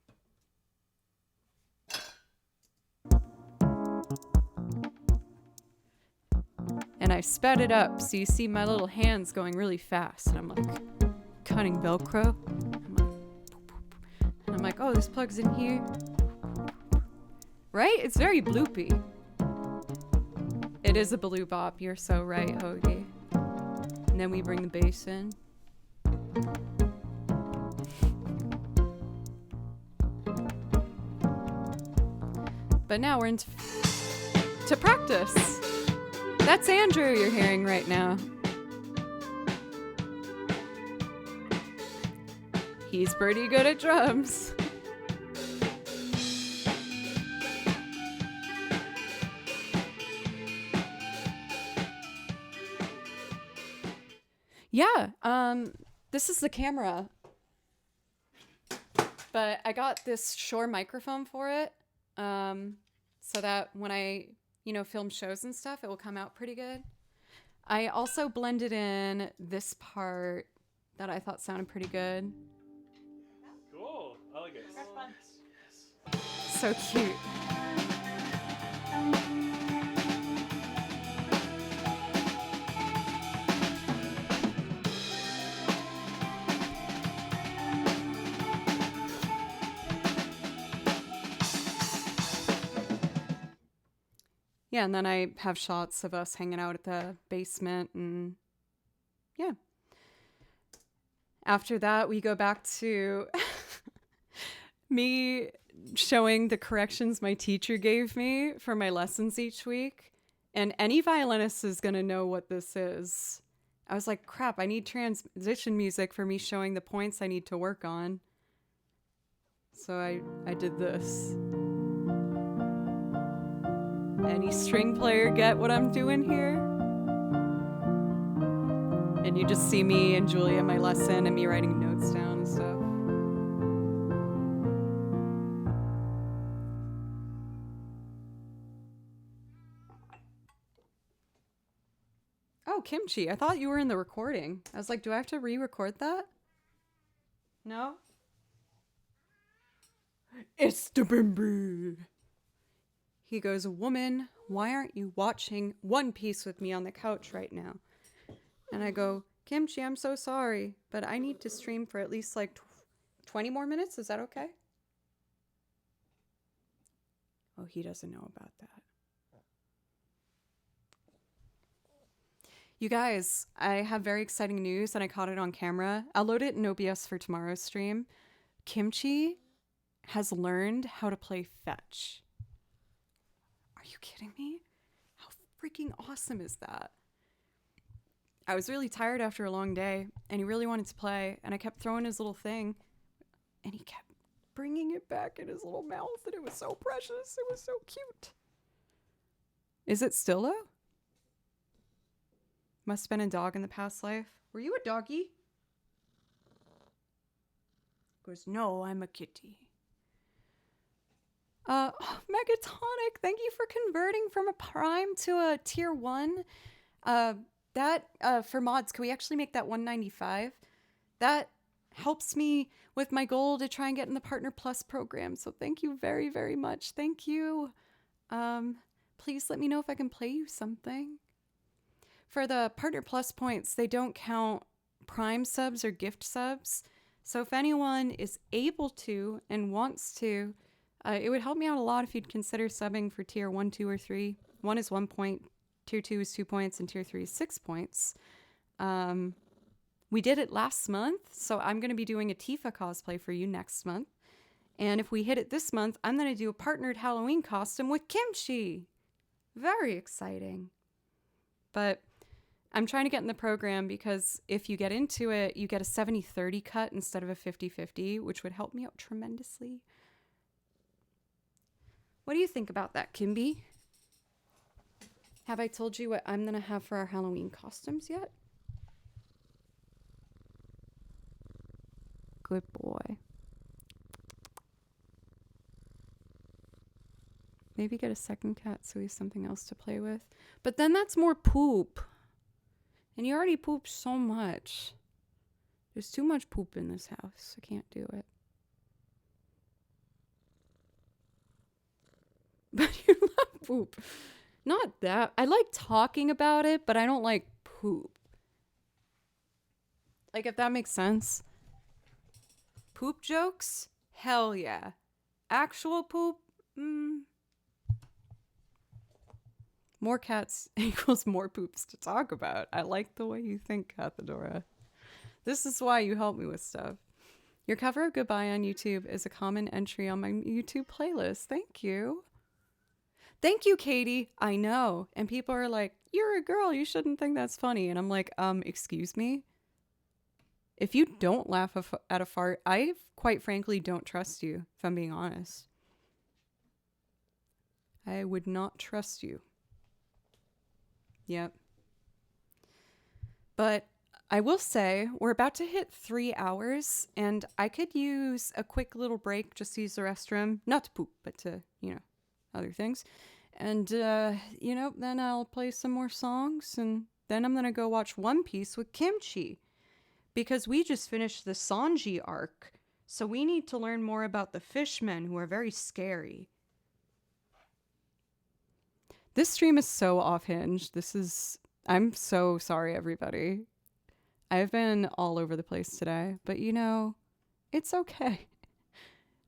And I sped it up, so you see my little hands going really fast. And I'm like cutting Velcro. I'm like, oh, this plugs in here. Right? It's very bloopy. It is a blue bop. You're so right, Hoagie. And then we bring the bass in. But now we're into to practice. That's Andrew you're hearing right now. He's pretty good at drums. Yeah, this is the camera. But I got this Shure microphone for it, so that when I, film shows and stuff, it will come out pretty good. I also blended in this part that I thought sounded pretty good. Cool. I like it. So cute. Yeah, and then I have shots of us hanging out at the basement, and yeah. After that, we go back to me showing the corrections my teacher gave me for my lessons each week. And any violinist is going to know what this is. I was like, crap, I need transition music for me showing the points I need to work on. So I did this. Any string player get what I'm doing here? And you just see me and Julia in my lesson and me writing notes down and stuff. Oh, Kimchi, I thought you were in the recording. I was like, do I have to re-record that? No? It's the Bimby. He goes, "Woman, why aren't you watching One Piece with me on the couch right now?" And I go, "Kimchi, I'm so sorry, but I need to stream for at least like 20 more minutes. Is that okay?" Oh, he doesn't know about that. You guys, I have very exciting news and I caught it on camera. I'll load it in OBS for tomorrow's stream. Kimchi has learned how to play fetch. Are you kidding me? How freaking awesome is that? I was really tired after a long day and he really wanted to play and I kept throwing his little thing and he kept bringing it back in his little mouth and it was so precious. It was so cute. Is it still though? Must have been a dog in the past life. Were you a doggy? Goes, "No, I'm a kitty." Megatonic, thank you for converting from a prime to a tier 1. That for mods, can we actually make that 195? That helps me with my goal to try and get in the Partner Plus program. So thank you very, very much. Thank you. Please let me know if I can play you something. For the Partner Plus points, they don't count prime subs or gift subs. So if anyone is able to and wants to, it would help me out a lot if you'd consider subbing for tier 1, 2, or 3. 1 is 1 point, tier 2 is 2 points, and tier 3 is 6 points. We did it last month, so I'm going to be doing a Tifa cosplay for you next month. And if we hit it this month, I'm going to do a partnered Halloween costume with Kimchi. Very exciting. But I'm trying to get in the program because if you get into it, you get a 70-30 cut instead of a 50-50, which would help me out tremendously. What do you think about that, Kimby? Have I told you what I'm going to have for our Halloween costumes yet? Good boy. Maybe get a second cat so he has something else to play with. But then that's more poop. And you already poop so much. There's too much poop in this house. I can't do it. But you love poop. Not that. I like talking about it, but I don't like poop. Like, if that makes sense. Poop jokes? Hell yeah. Actual poop? More cats equals more poops to talk about. I like the way you think, Cathedora. This is why you help me with stuff. Your cover of Goodbye on YouTube is a common entry on my YouTube playlist. Thank you. Thank you, Katie. I know. And people are like, "You're a girl. You shouldn't think that's funny." And I'm like, excuse me? If you don't laugh at a fart, I quite frankly don't trust you, if I'm being honest. I would not trust you. Yep. But I will say, we're about to hit 3 hours, and I could use a quick little break just to use the restroom. Not to poop, but to, other things. And, then I'll play some more songs, and then I'm going to go watch One Piece with Kimchi. Because we just finished the Sanji arc, so we need to learn more about the fishmen, who are very scary. This stream is so off-hinge. I'm so sorry, everybody. I've been all over the place today, but it's okay.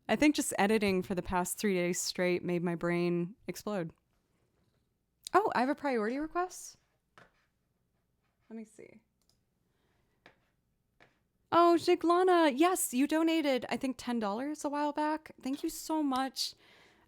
I think just editing for the past 3 days straight made my brain explode. Oh, I have a priority request? Let me see. Oh, Jiglana, yes, you donated, I think, $10 a while back. Thank you so much.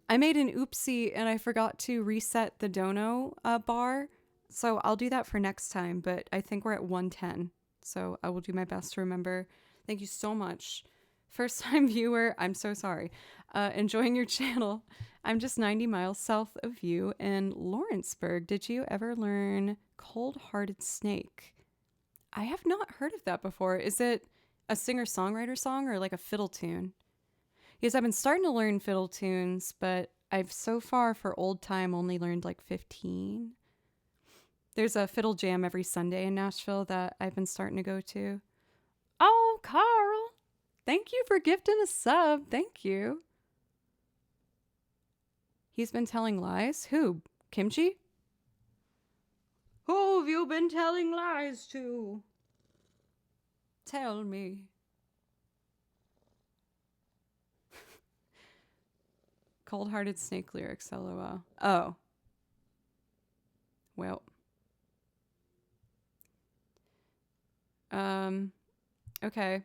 I made an oopsie and I forgot to reset the dono bar, so I'll do that for next time, but I think we're at 110, so I will do my best to remember. Thank you so much. First time viewer, I'm so sorry. Enjoying your channel. I'm just 90 miles south of you in Lawrenceburg. Did you ever learn Cold Hearted Snake? I have not heard of that before. Is it a singer-songwriter song or like a fiddle tune? Because I've been starting to learn fiddle tunes, but I've so far for old time only learned like 15. There's a fiddle jam every Sunday in Nashville that I've been starting to go to. Oh, Carl! Thank you for gifting a sub. Thank you. He's been telling lies? Who? Kimchi? Who have you been telling lies to? Tell me. Cold-hearted snake lyrics, lol. Oh. Well. Okay.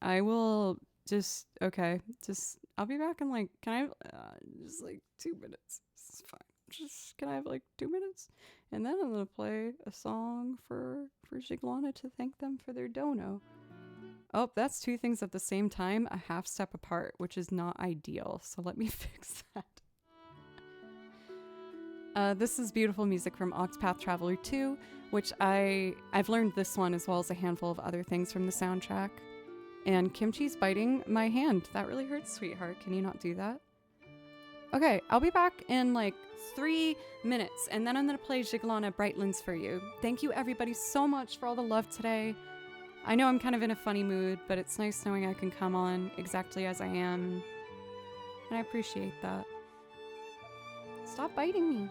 I will just, okay. Just, I'll be back in like, can I have, just like 2 minutes. It's fine. Just, can I have like 2 minutes? And then I'm gonna play a song for Shiglana to thank them for their dono. Oh, that's 2 things at the same time, a half step apart, which is not ideal. So let me fix that. This is beautiful music from Octopath Traveler 2, which I've learned this one as well as a handful of other things from the soundtrack. And Kimchi's biting my hand. That really hurts, sweetheart. Can you not do that? Okay, I'll be back in like 3 minutes, and then I'm gonna play Jiglana Brightlands for you. Thank you everybody so much for all the love today. I know I'm kind of in a funny mood, but it's nice knowing I can come on exactly as I am. And I appreciate that. Stop biting me.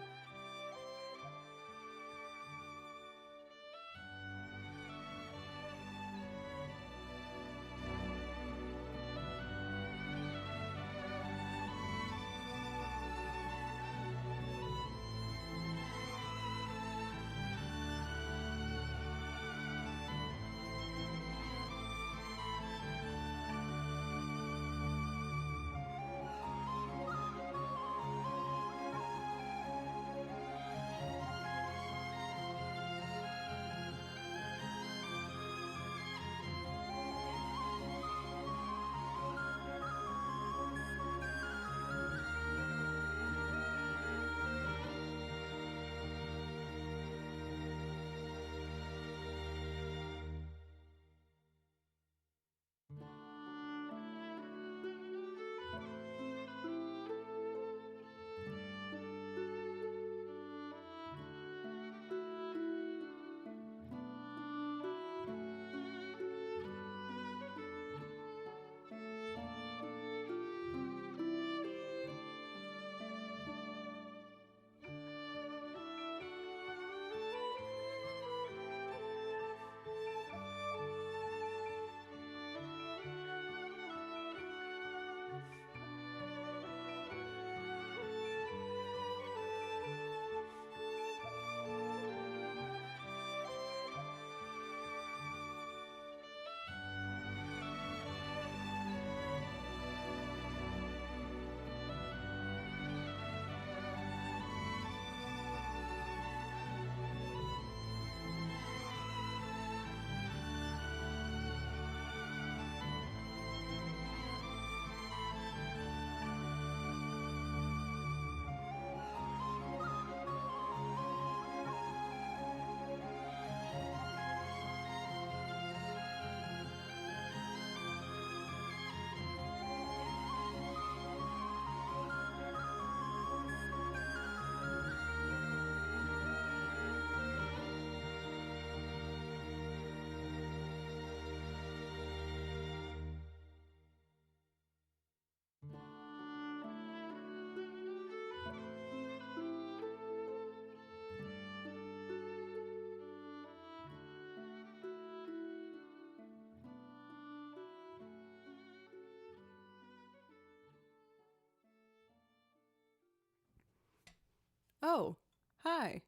Oh, hi.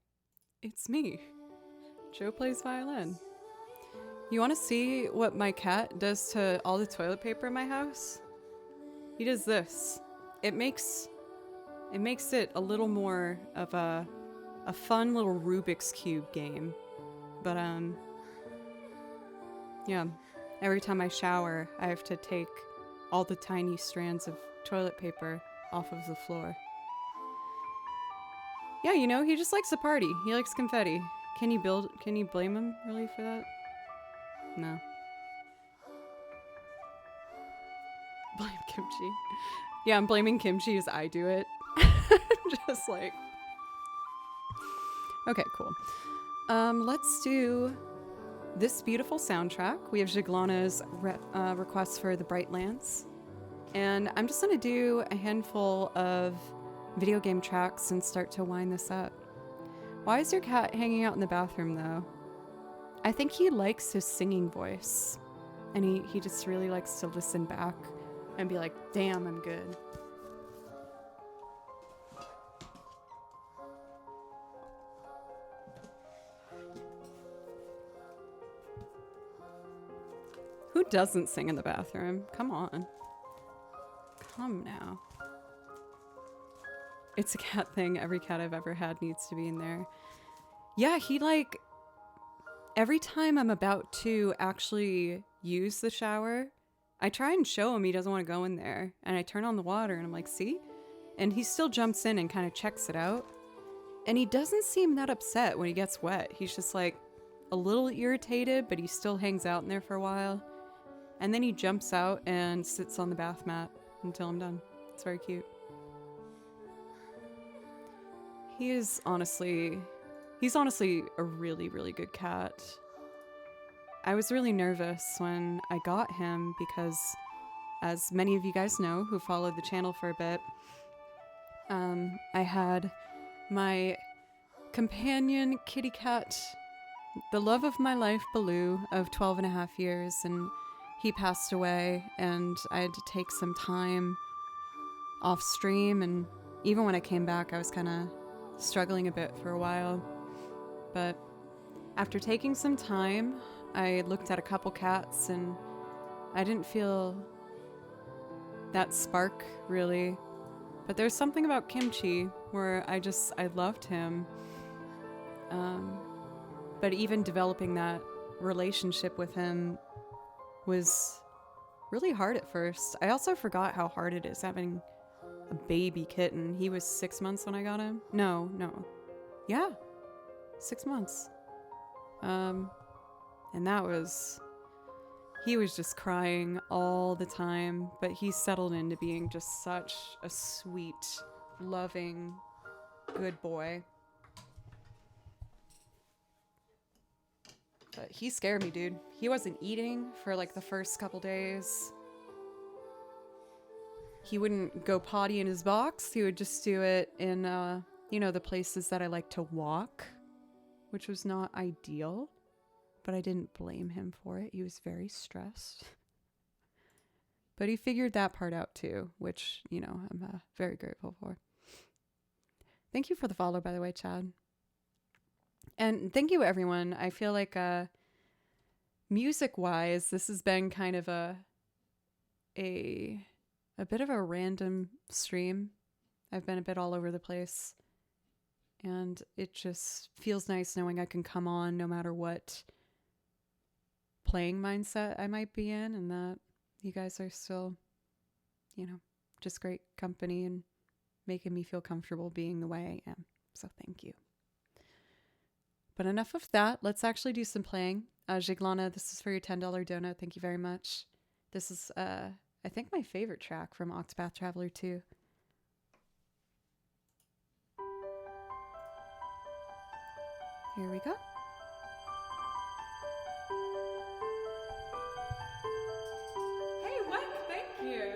It's me. Joe plays violin. You want to see what my cat does to all the toilet paper in my house? He does this. It makes it a little more of a fun little Rubik's Cube game. But yeah, every time I shower, I have to take all the tiny strands of toilet paper off of the floor. Yeah, you know, he just likes to party. He likes confetti. Can you blame him really for that? No. Blame Kimchi. Yeah, I'm blaming Kimchi as I do it. Just like... Okay, cool. Let's do this beautiful soundtrack. We have Jiglana's request for the Brightlands. And I'm just gonna do a handful of video game tracks and start to wind this up. Why is your cat hanging out in the bathroom though? I think he likes his singing voice, and he just really likes to listen back and be like, damn, I'm good. Who doesn't sing in the bathroom? Come on. Come now. It's a cat thing. Every cat I've ever had needs to be in there. Yeah, he like... Every time I'm about to actually use the shower, I try and show him he doesn't want to go in there. And I turn on the water and I'm like, see? And he still jumps in and kind of checks it out. And he doesn't seem that upset when he gets wet. He's just like a little irritated, but he still hangs out in there for a while. And then he jumps out and sits on the bath mat until I'm done. It's very cute. He's honestly a really, really good cat. I was really nervous when I got him because, as many of you guys know who followed the channel for a bit, I had my companion kitty cat, the love of my life, Baloo, of 12 and a half years, and he passed away, and I had to take some time off stream, and even when I came back, I was kind of struggling a bit for a while. But after taking some time, I looked at a couple cats, and I didn't feel that spark, really. But there's something about Kimchi where I loved him. But even developing that relationship with him was really hard at first. I also forgot how hard it is having a baby kitten. He was 6 months when I got him. No. Yeah. 6 months. And he was just crying all the time, but he settled into being just such a sweet, loving, good boy. But he scared me, dude. He wasn't eating for like the first couple days. He wouldn't go potty in his box. He would just do it in, the places that I like to walk, which was not ideal, but I didn't blame him for it. He was very stressed. But he figured that part out too, which, I'm very grateful for. Thank you for the follow, by the way, Chad. And thank you, everyone. I feel like music-wise, this has been kind of a bit of a random stream. I've been a bit all over the place. And it just feels nice knowing I can come on no matter what playing mindset I might be in, and that you guys are still, just great company and making me feel comfortable being the way I am. So thank you. But enough of that. Let's actually do some playing. Jiglana, this is for your $10 donut. Thank you very much. This is, I think, my favorite track from Octopath Traveler 2. Here we go. Hey, Wick, thank you.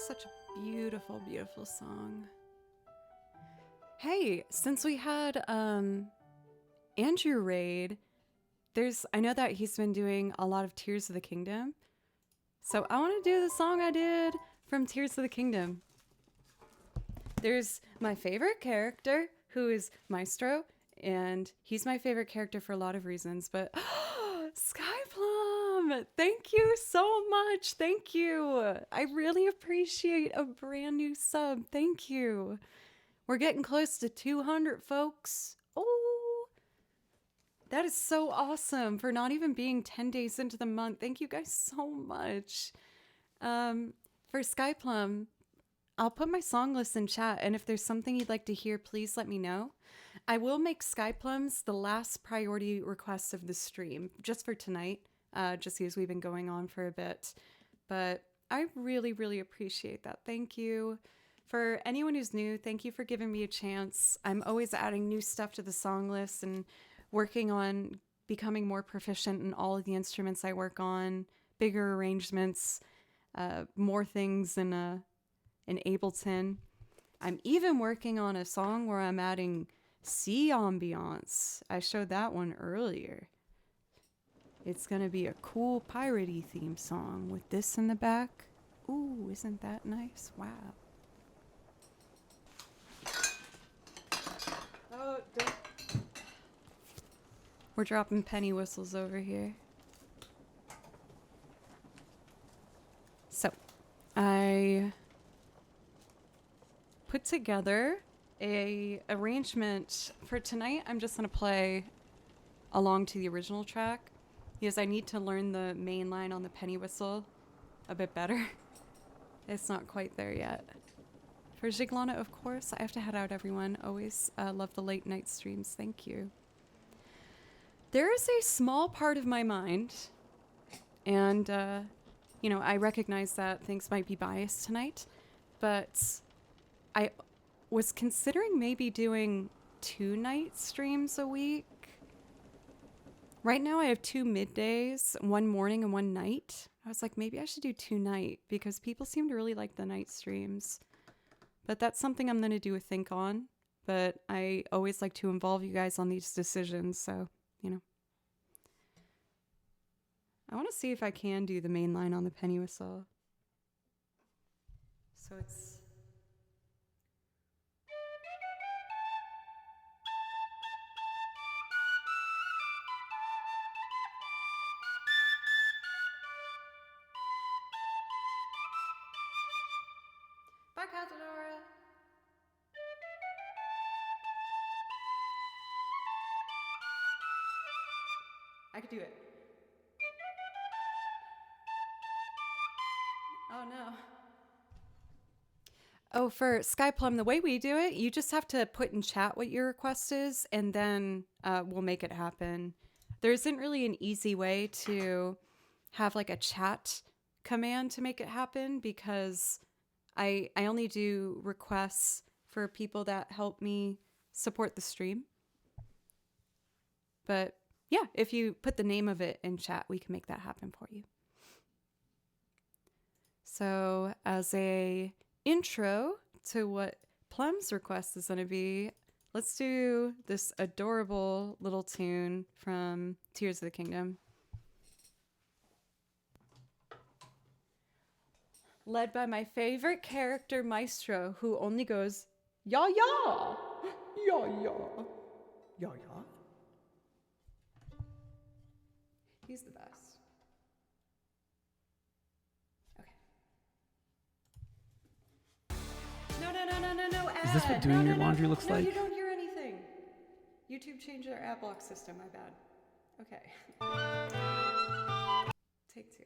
Such a beautiful, beautiful song. Hey, since we had Andrew raid, I know that he's been doing a lot of Tears of the Kingdom. So I want to do the song I did from Tears of the Kingdom. There's my favorite character, who is Maestro, and he's my favorite character for a lot of reasons, but Skyplum, thank you so much. Thank you. I really appreciate a brand new sub. Thank you. We're getting close to 200, folks. Oh, that is so awesome for not even being 10 days into the month. Thank you guys so much. For Skyplum, I'll put my song list in chat, and if there's something you'd like to hear, please let me know. I will make Skyplums the last priority request of the stream, just for tonight, just because we've been going on for a bit. But I really, really appreciate that. Thank you. For anyone who's new, thank you for giving me a chance. I'm always adding new stuff to the song list and working on becoming more proficient in all of the instruments I work on, bigger arrangements, more things in Ableton. I'm even working on a song where I'm adding sea ambiance. I showed that one earlier. It's gonna be a cool piratey theme song with this in the back. Ooh, isn't that nice? Wow. Oh, don't. We're dropping penny whistles over here. So, I put together a arrangement for tonight. I'm just gonna play along to the original track because I need to learn the main line on the penny whistle a bit better. It's not quite there yet. For Jiglana, of course, I have to head out, everyone. Always love the late night streams. Thank you. There is a small part of my mind, and, you know, I recognize that things might be biased tonight, but I was considering maybe doing 2 night streams a week. Right now I have 2 middays, 1 morning and 1 night. I was like, maybe I should do 2 night because people seem to really like the night streams. But that's something I'm going to do a think on. But I always like to involve you guys on these decisions, so, you know. I want to see if I can do the main line on the penny whistle. So it's... Bye, Cazadora! I could do it. Oh no. Oh, for Skyplum, the way we do it, you just have to put in chat what your request is, and then we'll make it happen. There isn't really an easy way to have like a chat command to make it happen because I only do requests for people that help me support the stream. But yeah, if you put the name of it in chat, we can make that happen for you. So as a intro to what Plum's request is going to be, let's do this adorable little tune from Tears of the Kingdom. Led by my favorite character, Maestro, who only goes, ya ya, ya ya, ya ya. He's the best. Okay. No, Is this what doing your laundry looks like? No, you don't hear anything. YouTube changed their ad block system, my bad. Okay. Take 2.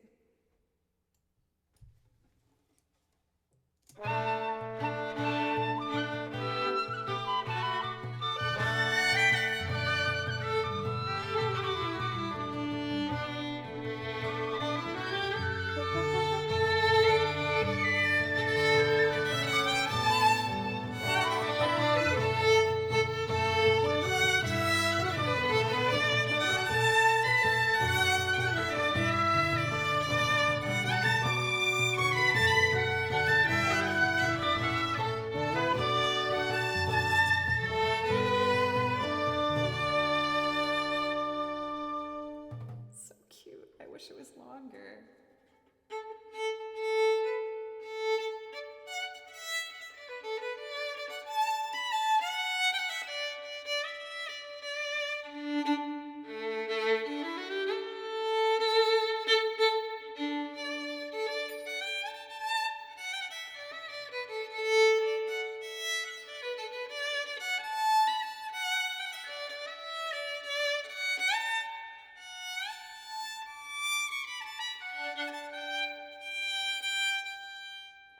longer.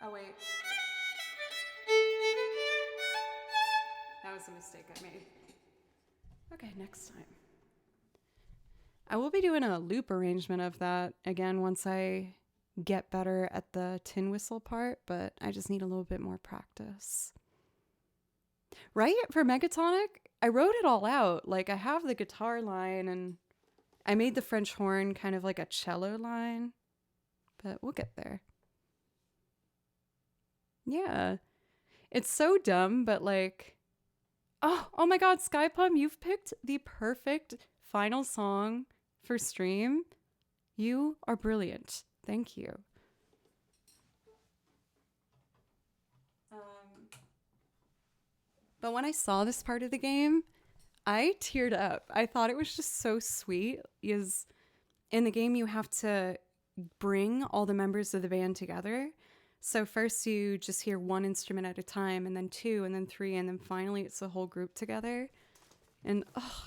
Oh, wait. That was a mistake I made. Okay, next time. I will be doing a loop arrangement of that again once I get better at the tin whistle part, but I just need a little bit more practice. Right? For Megatonic, I wrote it all out. Like, I have the guitar line and I made the French horn kind of like a cello line, but we'll get there. Yeah. It's so dumb, but like, oh my God, Skyplum, you've picked the perfect final song for stream. You are brilliant. Thank you. But when I saw this part of the game, I teared up. I thought it was just so sweet. Because in the game, you have to bring all the members of the band together. So first you just hear one instrument at a time, and then two, and then three, and then finally it's the whole group together. And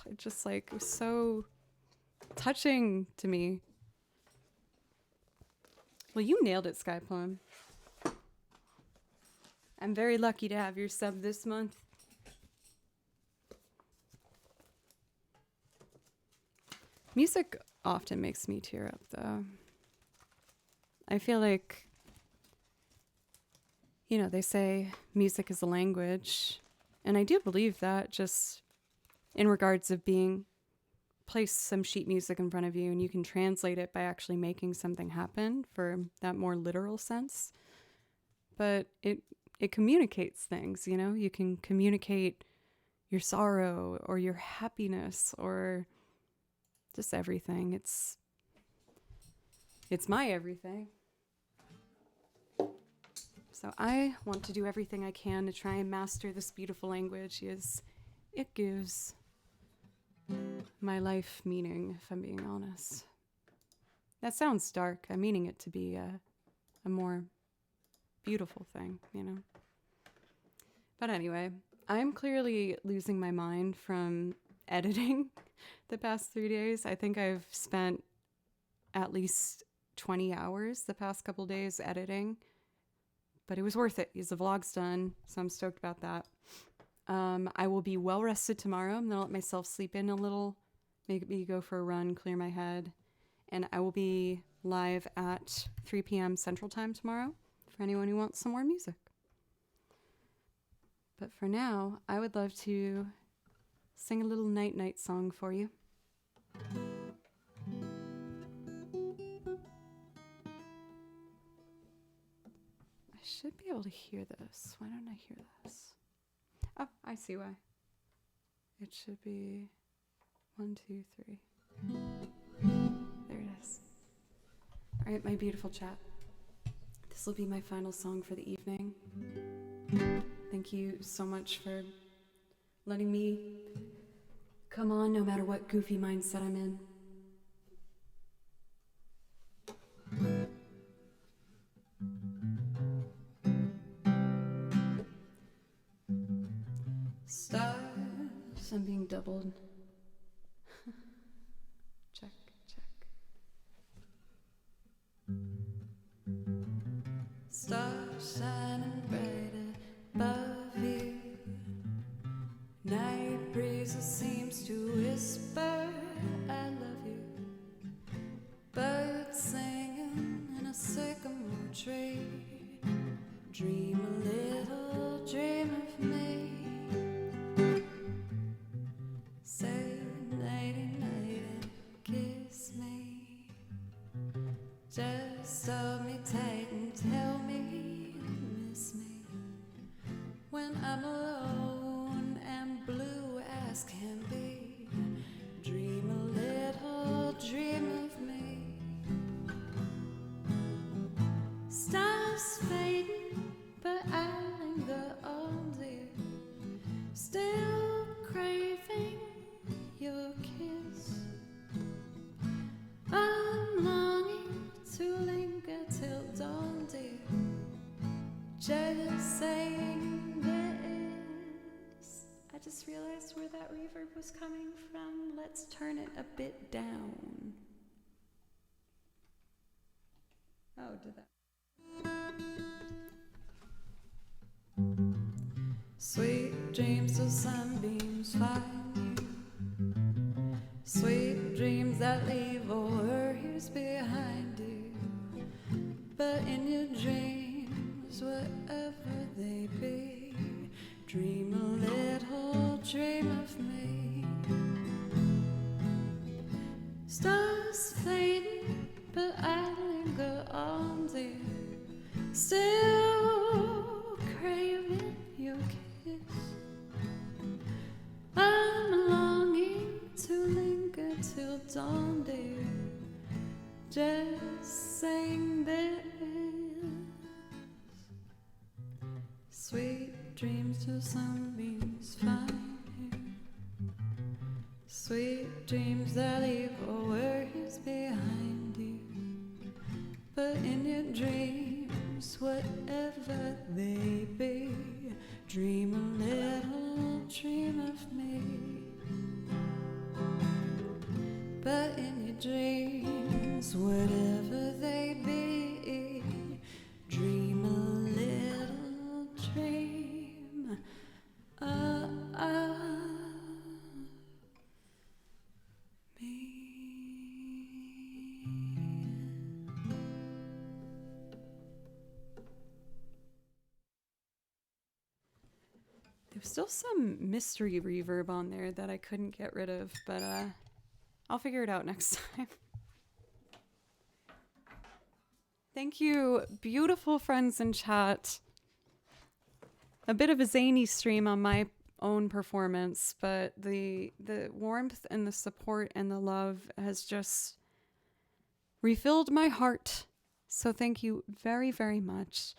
it just like was so touching to me. Well, you nailed it, Skyplum. I'm very lucky to have your sub this month. Music often makes me tear up, though. I feel like, you know, they say music is a language, and I do believe that, just in regards of being, place some sheet music in front of you and you can translate it by actually making something happen for that more literal sense. But it communicates things, you know? You can communicate your sorrow or your happiness or just everything. It's my everything. So I want to do everything I can to try and master this beautiful language, as it gives my life meaning, if I'm being honest. That sounds dark. I'm meaning it to be a more beautiful thing, you know? But anyway, I'm clearly losing my mind from editing the past 3 days. I think I've spent at least 20 hours the past couple days editing, but it was worth it because the vlog's done, so I'm stoked about that. I will be well rested tomorrow. I'm gonna let myself sleep in a little, maybe go for a run, clear my head, and I will be live at 3 p.m. Central Time tomorrow for anyone who wants some more music. But for now, I would love to sing a little night-night song for you. I should be able to hear this. Why don't I hear this? Oh, I see why. It should be 1, 2, 3. There it is. All right, my beautiful chat. This will be my final song for the evening. Thank you so much for letting me come on no matter what goofy mindset I'm in. Stars, I'm being doubled. Check, check. Stars shining bright above you. Night breezes seems to whisper, I love you. Birds singing in a sycamore tree. Dream a little dream of me. Say nighty night and kiss me. Just hold me tight and tell me you miss me. When I'm alone and blue as can be, dream a little dream of me. starting from, let's turn it a bit down. Oh, did that. Sweet dreams of sunbeams find you. Sweet dreams that leave all worries behind you. But in your dreams, whatever they be, dream a little dream of me. Stars fading, but I linger on, dear. Still craving your kiss. I'm longing to linger till dawn, dear. Just saying this. Sweet dreams till sunbeams find you. Sweet dreams that leave all worries behind you. But in your dreams, whatever they be, dream a little dream of me. But in your dreams, whatever they be, dream a little dream of me. There's still some mystery reverb on there that I couldn't get rid of, but I'll figure it out next time. Thank you, beautiful friends in chat. A bit of a zany stream on my own performance, but the warmth and the support and the love has just refilled my heart. So thank you very, very much.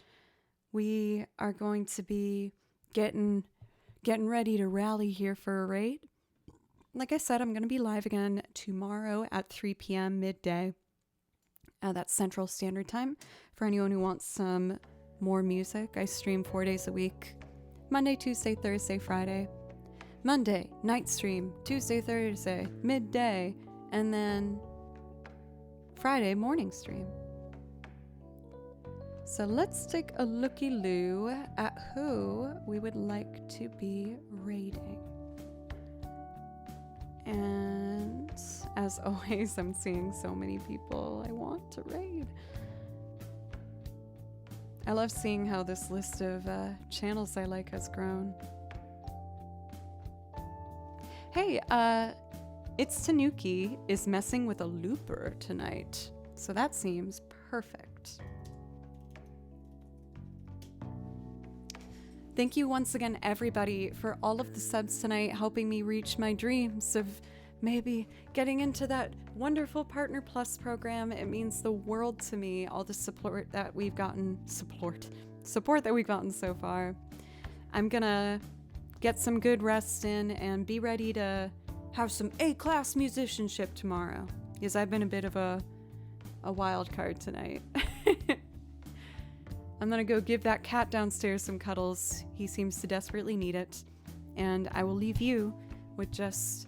We are going to be getting ready to rally here for a raid. Like I said, I'm going to be live again tomorrow at 3 p.m. midday. That's Central Standard Time. For anyone who wants some more music, I stream 4 days a week. Monday, Tuesday, Thursday, Friday. Monday, night stream. Tuesday, Thursday, midday. And then Friday, morning stream. So let's take a looky-loo at who we would like to be raiding. And as always, I'm seeing so many people I want to raid. I love seeing how this list of channels I like has grown. Hey, It's Tanuki is messing with a looper tonight, so that seems perfect. Thank you once again, everybody, for all of the subs tonight, helping me reach my dreams of maybe getting into that wonderful Partner Plus program. It means the world to me, all the support that we've gotten, support that we've gotten so far. I'm gonna get some good rest in and be ready to have some A-class musicianship tomorrow, because I've been a bit of a wild card tonight. I'm gonna go give that cat downstairs some cuddles. He seems to desperately need it. And I will leave you with just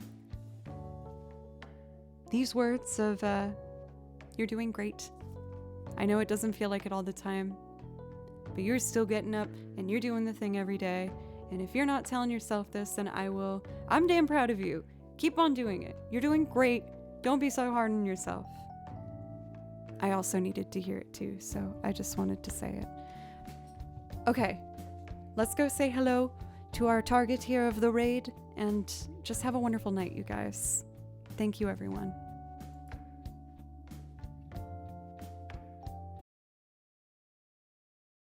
these words of, you're doing great. I know it doesn't feel like it all the time, but you're still getting up and you're doing the thing every day. And if you're not telling yourself this, then I'm damn proud of you. Keep on doing it. You're doing great. Don't be so hard on yourself. I also needed to hear it too, so I just wanted to say it. Okay, let's go say hello to our target here of the raid, and just have a wonderful night, you guys. Thank you, everyone.